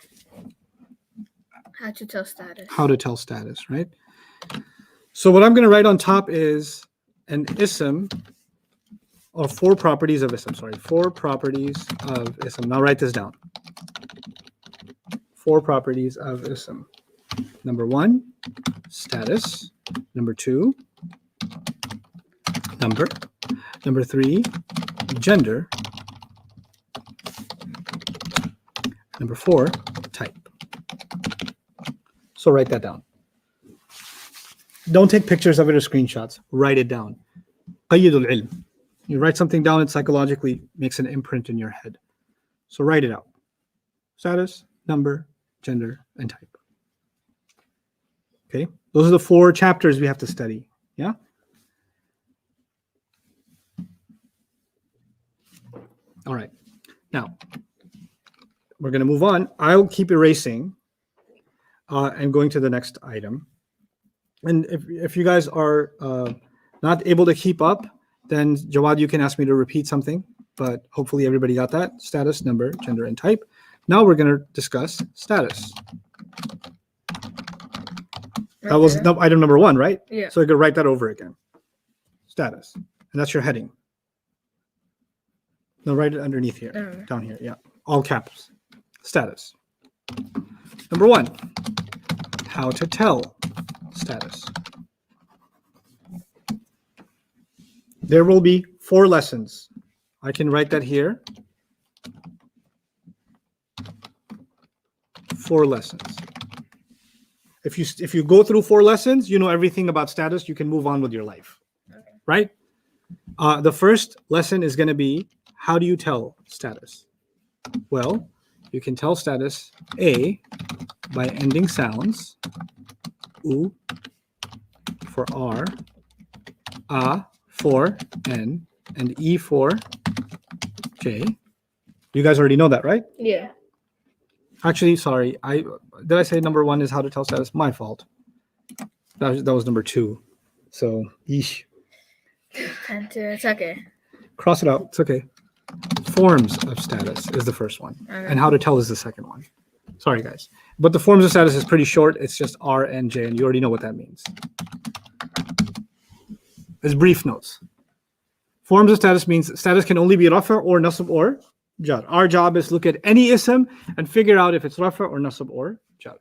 How to tell status. How to tell status, right? So what I'm going to write on top is an ism, or 4 properties of ism. Sorry, 4 properties of ism. Now write this down. 4 properties of ism. Number 1, status. Number 2, number. Number 3, gender. Number 4, type. So write that down. Don't take pictures of it or screenshots. Write it down. قيد العلم. You write something down, it psychologically makes an imprint in your head. So write it out. Status, number, gender, and type. Okay? Those are the 4 chapters we have to study. Yeah? All right. Now, we're going to move on. I'll keep erasing and going to the next item. And if you guys are not able to keep up, then Jawad, you can ask me to repeat something, but hopefully everybody got that. Status, number, gender, and type. Now we're going to discuss status. That was item number 1, right? Yeah. So I could write that over again. Status. And that's your heading. No, write it underneath here, down here. Yeah. All caps. Status. Number 1, how to tell status. There will be 4 lessons. I can write that here. 4 lessons. If you go through 4 lessons, you know everything about status, you can move on with your life. Okay. Right? The first lesson is going to be, how do you tell status? Well, you can tell status A by ending sounds. U for R, A for N, and E for J. You guys already know that, right? Yeah. Actually, sorry. Did I say number 1 is how to tell status? My fault. That was number 2. So, yeesh. It's okay. Cross it out. It's okay. Forms of status is the first one. Okay. And how to tell is the second one. Sorry, guys. But the forms of status is pretty short. It's just R and J, and you already know what that means. It's brief notes. Forms of status means status can only be rafa or nasab or jar. Our job is look at any ism and figure out if it's rafa or nasab or jar.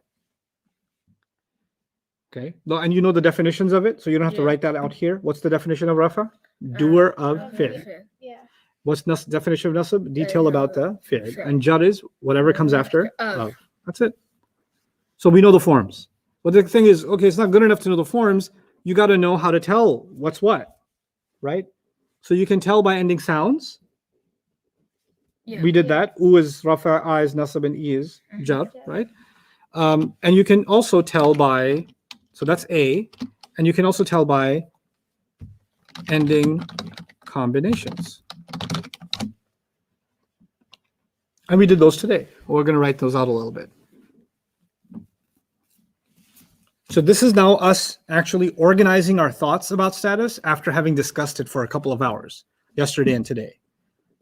Okay. And you know the definitions of it, so you don't have to write that out here. What's the definition of rafa? Doer of fi'l. Yeah. What's definition of nasab? Detail about the fi'l. And jar is whatever comes after of. That's it. So we know the forms. But the thing is, okay, it's not good enough to know the forms. You got to know how to tell what's what, right? So you can tell by ending sounds. Yeah. We did that. U is rafa, A is nasab, and E is jar, right? And you can also tell by, so that's A, and you can also tell by ending combinations. And we did those today. We're going to write those out a little bit. So this is now us actually organizing our thoughts about status after having discussed it for a couple of hours, yesterday and today.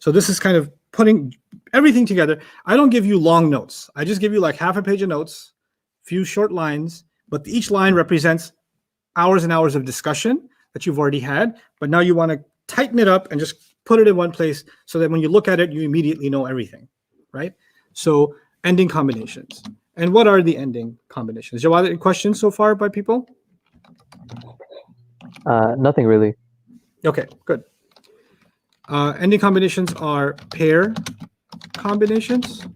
So this is kind of putting everything together. I don't give you long notes. I just give you like half a page of notes, few short lines but each line represents hours and hours of discussion that you've already had, but now you want to tighten it up and just put it in one place so that when you look at it, you immediately know everything, right? So ending combinations. And what are the ending combinations? Jawad, any questions so far by people? Nothing really. Okay, good. Ending combinations are pair combinations,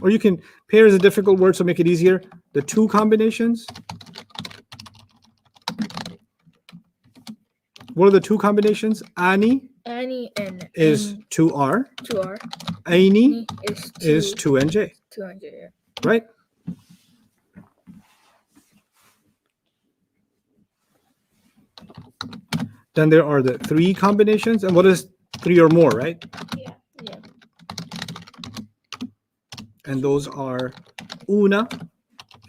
or you can, pair is a difficult word, so make it easier. The two combinations. What are the two combinations? Ani Annie and is 2R. 2R. Aini Is is 2NJ, 200. Yeah. right? Then there are the three combinations. And what is three or more, right? Yeah. And those are Una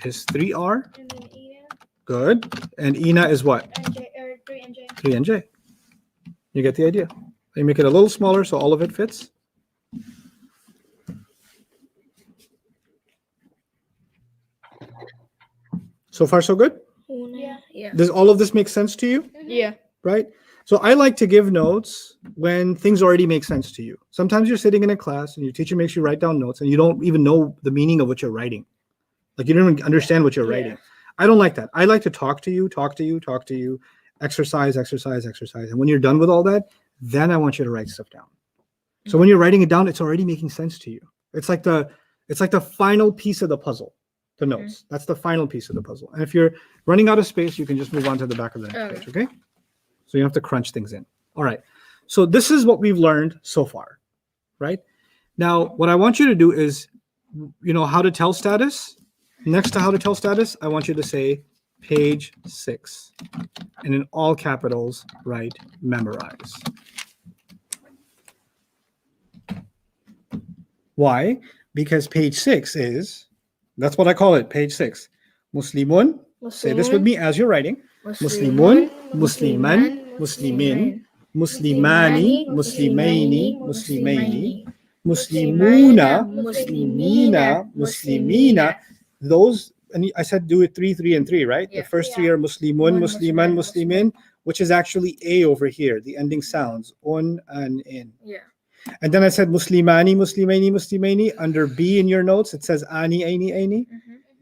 is 3R. And then Ina Good. And Ina is what? and J, or 3 and J. 3NJ. You get the idea. You make it a little smaller so all of it fits. So far, so good? Yeah. Yeah. Does all of this make sense to you? Yeah. Right? So I like to give notes when things already make sense to you. Sometimes you're sitting in a class and your teacher makes you write down notes and you don't even know the meaning of what you're writing. Like you don't even understand what you're Yeah. writing. I don't like that. I like to talk to you, exercise. And when you're done with all that, then I want you to write stuff down. So when you're writing it down, it's already making sense to you. It's like the final piece of the puzzle, the notes. That's the final piece of the puzzle. And if you're running out of space, you can just move on to the back of the next page, okay? So you don't have to crunch things in. All right. So this is what we've learned so far, right? Now, what I want you to do is, how to tell status. Next to how to tell status, I want you to say page 6. And in all capitals, write memorize. Why? Because page 6 is, that's what I call it, page 6. Muslimun, say this with me as you're writing. Muslimun, Musliman, Muslimin, Muslimani, Muslimaini, Muslimaini, Muslimuna, Muslimina, Muslimina. Those, and I said do it 3, 3, and 3, right? Yeah. The first three are Muslimun, Musliman, Muslimin, which is actually A over here, the ending sounds, un and in. Yeah. And then I said Muslimani, Muslimaini, Muslimaini. Under B in your notes, it says Ani, Aini, Aini.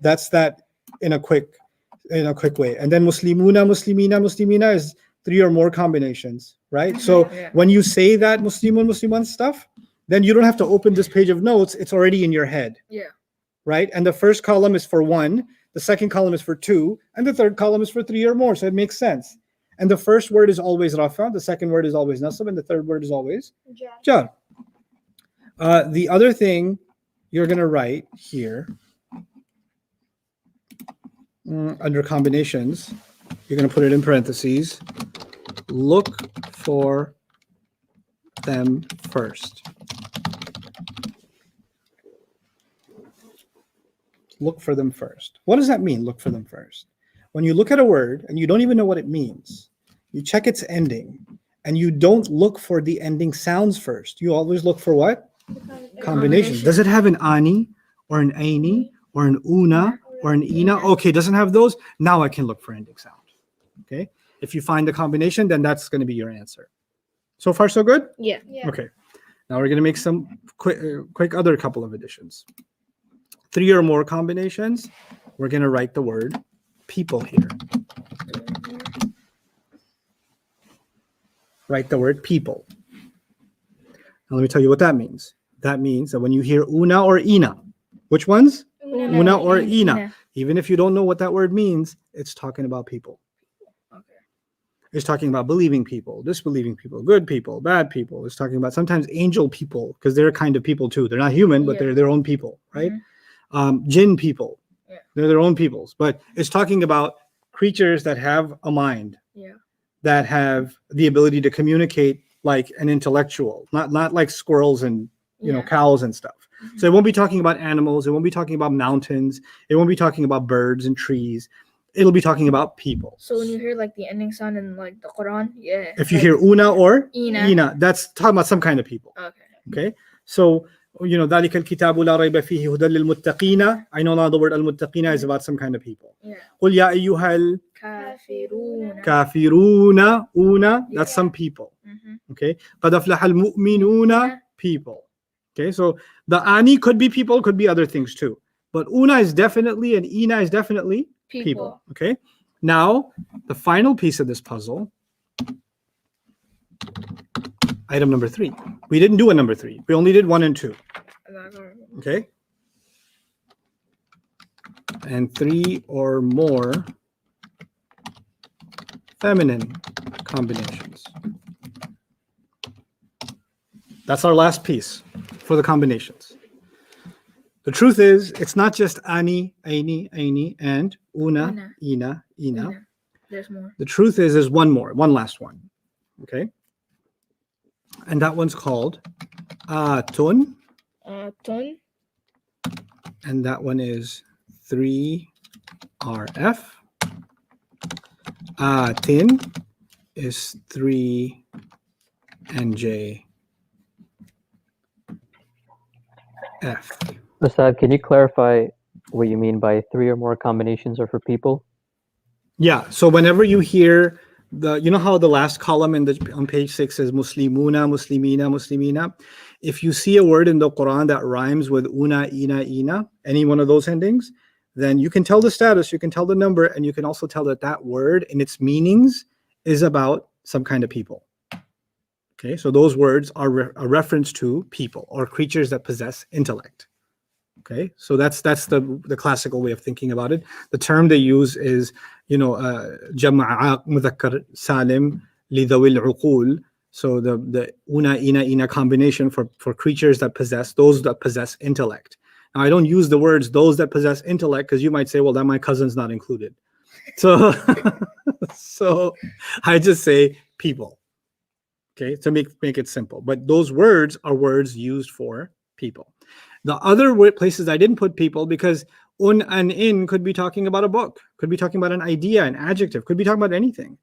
That's that in a quick way. And then Muslimuna, Muslimina, Muslimina is 3 or more combinations, right? So Yeah. when you say that Muslimun, Musliman stuff, then you don't have to open this page of notes. It's already in your head, Yeah. right? And the first column is for 1, the second column is for 2, and the third column is for 3 or more. So it makes sense. And the first word is always Rafa, the second word is always Nasab, and the third word is always Jar. The other thing you're going to write here under combinations, you're going to put it in parentheses. Look for them first. Look for them first. What does that mean, look for them first? When you look at a word and you don't even know what it means, you check its ending, and you don't look for the ending sounds first. You always look for what? Combination. Does it have an ani or an aini or an una or an ina? Okay, doesn't have those. Now I can look for ending sound. Okay. If you find the combination, then that's going to be your answer. So far, so good? Yeah. Yeah. Okay. Now we're going to make some quick other couple of additions. 3 or more combinations. We're going to write the word people here. Write the word people. Now let me tell you what that means. That means that when you hear una or ina, which ones? Una or ina. Even if you don't know what that word means, it's talking about people. Okay. It's talking about believing people, disbelieving people, good people, bad people. It's talking about sometimes angel people, because they're kind of people too. They're not human, but Yeah. they're their own people, right? Jinn people. Yeah. They're their own peoples. But it's talking about creatures that have a mind, Yeah. that have the ability to communicate like an intellectual, not like squirrels and Yeah. cows and stuff. So it won't be talking about animals. It won't be talking about mountains. It won't be talking about birds and trees. It'll be talking about people. So when you hear like the ending sound in like the Quran, yeah. If you hear una or Ina. that's talking about some kind of people. Okay. Okay. So ذَلِكَ الْكِتَابُ لَا رَيْبَ فِيهِ هُدًى لِلْمُتَّقِينَ. I know now the word al-muttaqina is about some kind of people. Yeah. قُلْ يَا أَيُّهَا Kafiruna. الْكَافِرُونَ. Una, that's some people. Mhm. Okay. قَدْ أَفْلَحَ الْمُؤْمِنُونَ. People. Okay. So the ani could be people, could be other things too. But una is definitely and ina is definitely people. Okay. Now, the final piece of this puzzle, item number 3. We didn't do a number 3. We only did 1 and 2. Okay. And 3 or more feminine combinations. That's our last piece for the combinations. The truth is, it's not just ani, aini, aini, and una, ina, ina. There's more. The truth is, there's one more, one last one. Okay. And that one's called atun. Tun. And that one is 3RF. Atin is 3NJ. F. Ustad, can you clarify what you mean by 3 or more combinations are for people? Yeah. So whenever you hear you know how the last column on page 6 says Muslimuna, Muslimina, Muslimina? If you see a word in the Quran that rhymes with una, ina, any one of those endings, then you can tell the status, you can tell the number, and you can also tell that that word in its meanings is about some kind of people. Okay, so those words are a reference to people or creatures that possess intellect. Okay, so that's the classical way of thinking about it. The term they use is, jama'a mudhakkar salim li dhawil uqul. So the una, ina combination for creatures that possess intellect. Now I don't use the words those that possess intellect because you might say, well, that my cousin's not included. So so I just say people. Okay, to make it simple. But those words are words used for people. The other places I didn't put people because un and in could be talking about a book, could be talking about an idea, an adjective, could be talking about anything.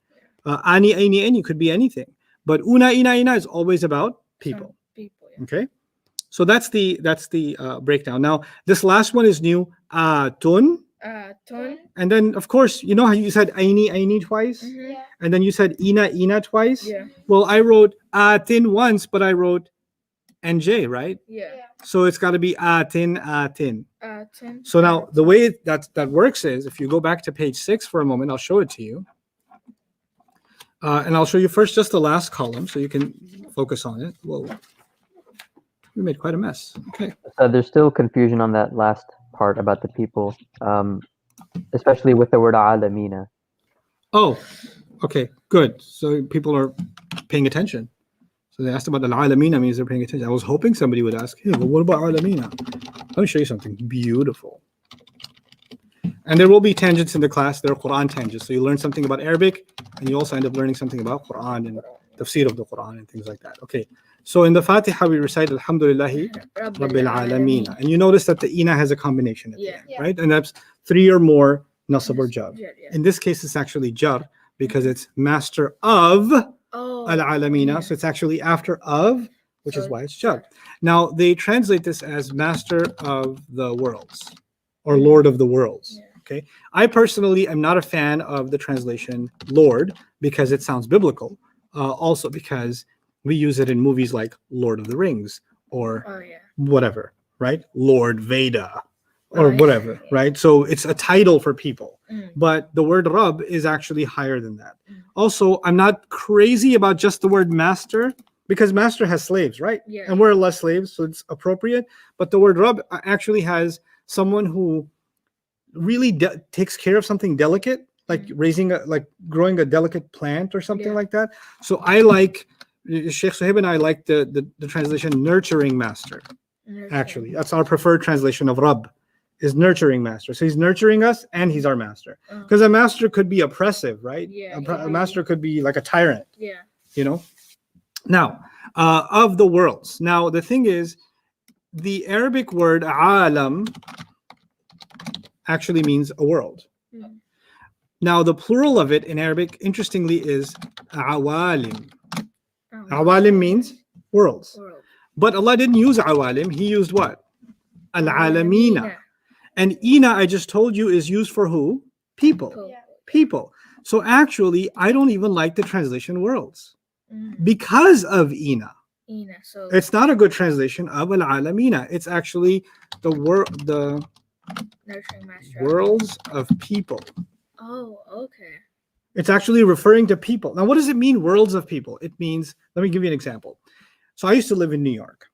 Ani, aini, any could be anything. But una, ina is always about people. People. Yeah. Okay, so that's the breakdown. Now this last one is new. Tun. Tun. And then of course you know how you said aini twice, Mhm. Yeah. and then you said ina twice. Yeah. Well, I wrote atin once, but I wrote nj, right? Yeah. So it's got to be atin. Tun. So now the way that works is, if you go back to page 6 for a moment, I'll show it to you. And I'll show you first just the last column so you can focus on it. Whoa, we made quite a mess. Okay. There's still confusion on that last part about the people, especially with the word alamina. Oh, okay, good. So people are paying attention. So they asked about al-alamina means they're paying attention. I was hoping somebody would ask, hey, but what about alamina? Let me show you something beautiful. And there will be tangents in the class. There are Quran tangents. So you learn something about Arabic, and you also end up learning something about Quran and tafsir of the Quran and things like that. Okay. So in the Fatiha, we recite Alhamdulillahi Rabbil Alameen. And you notice that the ina has a combination at the end, right? And that's 3 or more nasab or jar. Yeah. In this case, it's actually jar because it's master of Oh. al-alamina. Yeah. So it's actually after of, which So is why it's jar. Now they translate this as master of the worlds or lord of the worlds. Yeah. Okay. I personally am not a fan of the translation Lord because it sounds biblical. Also because we use it in movies like Lord of the Rings or Oh yeah. whatever, right? Lord Veda or Right. whatever, right? So it's a title for people. Mm. But the word Rabb is actually higher than that. Mm. Also, I'm not crazy about just the word master because master has slaves, right? Yeah. And we're less slaves, so it's appropriate. But the word Rabb actually has someone who really takes care of something delicate, like growing a delicate plant or something Yeah. like that. So I like Sheikh Suhaib and I like the translation nurturing master. Actually, that's our preferred translation of Rabb, is nurturing master. So he's nurturing us and he's our master. Because a master could be oppressive, right? Yeah, A master could be like a tyrant, Yeah. you know? Now, of the worlds. Now, the thing is, the Arabic word alam actually means a world. Mm. Now, the plural of it in Arabic, interestingly, is awalim. Oh. Awalim means worlds. World. But Allah didn't use awalim. He used what? Al-alamina. And ina, I just told you, is used for who? People. Cool. Yeah. People. So actually, I don't even like the translation worlds Mm. because of ina. Ina. So It's not a good translation of al-alamina. It's actually the nurturing master. worlds of people. Oh, okay. It's actually referring to people. Now, what does it mean, worlds of people? It means, let me give you an example. So I used to live in New York,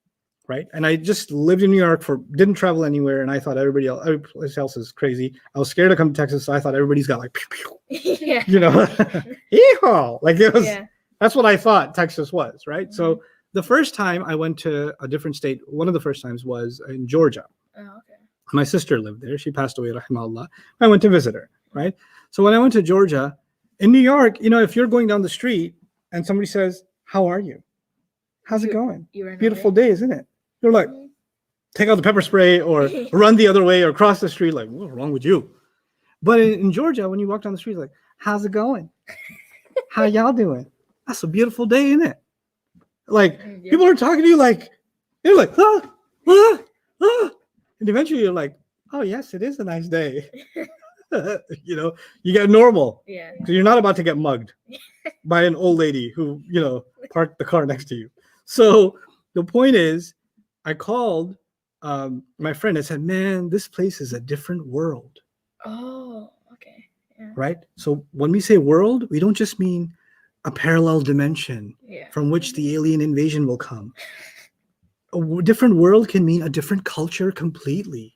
right? And I just lived in New York didn't travel anywhere. And I thought everybody else is crazy. I was scared to come to Texas. So I thought everybody's got like, pew, pew, Yeah. you know, yeehaw. Like it was, Yeah. that's what I thought Texas was, right? Mhm. So the first time I went to a different state, one of the first times was in Georgia. Oh, okay. My sister lived there. She passed away, rahimahullah. I went to visit her, right? So when I went to Georgia, in New York, you know, if you're going down the street and somebody says, "How are you? How's it You- going? You ran Beautiful away? day, isn't it?" You're like, Mhm. take out the pepper spray or run the other way or cross the street. Like, what's wrong with you? But in Georgia, when you walk down the street, like, how's it going? How y'all doing? That's a beautiful day, isn't it? Like, Yeah. people are talking to you like, you're like, ah, ah, ah. And eventually you're like, oh, yes, it is a nice day. You know, you get normal. Yeah. So you're not about to get mugged by an old lady who, you know, parked the car next to you. So the point is, I called my friend and said, man, this place is a different world, Oh, okay. Yeah. right? So when we say world, we don't just mean a parallel dimension Yeah. from which the alien invasion will come. A different world can mean a different culture completely.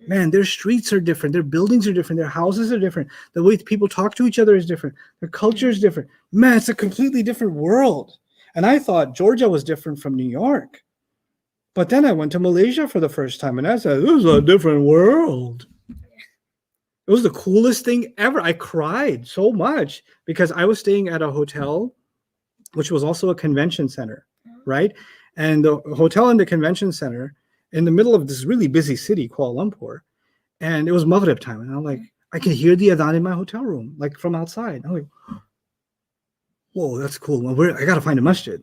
Man, their streets are different, their buildings are different, their houses are different, the way people talk to each other is different, their culture is different. Man, it's a completely different world. And I thought Georgia was different from New York. But then I went to Malaysia for the first time and I said, this is a different world. It was the coolest thing ever. I cried so much because I was staying at a hotel, which was also a convention center, right? And the hotel and the convention center in the middle of this really busy city, Kuala Lumpur. And it was Maghrib time. And I'm like, I can hear the adhan in my hotel room, like from outside. I'm like, whoa, that's cool. Well, I got to find a masjid.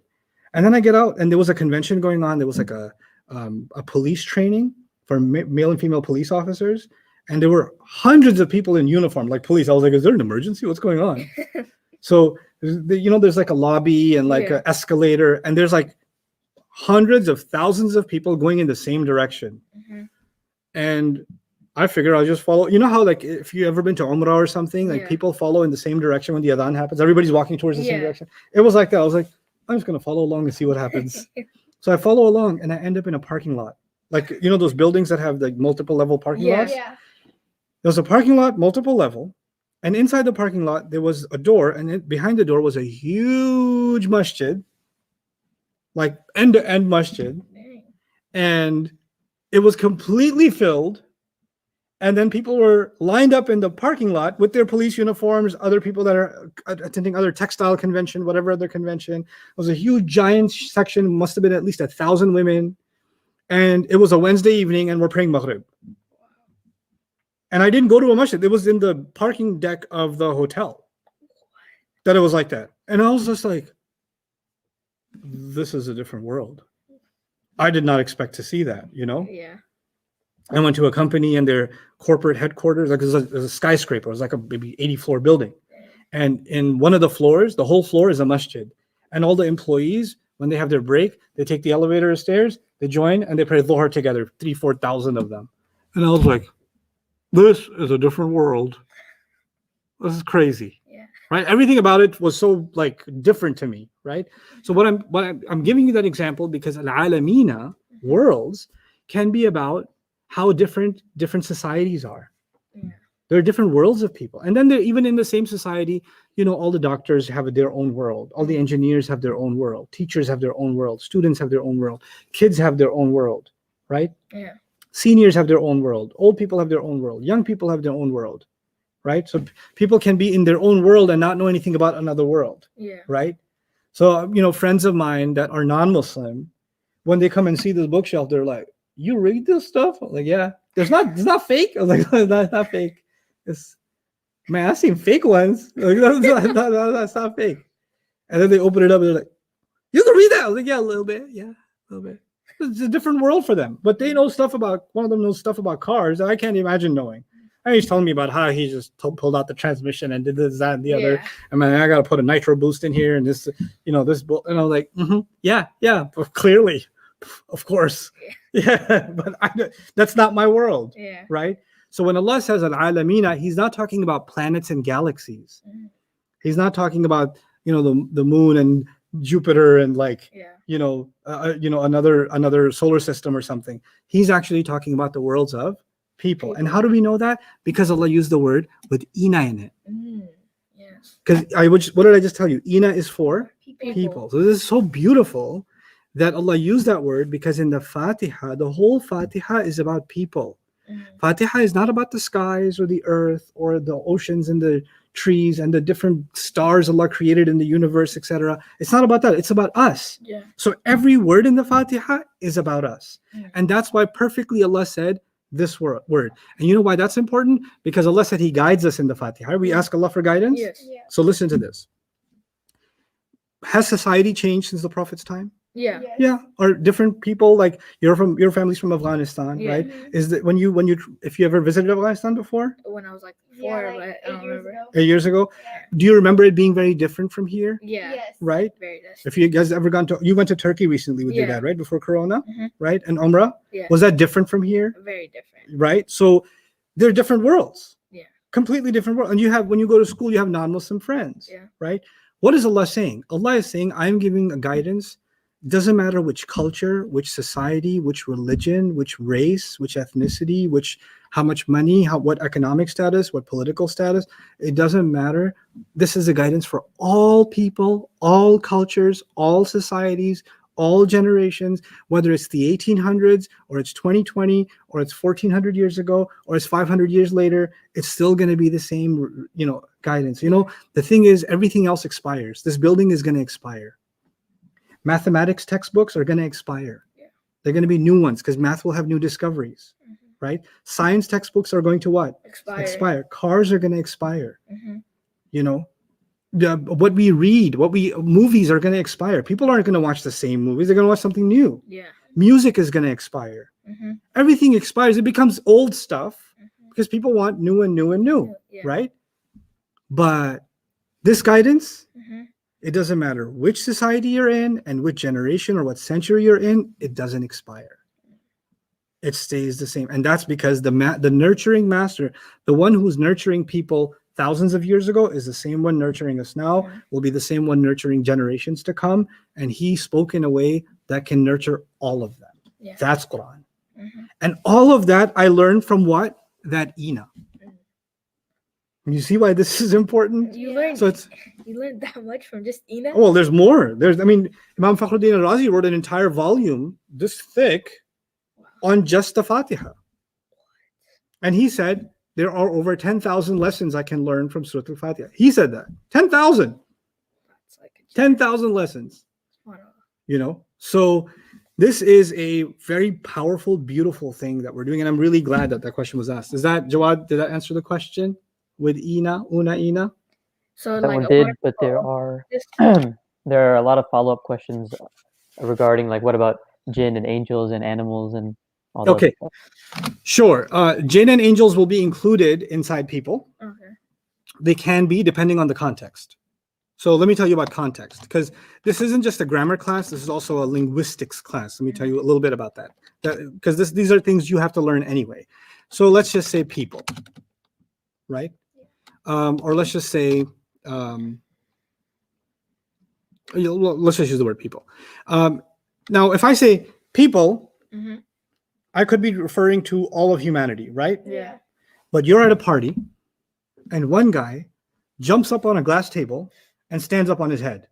And then I get out and there was a convention going on. There was like a police training for male and female police officers. And there were hundreds of people in uniform, like police. I was like, is there an emergency? What's going on? So, you know, there's like a lobby and like Yeah. an escalator, and there's like hundreds of thousands of people going in the same direction. Mhm. And I figure I'll just follow. You know how, like, if you ever been to Umrah or something, like Yeah. people follow in the same direction when the adhan happens. Everybody's walking towards the same Yeah. direction. It was like that. I was like, I'm just going to follow along and see what happens. So I follow along and I end up in a parking lot. Like, you know, those buildings that have like multiple level parking Yeah. lots? Yeah. There was a parking lot, multiple level. And inside the parking lot, there was a door. And behind the door was a huge masjid, like end-to-end masjid. Dang. And it was completely filled. And then people were lined up in the parking lot with their police uniforms, other people that are attending other textile convention, whatever other convention. It was a huge giant section, must have been at least 1,000 women. And it was a Wednesday evening and we're praying Maghrib. And I didn't go to a masjid. It was in the parking deck of the hotel that it was like that. And I was just like, this is a different world. I did not expect to see that, you know? Yeah. I went to a company and their corporate headquarters, like it was a skyscraper. It was like a maybe 80-floor building. And in one of the floors, the whole floor is a masjid. And all the employees, when they have their break, they take the elevator or stairs, they join, and they pray Dhuhr together, 4,000 of them. And I was like, this is a different world. This is crazy. Yeah. Right? Everything about it was so like different to me, right? So I'm giving you that example because al-alamina, worlds, can be about how different societies are. Yeah. There are different worlds of people. And then even in the same society, you know, all the doctors have their own world. All the engineers have their own world. Teachers have their own world. Students have their own world. Kids have their own world, right? Yeah. Seniors have their own world. Old people have their own world. Young people have their own world, right? So people can be in their own world and not know anything about another world, Yeah. right? So, you know, friends of mine that are non-Muslim, when they come and see this bookshelf, they're like, you read this stuff? I'm like, yeah. It's not fake. I was like, that's not fake. It's, man, I've seen fake ones. Like, that's not fake. And then they open it up and they're like, you can read that. I was like, yeah, a little bit. Yeah, a little bit. It's a different world for them. But they know stuff about, one of them knows stuff about cars that I can't imagine knowing. And he's telling me about how he just pulled out the transmission and did this, that, and the other. Yeah. I mean, I got to put a nitro boost in here and this, this, and I'm like, yeah, but clearly, of course. Yeah, but that's not my world, Yeah. right? So when Allah says al-alamina, he's not talking about planets and galaxies. Mhm. He's not talking about, the moon and Jupiter and Yeah. another solar system or something. He's actually talking about the worlds of people. And how do we know that? Because Allah used the word with ina in it. Yeah. Because what did I just tell you? Ina is for People. people. So this is so beautiful that Allah used that word, because in the Fatiha, the whole Fatiha is about people. Mhm. Fatiha is not about the skies or the earth or the oceans and the trees and the different stars Allah created in the universe, etc. It's not about that. It's about us. Yeah. So every word in the Fatiha is about us. Mm. And that's why perfectly Allah said this word. And you know why that's important? Because Allah said He guides us in the Fatiha. We ask Allah for guidance. Yes. Yeah. So listen to this. Has society changed since the Prophet's time? Yeah. Yes. Yeah. Are different people, like your family's from Afghanistan, Yeah. right? Is that if you ever visited Afghanistan before? When I was like Yeah, 4, like but I 8 don't years remember. ago. 8 years ago? Yeah. Do you remember it being very different from here? Yeah. Yes. Right? Very nice. If you guys ever you went to Turkey recently with your Yeah. dad, right? Before Corona, Mhm. right? And Umrah? Yeah. Was that different from here? Very different. Right? So they're different worlds. Yeah. Completely different world. And when you go to school, you have non-Muslim friends. Yeah. Right? What is Allah saying? Allah is saying, I'm giving a guidance. Doesn't matter which culture, which society, which religion, which race, which ethnicity, how much money, what economic status, what political status. It doesn't matter. This is a guidance for all people, all cultures, all societies, all generations, whether it's the 1800s or it's 2020 or it's 1400 years ago or it's 500 years later. It's still going to be the same, guidance. The thing is, everything else expires. This building is going to expire. Mathematics textbooks are going to expire. Yeah. They're going to be new ones because math will have new discoveries, right? Science textbooks are going to what? Expire. Cars are going to expire. Mhm. What we read, movies are going to expire. People aren't going to watch the same movies. They're going to watch something new. Yeah. Music is going to expire. Mhm. Everything expires. It becomes old stuff because people want new and new and new, Yeah. right? But this guidance, Mhm. it doesn't matter which society you're in and which generation or what century you're in, it doesn't expire. It stays the same. And that's because the nurturing master, the one who's nurturing people thousands of years ago, is the same one nurturing us now, Mhm. will be the same one nurturing generations to come. And he spoke in a way that can nurture all of them. Yeah. That's Quran. Mhm. And all of that I learned from what? That Ina. You see why this is important? You learned. So it's, You learned that much from just Ina. well, there's more. Imam Fakhruddin al-Razi wrote an entire volume this thick on just the Fatiha. And he said, there are over 10,000 lessons I can learn from Surah al-Fatiha. He said that. 10,000. That's like 10,000 lessons. Wow. So this is a very powerful, beautiful thing that we're doing. And I'm really glad that question was asked. Jawad, did that answer the question with Ina? So That like one a did, word but there for are this- there are a lot of follow-up questions regarding what about jinn and angels and animals and all that Okay. stuff. Sure. Jinn and angels will be included inside people. Okay. They can be, depending on the context. So let me tell you about context, because this isn't just a grammar class. This is also a linguistics class. Let me tell you a little bit about that, because these are things you have to learn anyway. So let's just say people, right? Or let's just say, let's just use the word people. Now, if I say people, Mhm. I could be referring to all of humanity, right? Yeah. But you're at a party and one guy jumps up on a glass table and stands up on his head,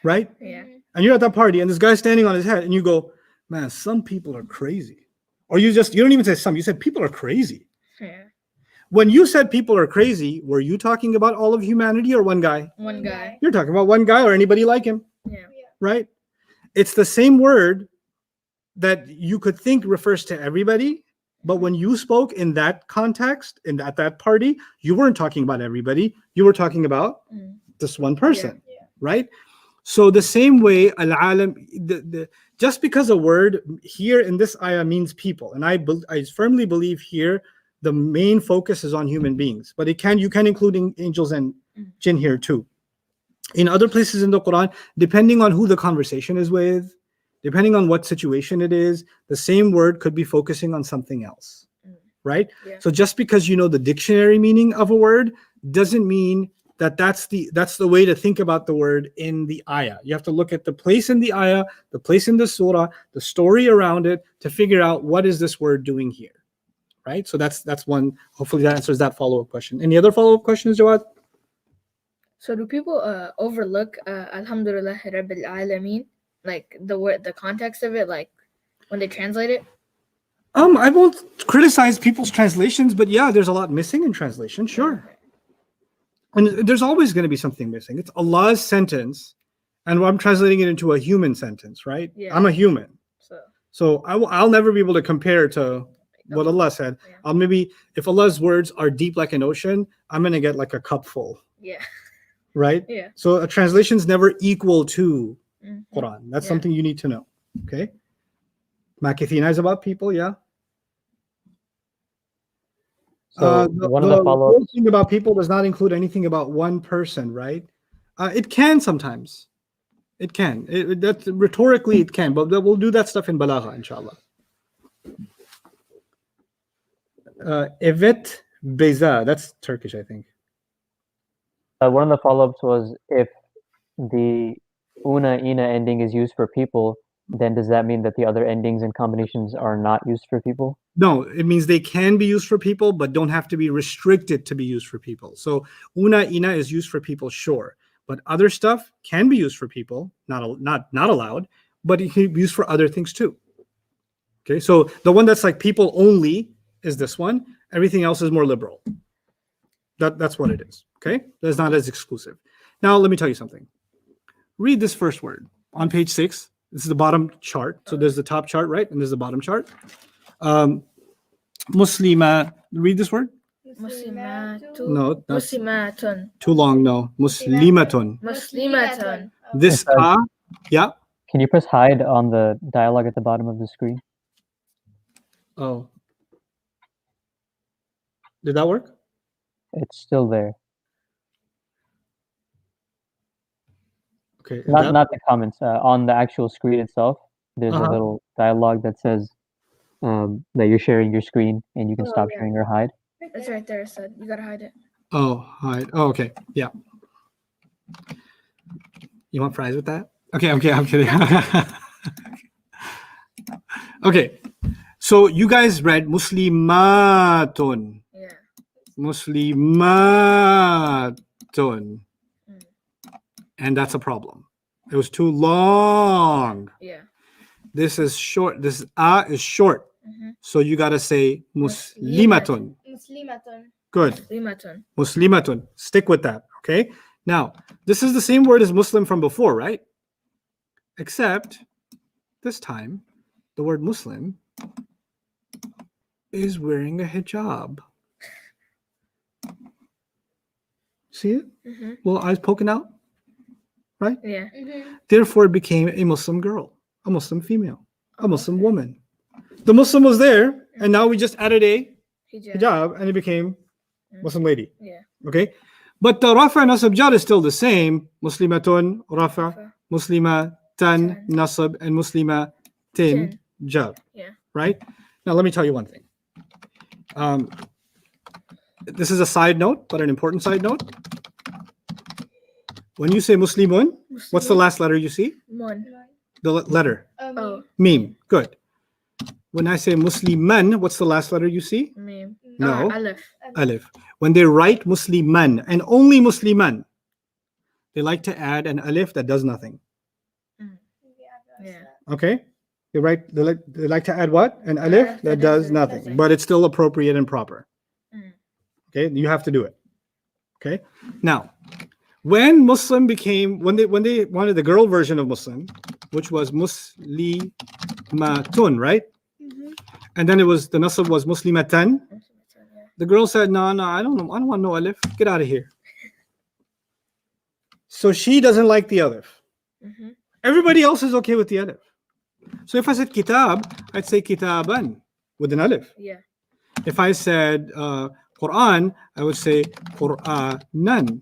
right? Yeah. And you're at that party and this guy's standing on his head and you go, man, some people are crazy. Or you don't even say some, you said people are crazy. Yeah. When you said people are crazy, were you talking about all of humanity or one guy? One guy. You're talking about one guy or anybody like him, Yeah. right? It's the same word that you could think refers to everybody, but when you spoke in that context and at that party, you weren't talking about everybody. You were talking about Mm. this one person, right? So the same way, al-alam, just because a word here in this ayah means people, and I firmly believe here the main focus is on human beings, but you can include angels and jinn here too. In other places in the Quran, depending on who the conversation is with, depending on what situation it is, the same word could be focusing on something else, right? Yeah. So just because you know the dictionary meaning of a word doesn't mean that that's the way to think about the word in the ayah. You have to look at the place in the ayah, the place in the surah, the story around it to figure out what is this word doing here, right? So that's one. Hopefully that answers that follow-up question. Any other follow-up questions, Jawad? So do people overlook Alhamdulillah Rabbil Alameen, like the word, the context of it, like when they translate it? I won't criticize people's translations, but yeah, there's a lot missing in translation, sure. And there's always going to be something missing. It's Allah's sentence, and I'm translating it into a human sentence, right? Yeah. I'm a human. So I'll never be able to compare to what Allah said. Yeah. I'll maybe, if Allah's words are deep like an ocean, I'm going to get like a cup full, yeah. right? Yeah. So a translation's never equal to Mhm. Quran. That's Yeah. something you need to know, okay? Makithina is about people, yeah? So one of the whole follow-ups. thing about people does not include anything about one person, right? It can sometimes. It can. That's rhetorically it can, but we'll do that stuff in Balagha, inshallah. Evet Beza, that's Turkish, I think. One of the follow-ups was if the una, ina ending is used for people, then does that mean that the other endings and combinations are not used for people? No, it means they can be used for people, but don't have to be restricted to be used for people. So una, ina is used for people, sure, but other stuff can be used for people, not allowed, but it can be used for other things too. Okay, so the one that's like people only is this one. Everything else is more liberal. That's what it is. Okay, that's not as exclusive. Now let me tell you something. Read this first word on page 6. This is the bottom chart. So there's the top chart, right? And there's the bottom chart. Muslima. Read this word. Muslimatu. No, that's Muslimatun. too long. No, muslimatun. Muslimatun. This yeah. Can you press hide on the dialogue at the bottom of the screen? Oh, did that work? It's still there. Okay. Not the comments. On the actual screen itself, there's a Uh-huh. little dialogue that says that you're sharing your screen and you can stop yeah. sharing or hide. It's right there, Said. You gotta hide it. Oh, hide. Oh, okay. Yeah. You want fries with that? Okay, I'm kidding. Okay. So you guys read Muslimatun. Yeah. Muslimatun. And that's a problem. It was too long. Yeah. This is short. This is short. Mhm. So you got to say Muslimatun. Muslimatun. Good. Muslimatun. Muslimatun. Stick with that. Okay. Now, this is the same word as Muslim from before, right? Except this time, the word Muslim is wearing a hijab. See it? Mhm. Little eyes poking out, right? Yeah. Therefore, it became a Muslim girl, a Muslim female, a Muslim woman. The Muslim was there, and now we just added a hijab, and it became Muslim lady. Yeah. Okay, but the rafa and nasab jar is still the same. Muslimatun rafa, muslimatan nasab, and muslimatin jar. Yeah. Right. Now let me tell you one thing. This is a side note, but an important side note. When you say Muslimun, what's the last letter you see? Mun. The letter Oh. Mim. Good. When I say Musliman, what's the last letter you see? Mim. No. Aleph. Alif. When they write Musliman and only Musliman, they like to add an alif that does nothing. Yeah. Okay? They like to add what? An alif that does nothing, but it's still appropriate and proper. Okay? You have to do it. Okay? Now, when Muslim became, when they wanted the girl version of Muslim, which was Muslimatun, right? And then it was, the nasab was Muslimatan. The girl said, no, I don't want no alif. Get out of here. So she doesn't like the alif. Mm-hmm. Everybody else is okay with the alif. So if I said kitab, I'd say kitaban with an alif. Yeah. If I said Quran, I would say Qur'anan,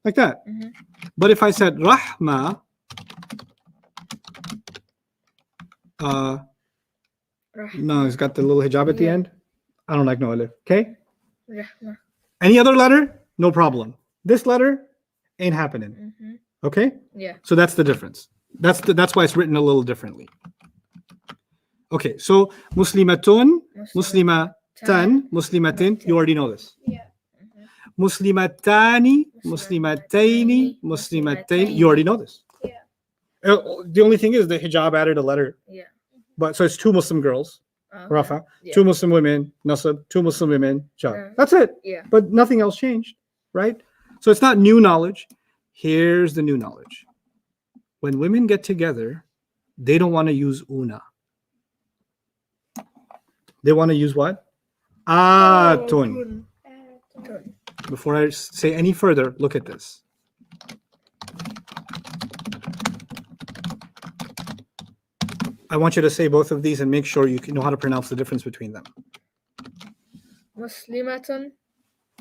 like that. Mm-hmm. But if I said Rahma, no, it's got the little hijab at the Yeah. end. I don't like no alif. Okay. Rahma. Any other letter, no problem. This letter ain't happening. Mm-hmm. Okay. Yeah. So that's the difference. That's why it's written a little differently. Okay. So muslimatun, muslimatan, muslimatin. You already know this. Yeah. Muslimatani, muslimataini, muslimatain. You already know this. Yeah. The only thing is the hijab added a letter, Yeah. but so it's 2 Muslim girls, Okay. Rafa, Yeah. 2 Muslim women, Nasab, 2 Muslim women, Jab. Yeah. That's it. Yeah. But nothing else changed, right? So it's not new knowledge. Here's the new knowledge. When women get together, they don't want to use una. They want to use what? Atun. Tun. Before I say any further, look at this. I want you to say both of these and make sure you can know how to pronounce the difference between them. Muslimatun.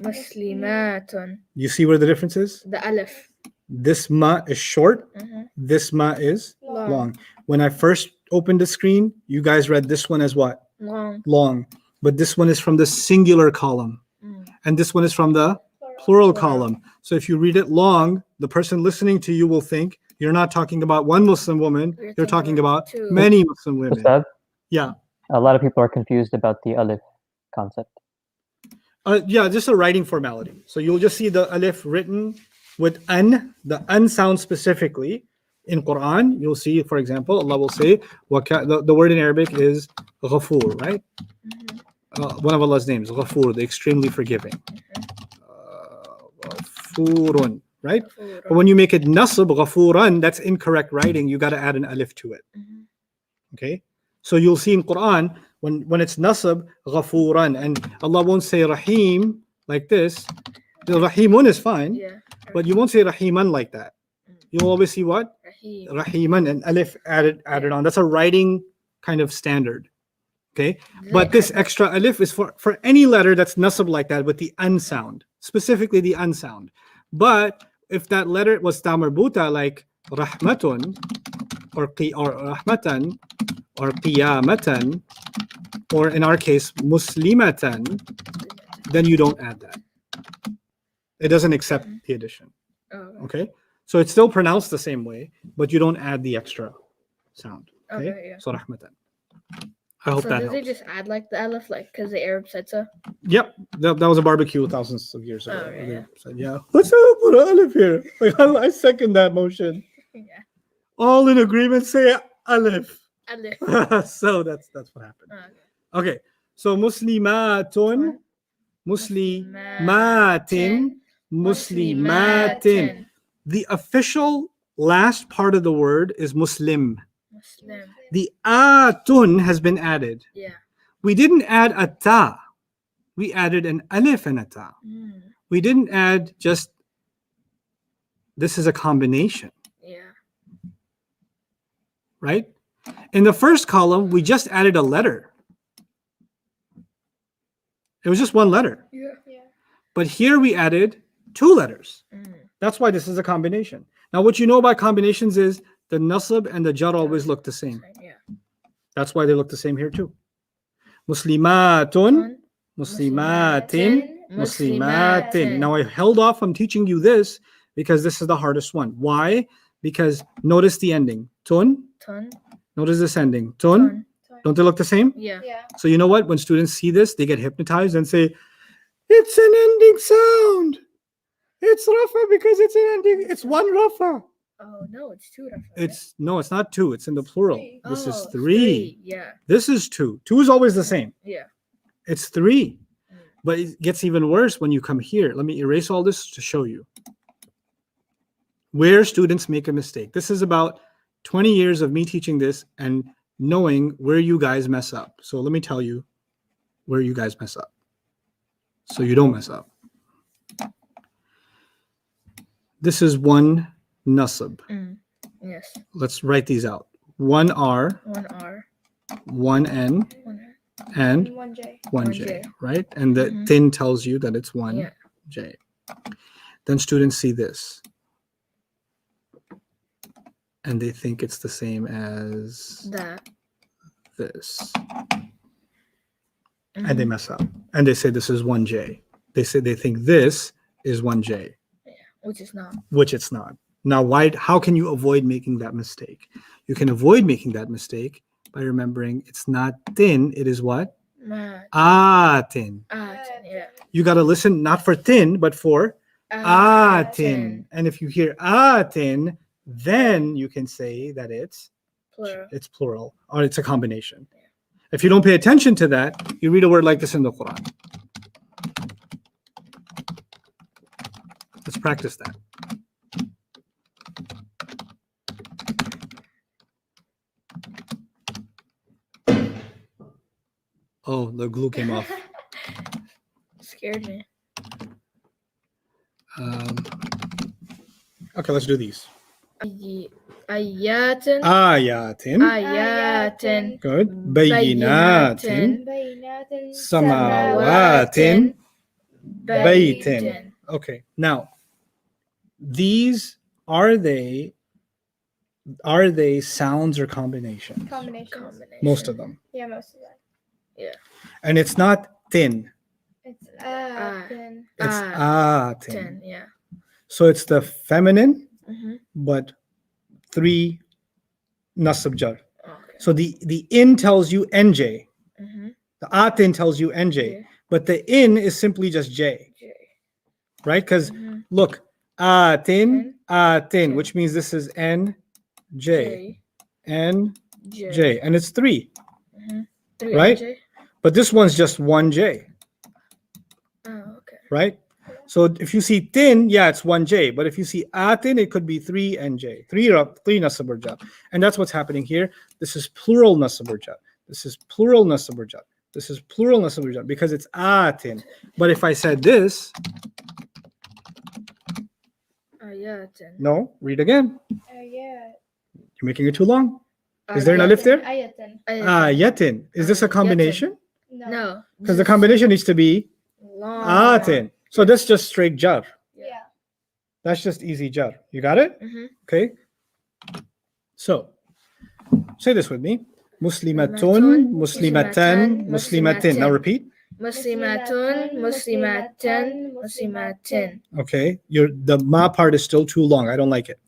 Muslimatun. You see where the difference is? The alif. This ma is short, Mm-hmm. this ma is Long. long. When I first opened the screen, you guys read this one as what? Long. Long. But this one is from the singular column, Mm. and this one is from the plural column. So if you read it long, the person listening to you will think you're not talking about one Muslim woman, you're talking about two. many Muslim women. Ustad, Yeah. a lot of people are confused about the alif concept. Yeah, just a writing formality. So you'll just see the alif written with an, the an sound specifically. In Quran, you'll see, for example, Allah will say, the word in Arabic is Ghafoor, right? Mm-hmm. One of Allah's names, Ghafoor, the extremely forgiving. Ghafoorun, right? But when you make it nasab, Ghafooran, that's incorrect writing. You got to add an alif to it. Mhm. Okay? So you'll see in Quran, when it's nasab, Ghafooran, and Allah won't say Rahim like this. The Rahimun is fine, Yeah. but you won't say Rahiman like that. You'll always see what? Rahim. Rahiman and alif added on. That's a writing kind of standard. Okay? But this extra alif is for any letter that's nasab like that with the un sound, specifically the un sound. But if that letter was tamarbuta like rahmatun or rahmatan or qiyamatan, or in our case muslimatan, then you don't add that. It doesn't accept the addition. Oh, Okay? So it's still pronounced the same way, but you don't add the extra sound. Okay? Okay, yeah. So rahmatan. I hope so that did helps. they just add like the alif, like because the Arab said so? Yep, that was a barbecue thousands of years ago. Oh, yeah, They yeah. said, yeah. Let's put an alif here. Like, I second that motion. Yeah. All in agreement, say alif. Alif. So that's what happened. Oh, Okay, so muslimatun, muslimatin, muslimatin. The official last part of the word is muslim. Muslim. The atun has been added. Yeah. We didn't add a ta. We added an alif and a ta. Mm. We didn't add just, this is a combination, Yeah. right? In the first column, we just added a letter. It was just one letter. Yeah. But here we added 2 letters. Mm. That's why this is a combination. Now, what you know about combinations is the nasab and the jar always look the same. Yeah. That's why they look the same here too. Muslimatun, muslimatin, muslimatin. Now, I held off from teaching you this because this is the hardest one. Why? Because notice the ending. Tun. Tun. Notice this ending. Tun. Don't they look the same? Yeah. Yeah. So you know what? When students see this, they get hypnotized and say, it's an ending sound. It's rafa because it's an ending. It's one rafa. Oh no, it's two. Rafa, right? It's no, it's not 2. It's in the plural. Three. This is Oh, 3. Yeah. This is 2. 2 is always the same. Yeah. It's 3. But it gets even worse when you come here. Let me erase all this to show you where students make a mistake. This is about 20 years of me teaching this and knowing where you guys mess up. So let me tell you where you guys mess up so you don't mess up. This is one nasab. Mm. Yes. Let's write these out. 1R, 1R. 1N, 1R. and 1J. 1J, right? And the Mhm. thin tells you that it's 1J. Yeah. Then students see this. And they think it's the same as That. this. And they Mhm. mess up. And they say this is 1J. They say they think this is 1J, Which is not. which it's not. Now, how can you avoid making that mistake? You can avoid making that mistake by remembering it's not thin, it is what? Thin. Thin. Yeah. You got to listen not for thin, but for thin. And if you hear thin, then you can say that it's plural or it's a combination. If you don't pay attention to that, you read a word like this in the Quran. Let's practice that. Oh, the glue came off. Scared me. Okay, let's do these. Ayatin. Ayatin. Ayatin. Good. Bayinatin. بينات Samawatin. Baytin. Baytin. Okay. Now, these are they sounds or combinations? Combinations. Most of them. Yeah, most of them. And it's not thin. It's thin. It's thin. 10. Yeah. So it's the feminine, Mm-hmm. but 3 nasab jar. Okay. So the in tells you NJ. Mm-hmm. The atin tells you NJ. But the in is simply just J, right? Because Mhm. look, atin, Tin. which means this is N, J, N, J. J, and it's 3. Mhm. 3 Right? J. But this one's just 1J, Oh, okay. right? So if you see tin, yeah, it's 1J. But if you see atin, it could be 3 NJ, 3 nasab or jar. And that's what's happening here. This is plural nasab or jar. This is plural nasab or jar. This is plural nasab or jar because it's atin. But if I said this, Ayatin. no, read again. Yeah. You're making it too long. Is there an alif there? Ayatin. Yatin. Is this a Yatin. combination? No. Because the combination needs to be Long. atin. So that's just straight jar. Yeah. That's just easy jar. You got it? Mm-hmm. Okay. So say this with me. Muslimatun, muslimatan, muslimatin. Now repeat. Muslimatun, muslimatan, muslimatin. Okay. The ma part is still too long. I don't like it.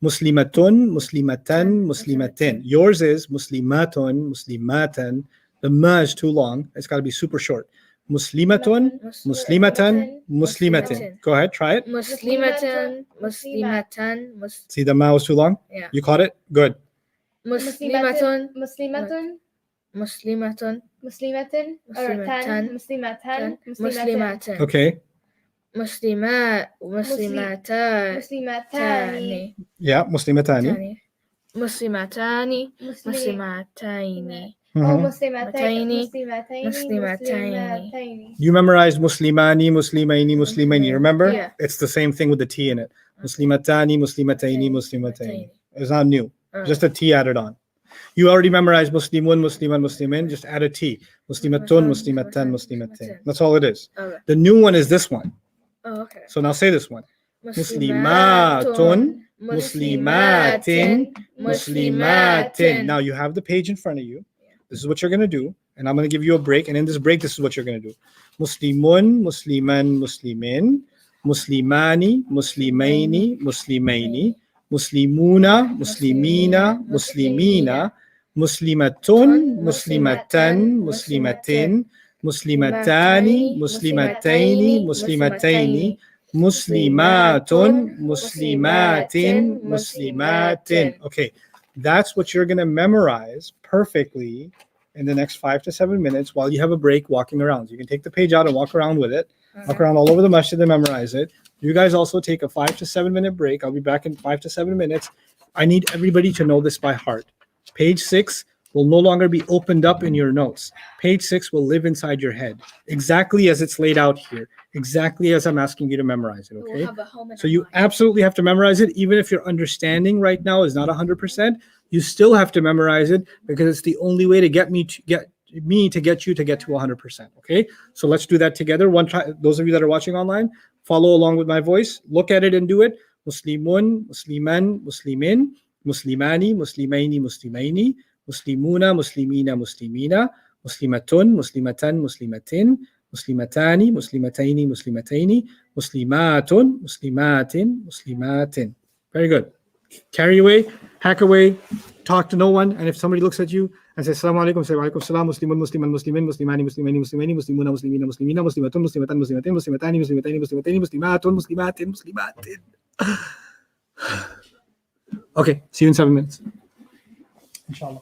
Muslimatun, muslimatan, muslimatin. Yours is muslimatun, muslimatan. The ma is too long. It's got to be super short. Muslimatun, muslimatan, muslimatin. Go ahead, try it. Muslimatan, muslimatan, See, the ma was too long? Yeah. You caught it? Good. muslimatun, Muslimatun. muslimatun, Muslimatin. Or tan. Muslimatan. Muslimatin. muslimatan. Okay. Muslimatani. Muslimatani. Yeah, muslimatani. Muslimatani. Muslimataini. Oh, Mhm. muslimataini. Muslimataini. Muslimataini. Muslimataini. You memorized muslimani, muslimaini, muslimaini. Remember? Yeah. It's the same thing with the T in it. Muslimatani, muslimataini, muslimataini. It's not new. Just a T added on. You already memorized muslimun, musliman, muslimin. Just add a T. Muslimatun, muslimatan, muslimatin. That's all it is. Okay. The new one is this one. Oh, okay. So now say this one. Muslimatun, muslimatin, muslimatin. Now you have the page in front of you. This is what you're going to do. And I'm going to give you a break. And in this break, this is what you're going to do. Muslimun, musliman, muslimin. Muslimani, muslimaini, muslimaini. Muslimuna, muslimina, muslimina. Muslimatun, muslimatan, muslimatin. Muslimatani, muslimataini, muslimataini. Muslimatun, muslimatin, muslimatin. Okay, that's what you're going to memorize perfectly in the next 5 to 7 minutes while you have a break walking around. So you can take the page out and walk around with it, walk around all over the masjid and memorize it. You guys also take a 5 to 7 minute break. I'll be back in 5 to 7 minutes. I need everybody to know this by heart. Page 6, will no longer be opened up in your notes. Page 6 will live inside your head, exactly as it's laid out here, exactly as I'm asking you to memorize it, It will okay? have a home in So our you mind. absolutely have to memorize it, even if your understanding right now is not 100%. You still have to memorize it because it's the only way to get you to get to 100%. Okay, so let's do that together. One try. Those of you that are watching online, follow along with my voice. Look at it and do it. Muslimun, Musliman, Muslimin, Muslimani, Muslimaini, Muslimaini, Muslimuna, Muslimina, Muslimina, Muslimatun, Muslimatan, Muslimatin, Muslimatani, Muslimataini, Muslimataini, Muslimatun, Muslimatin, Muslimatin. Very good. Carry away, hack away, talk to no one. And if somebody looks at you and says, Assalamu alaikum, say, Walaikum salam, Muslimun, Musliman, Muslimin, Muslimani, Muslimani, Muslimani, Muslimuna, Muslimina, Muslimina, Muslimatun, Muslimatan, Muslimatin, Muslimatani, Muslimatani, Muslimatani, Muslimatun, Muslimatin, Muslimatin. Okay, see you in 7 minutes. Inshallah.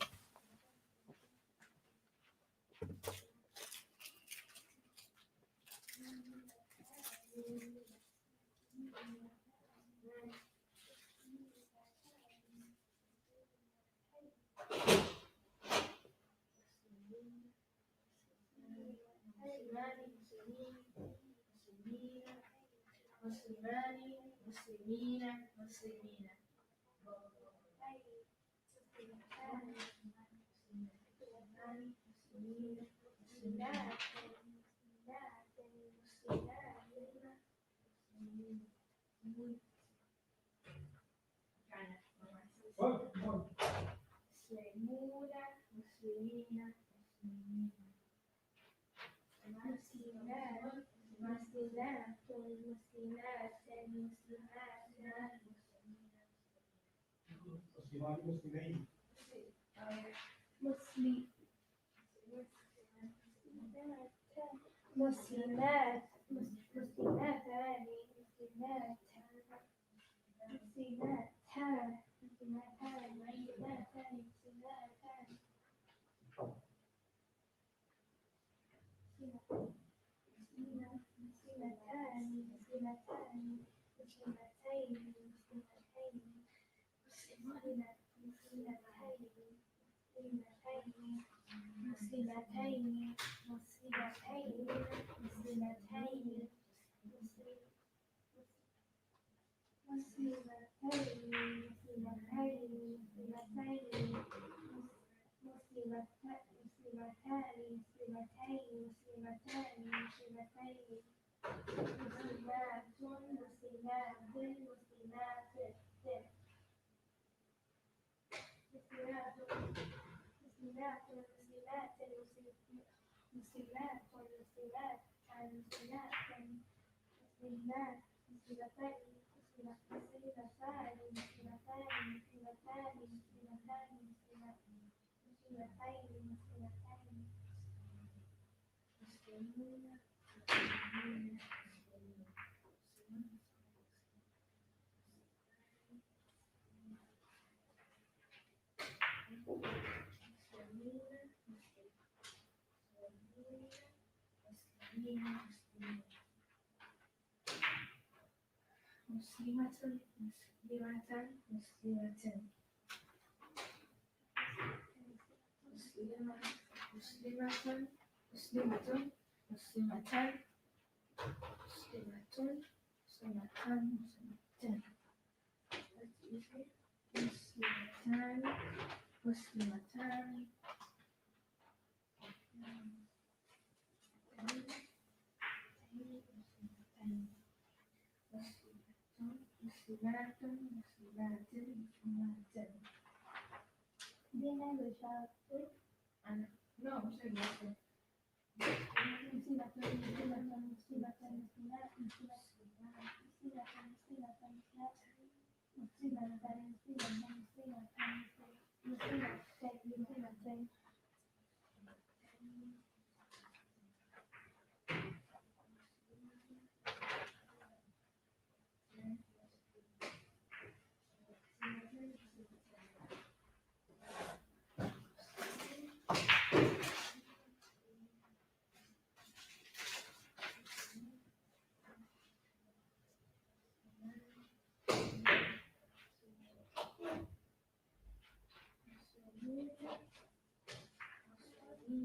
How's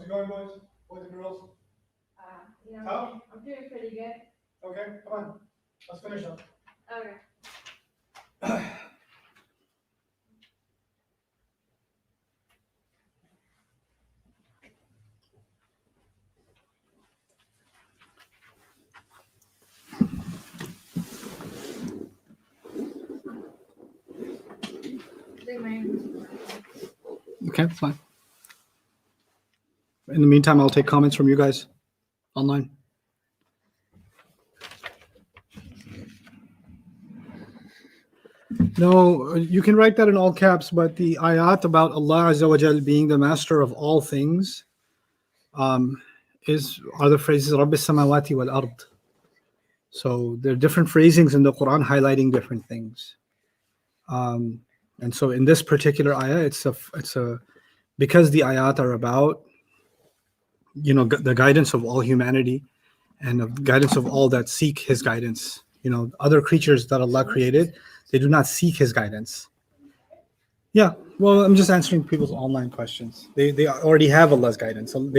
it going, boys? Boys and girls? Tough? I'm doing pretty good. Okay, come on. Let's finish up. Okay. Okay, fine. In the meantime, I'll take comments from you guys online. No, you can write that in all caps, but the ayat about Allah Azza wa Jal being the master of all things are the phrases Rabbis samawati wal ard. So there are different phrasings in the Quran highlighting different things. And so in this particular ayah, it's a because the ayat are about the guidance of all humanity and the guidance of all that seek His guidance. Other creatures that Allah created, they do not seek His guidance. Yeah, well, I'm just answering people's online questions. They already have Allah's guidance. So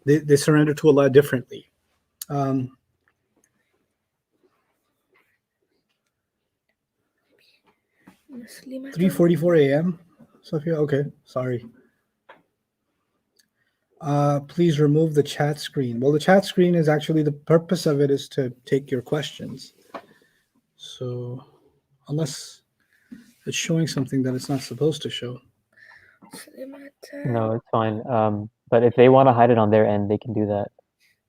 they surrender to Allah differently. 3:44 a.m. Sophia, okay, sorry. Please remove the chat screen. Well, the chat screen is actually, the purpose of it is to take your questions. So unless it's showing something that it's not supposed to show. No, it's fine. But if they want to hide it on their end, they can do that.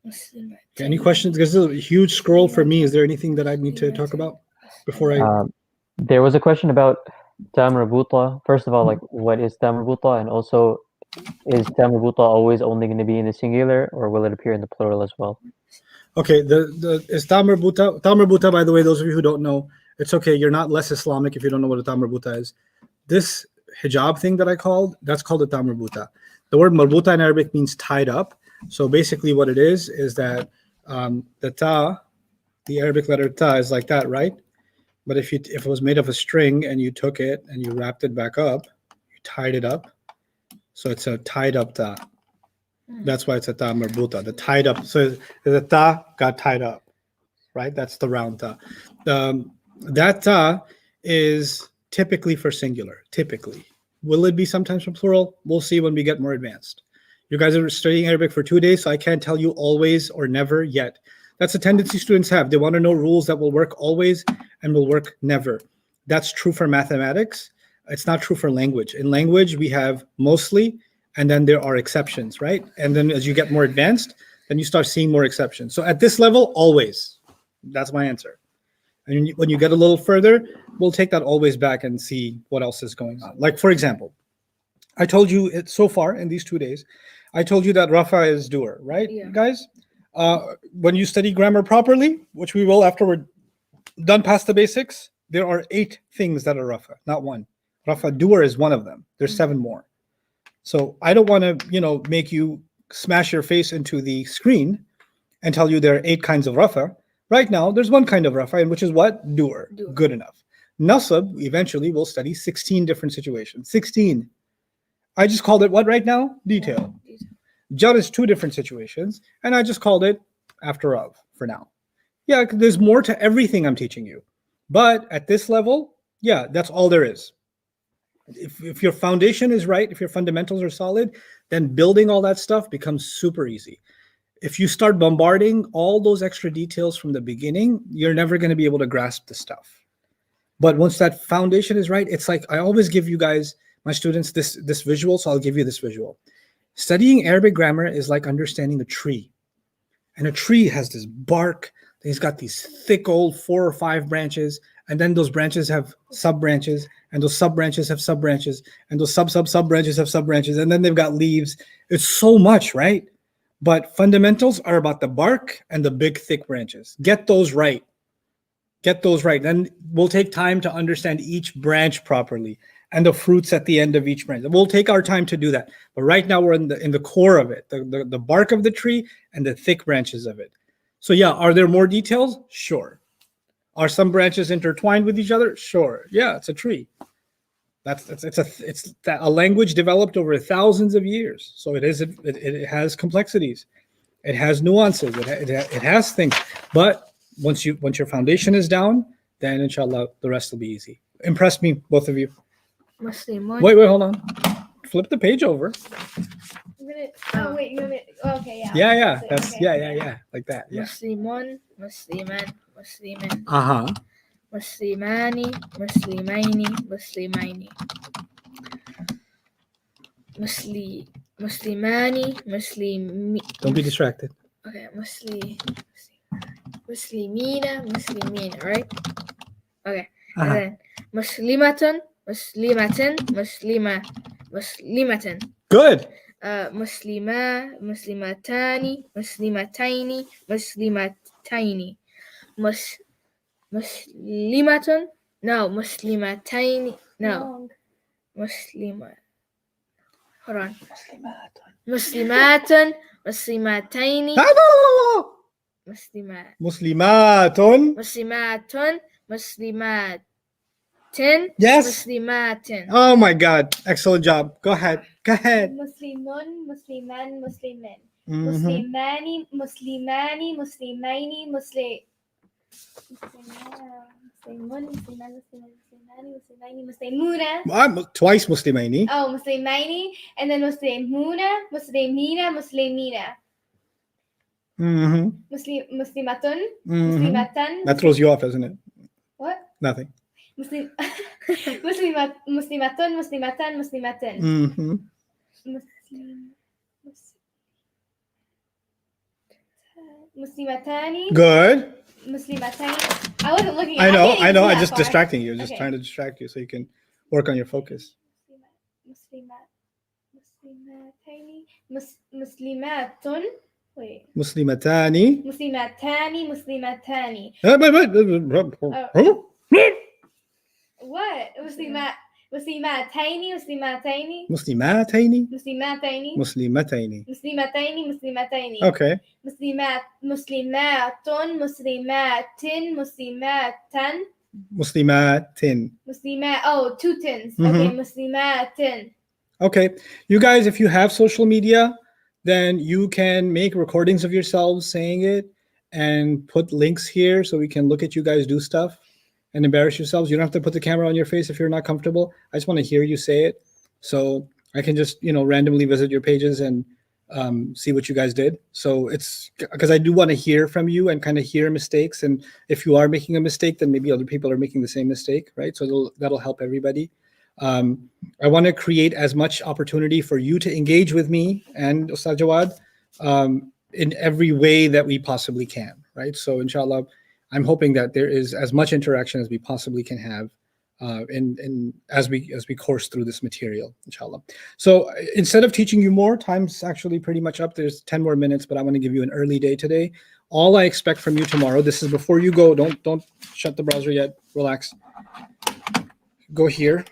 Okay, any questions? Because this is a huge scroll for me. Is there anything that I need to talk about before I? There was a question about tam marbuta. First of all, like, what is tam marbuta, and also, is tam marbuta always only going to be in the singular, or will it appear in the plural as well? Okay, is tam marbuta. Tam marbuta, by the way, those of you who don't know, it's okay. You're not less Islamic if you don't know what a tam marbuta is. This hijab thing that I called, that's called a tam marbuta. The word marbuta in Arabic means tied up. So basically, what it is that the ta, the Arabic letter ta, is like that, right? But if it was made of a string and you took it and you wrapped it back up, you tied it up, so it's a tied up ta. That's why it's a ta marbuta, the tied up. So the ta got tied up, right? That's the round ta. That ta is typically for singular. Typically, will it be sometimes for plural? We'll see when we get more advanced. You guys are studying Arabic for 2 days, so I can't tell you always or never yet. That's a tendency students have. They want to know rules that will work always and will work never. That's true for mathematics. It's not true for language. In language, we have mostly, and then there are exceptions, right? And then as you get more advanced, then you start seeing more exceptions. So at this level, always. That's my answer. And when you get a little further, we'll take that always back and see what else is going on. Like, for example, I told you it so far in these 2 days, I told you that rafa is doer, right, guys? When you study grammar properly, which we will after we're done past the basics, there are 8 things that are rafa, not one. Rafa doer is one of them. There's 7 more. So I don't want to, make you smash your face into the screen and tell you there are 8 kinds of rafa. Right now, there's one kind of rafa, and which is what? Doer. Good enough. Nasab, eventually, we'll study 16 different situations. 16. I just called it what right now? Detail. Jar is 2 different situations, and I just called it after of for now. Yeah, there's more to everything I'm teaching you. But at this level, yeah, that's all there is. If your foundation is right, if your fundamentals are solid, then building all that stuff becomes super easy. If you start bombarding all those extra details from the beginning, you're never going to be able to grasp the stuff. But once that foundation is right, it's like I always give you guys, my students, this visual, so I'll give you this visual. Studying Arabic grammar is like understanding a tree. And a tree has this bark, it's got these thick old 4 or 5 branches, and then those branches have sub-branches, and those sub-branches have sub-branches, and those sub-branches have sub-branches, and then they've got leaves. It's so much, right? But fundamentals are about the bark and the big, thick branches. Get those right. Get those right. Then we'll take time to understand each branch properly. and the fruits at the end of each branch. We'll take our time to do that. But right now we're in the core of it, the bark of the tree and the thick branches of it. So yeah, are there more details? Sure. Are some branches intertwined with each other? Sure. Yeah, it's a tree. It's a language developed over thousands of years. So it has complexities. It has nuances. It has things. But once your foundation is down, then inshallah the rest will be easy. Impress me, both of you. Muslimun. Wait, hold on. Flip the page over. I'm gonna, oh wait, you want me? Okay, yeah. Yeah. Okay, That's okay. yeah. Like that. Yeah. Muslimun, Musliman, Muslimin, Uh-huh. Muslimani, Muslimaini, Muslimaini. Muslimani, Muslimi. Don't be distracted. Okay, Muslimina, Muslimina, right? Okay, and Uh-huh. then Muslimatun, Muslimatin, Muslimatin. Good. Muslima, Muslimatani, Muslimataini, Muslimataini. Muslimatun, no, Muslimataini, no, Wrong. Muslima. Hold on. Muslimatun, Muslimataini, Muslimat. Muslimatun. Muslimatun, Muslimatin, Yes. Muslimatin. Oh my God. Excellent job. Go ahead. Muslimun, Musliman, Muslimin. Mhm. Muslimani, Muslimaini, Muslimun, Musliman, Muslimani, Muslimani, Muslimuna. Twice Muslimaini. Oh, Muslimaini, and then Muslimuna, Muslimina, Muslimina. Mm-hmm. Muslimatun, Mm-hmm. Muslimatan. That throws you off, doesn't it? What? Nothing. Muslimatun, Muslimatan, Muslimatin. Mm-hmm. Muslimatani. Good. Muslimatani. I wasn't looking. I know. can't even see I'm that just far. distracting you. Just Okay. trying to distract you so you can work on your focus. Muslimatani. Muslimatun. Wait. Muslimatani. Muslimatani. What? Muslimataini. Muslimataini. Muslimataini. Muslimataini. Okay. Muslimatun. Muslimatin. Muslimatan. Muslimatin. Oh, two tins. Mhm. Okay, Muslimatin. Okay. You guys, if you have social media, then you can make recordings of yourselves saying it and put links here so we can look at you guys do stuff and embarrass yourselves. You don't have to put the camera on your face if you're not comfortable. I just want to hear you say it. So I can just, randomly visit your pages and see what you guys did. So it's because I do want to hear from you and kind of hear mistakes. And if you are making a mistake, then maybe other people are making the same mistake, right? So that'll help everybody. I want to create as much opportunity for you to engage with me and Ustad Jawad in every way that we possibly can, right? So inshallah, I'm hoping that there is as much interaction as we possibly can have as we course through this material, inshallah. So instead of teaching you more, time's actually pretty much up. There's 10 more minutes, but I want to give you an early day today. All I expect from you tomorrow, this is before you go, don't shut the browser yet, relax. Go here.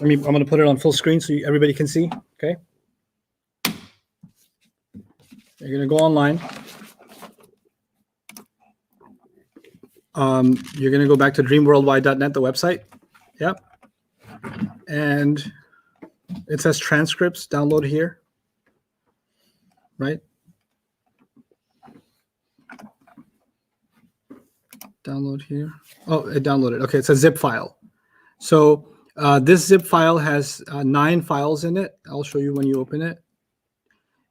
I'm going to put it on full screen so everybody can see, okay? You're going to go online. You're going to go back to dreamworldwide.net, the website. Yep. And it says transcripts, download here, right? Download here. Oh, it downloaded. Okay, it's a zip file. So this zip file has 9 files in it. I'll show you when you open it.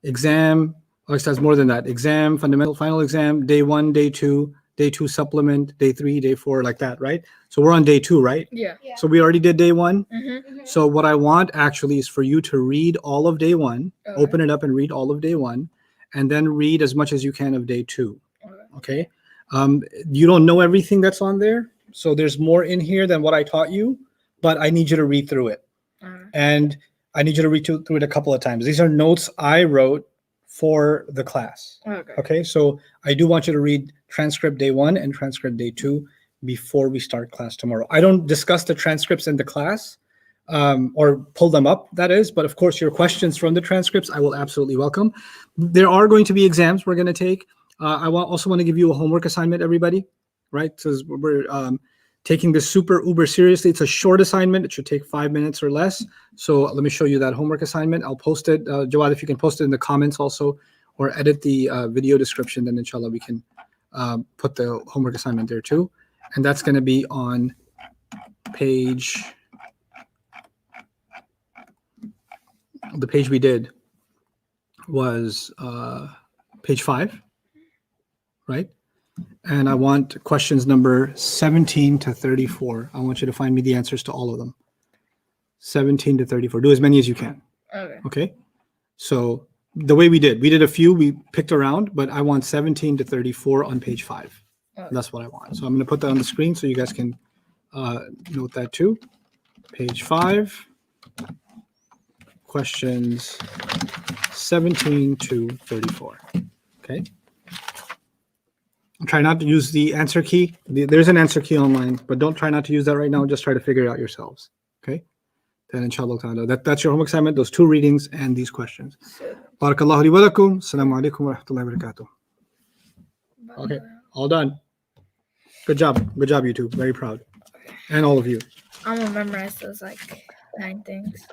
Exam, it has more than that. Exam, fundamental, final exam, day 1, day 2, day 2 supplement, day 3, day 4, like that, right? So we're on day 2, right? Yeah. Yeah. So we already did day 1. Mm-hmm. So what I want actually is for you to read all of day 1, Okay. open it up and read all of day 1, and then read as much as you can of day 2. Okay. You don't know everything that's on there. So there's more in here than what I taught you, but I need you to read through it. And I need you to read through it a couple of times. These are notes I wrote for the class. Okay. Okay. So I do want you to read transcript day 1 and transcript day 2 before we start class tomorrow. I don't discuss the transcripts in the class, or pull them up, that is. But of course, your questions from the transcripts, I will absolutely welcome. There are going to be exams we're going to take. I also want to give you a homework assignment, everybody, right? So we're taking this super uber seriously. It's a short assignment. It should take 5 minutes or less. So let me show you that homework assignment. I'll post it. Jawad, if you can post it in the comments also, or edit the video description, then inshallah we can put the homework assignment there too. And that's going to be on page, the page we did was page 5, right? And I want questions number 17 to 34. I want you to find me the answers to all of them. 17 to 34. Do as many as you can. Okay. Okay. So the way we did a few, we picked around, but I want 17 to 34 on page 5. Okay. That's what I want. So I'm going to put that on the screen so you guys can note that too. Page 5. Questions 17 to 34. Okay. Try not to use the answer key. There's an answer key online, but don't try not to use that right now. Just try to figure it out yourselves. Okay. Then inshallah ta'ala, that's your homework assignment, those 2 readings and these questions. Barakallahu li wa lakum. Assalamu alaikum wa rahmatullahi wa barakatuh. Okay. All done. Good job. Good job, you two. Very proud. And all of you. I'm gonna memorize those like 9 things.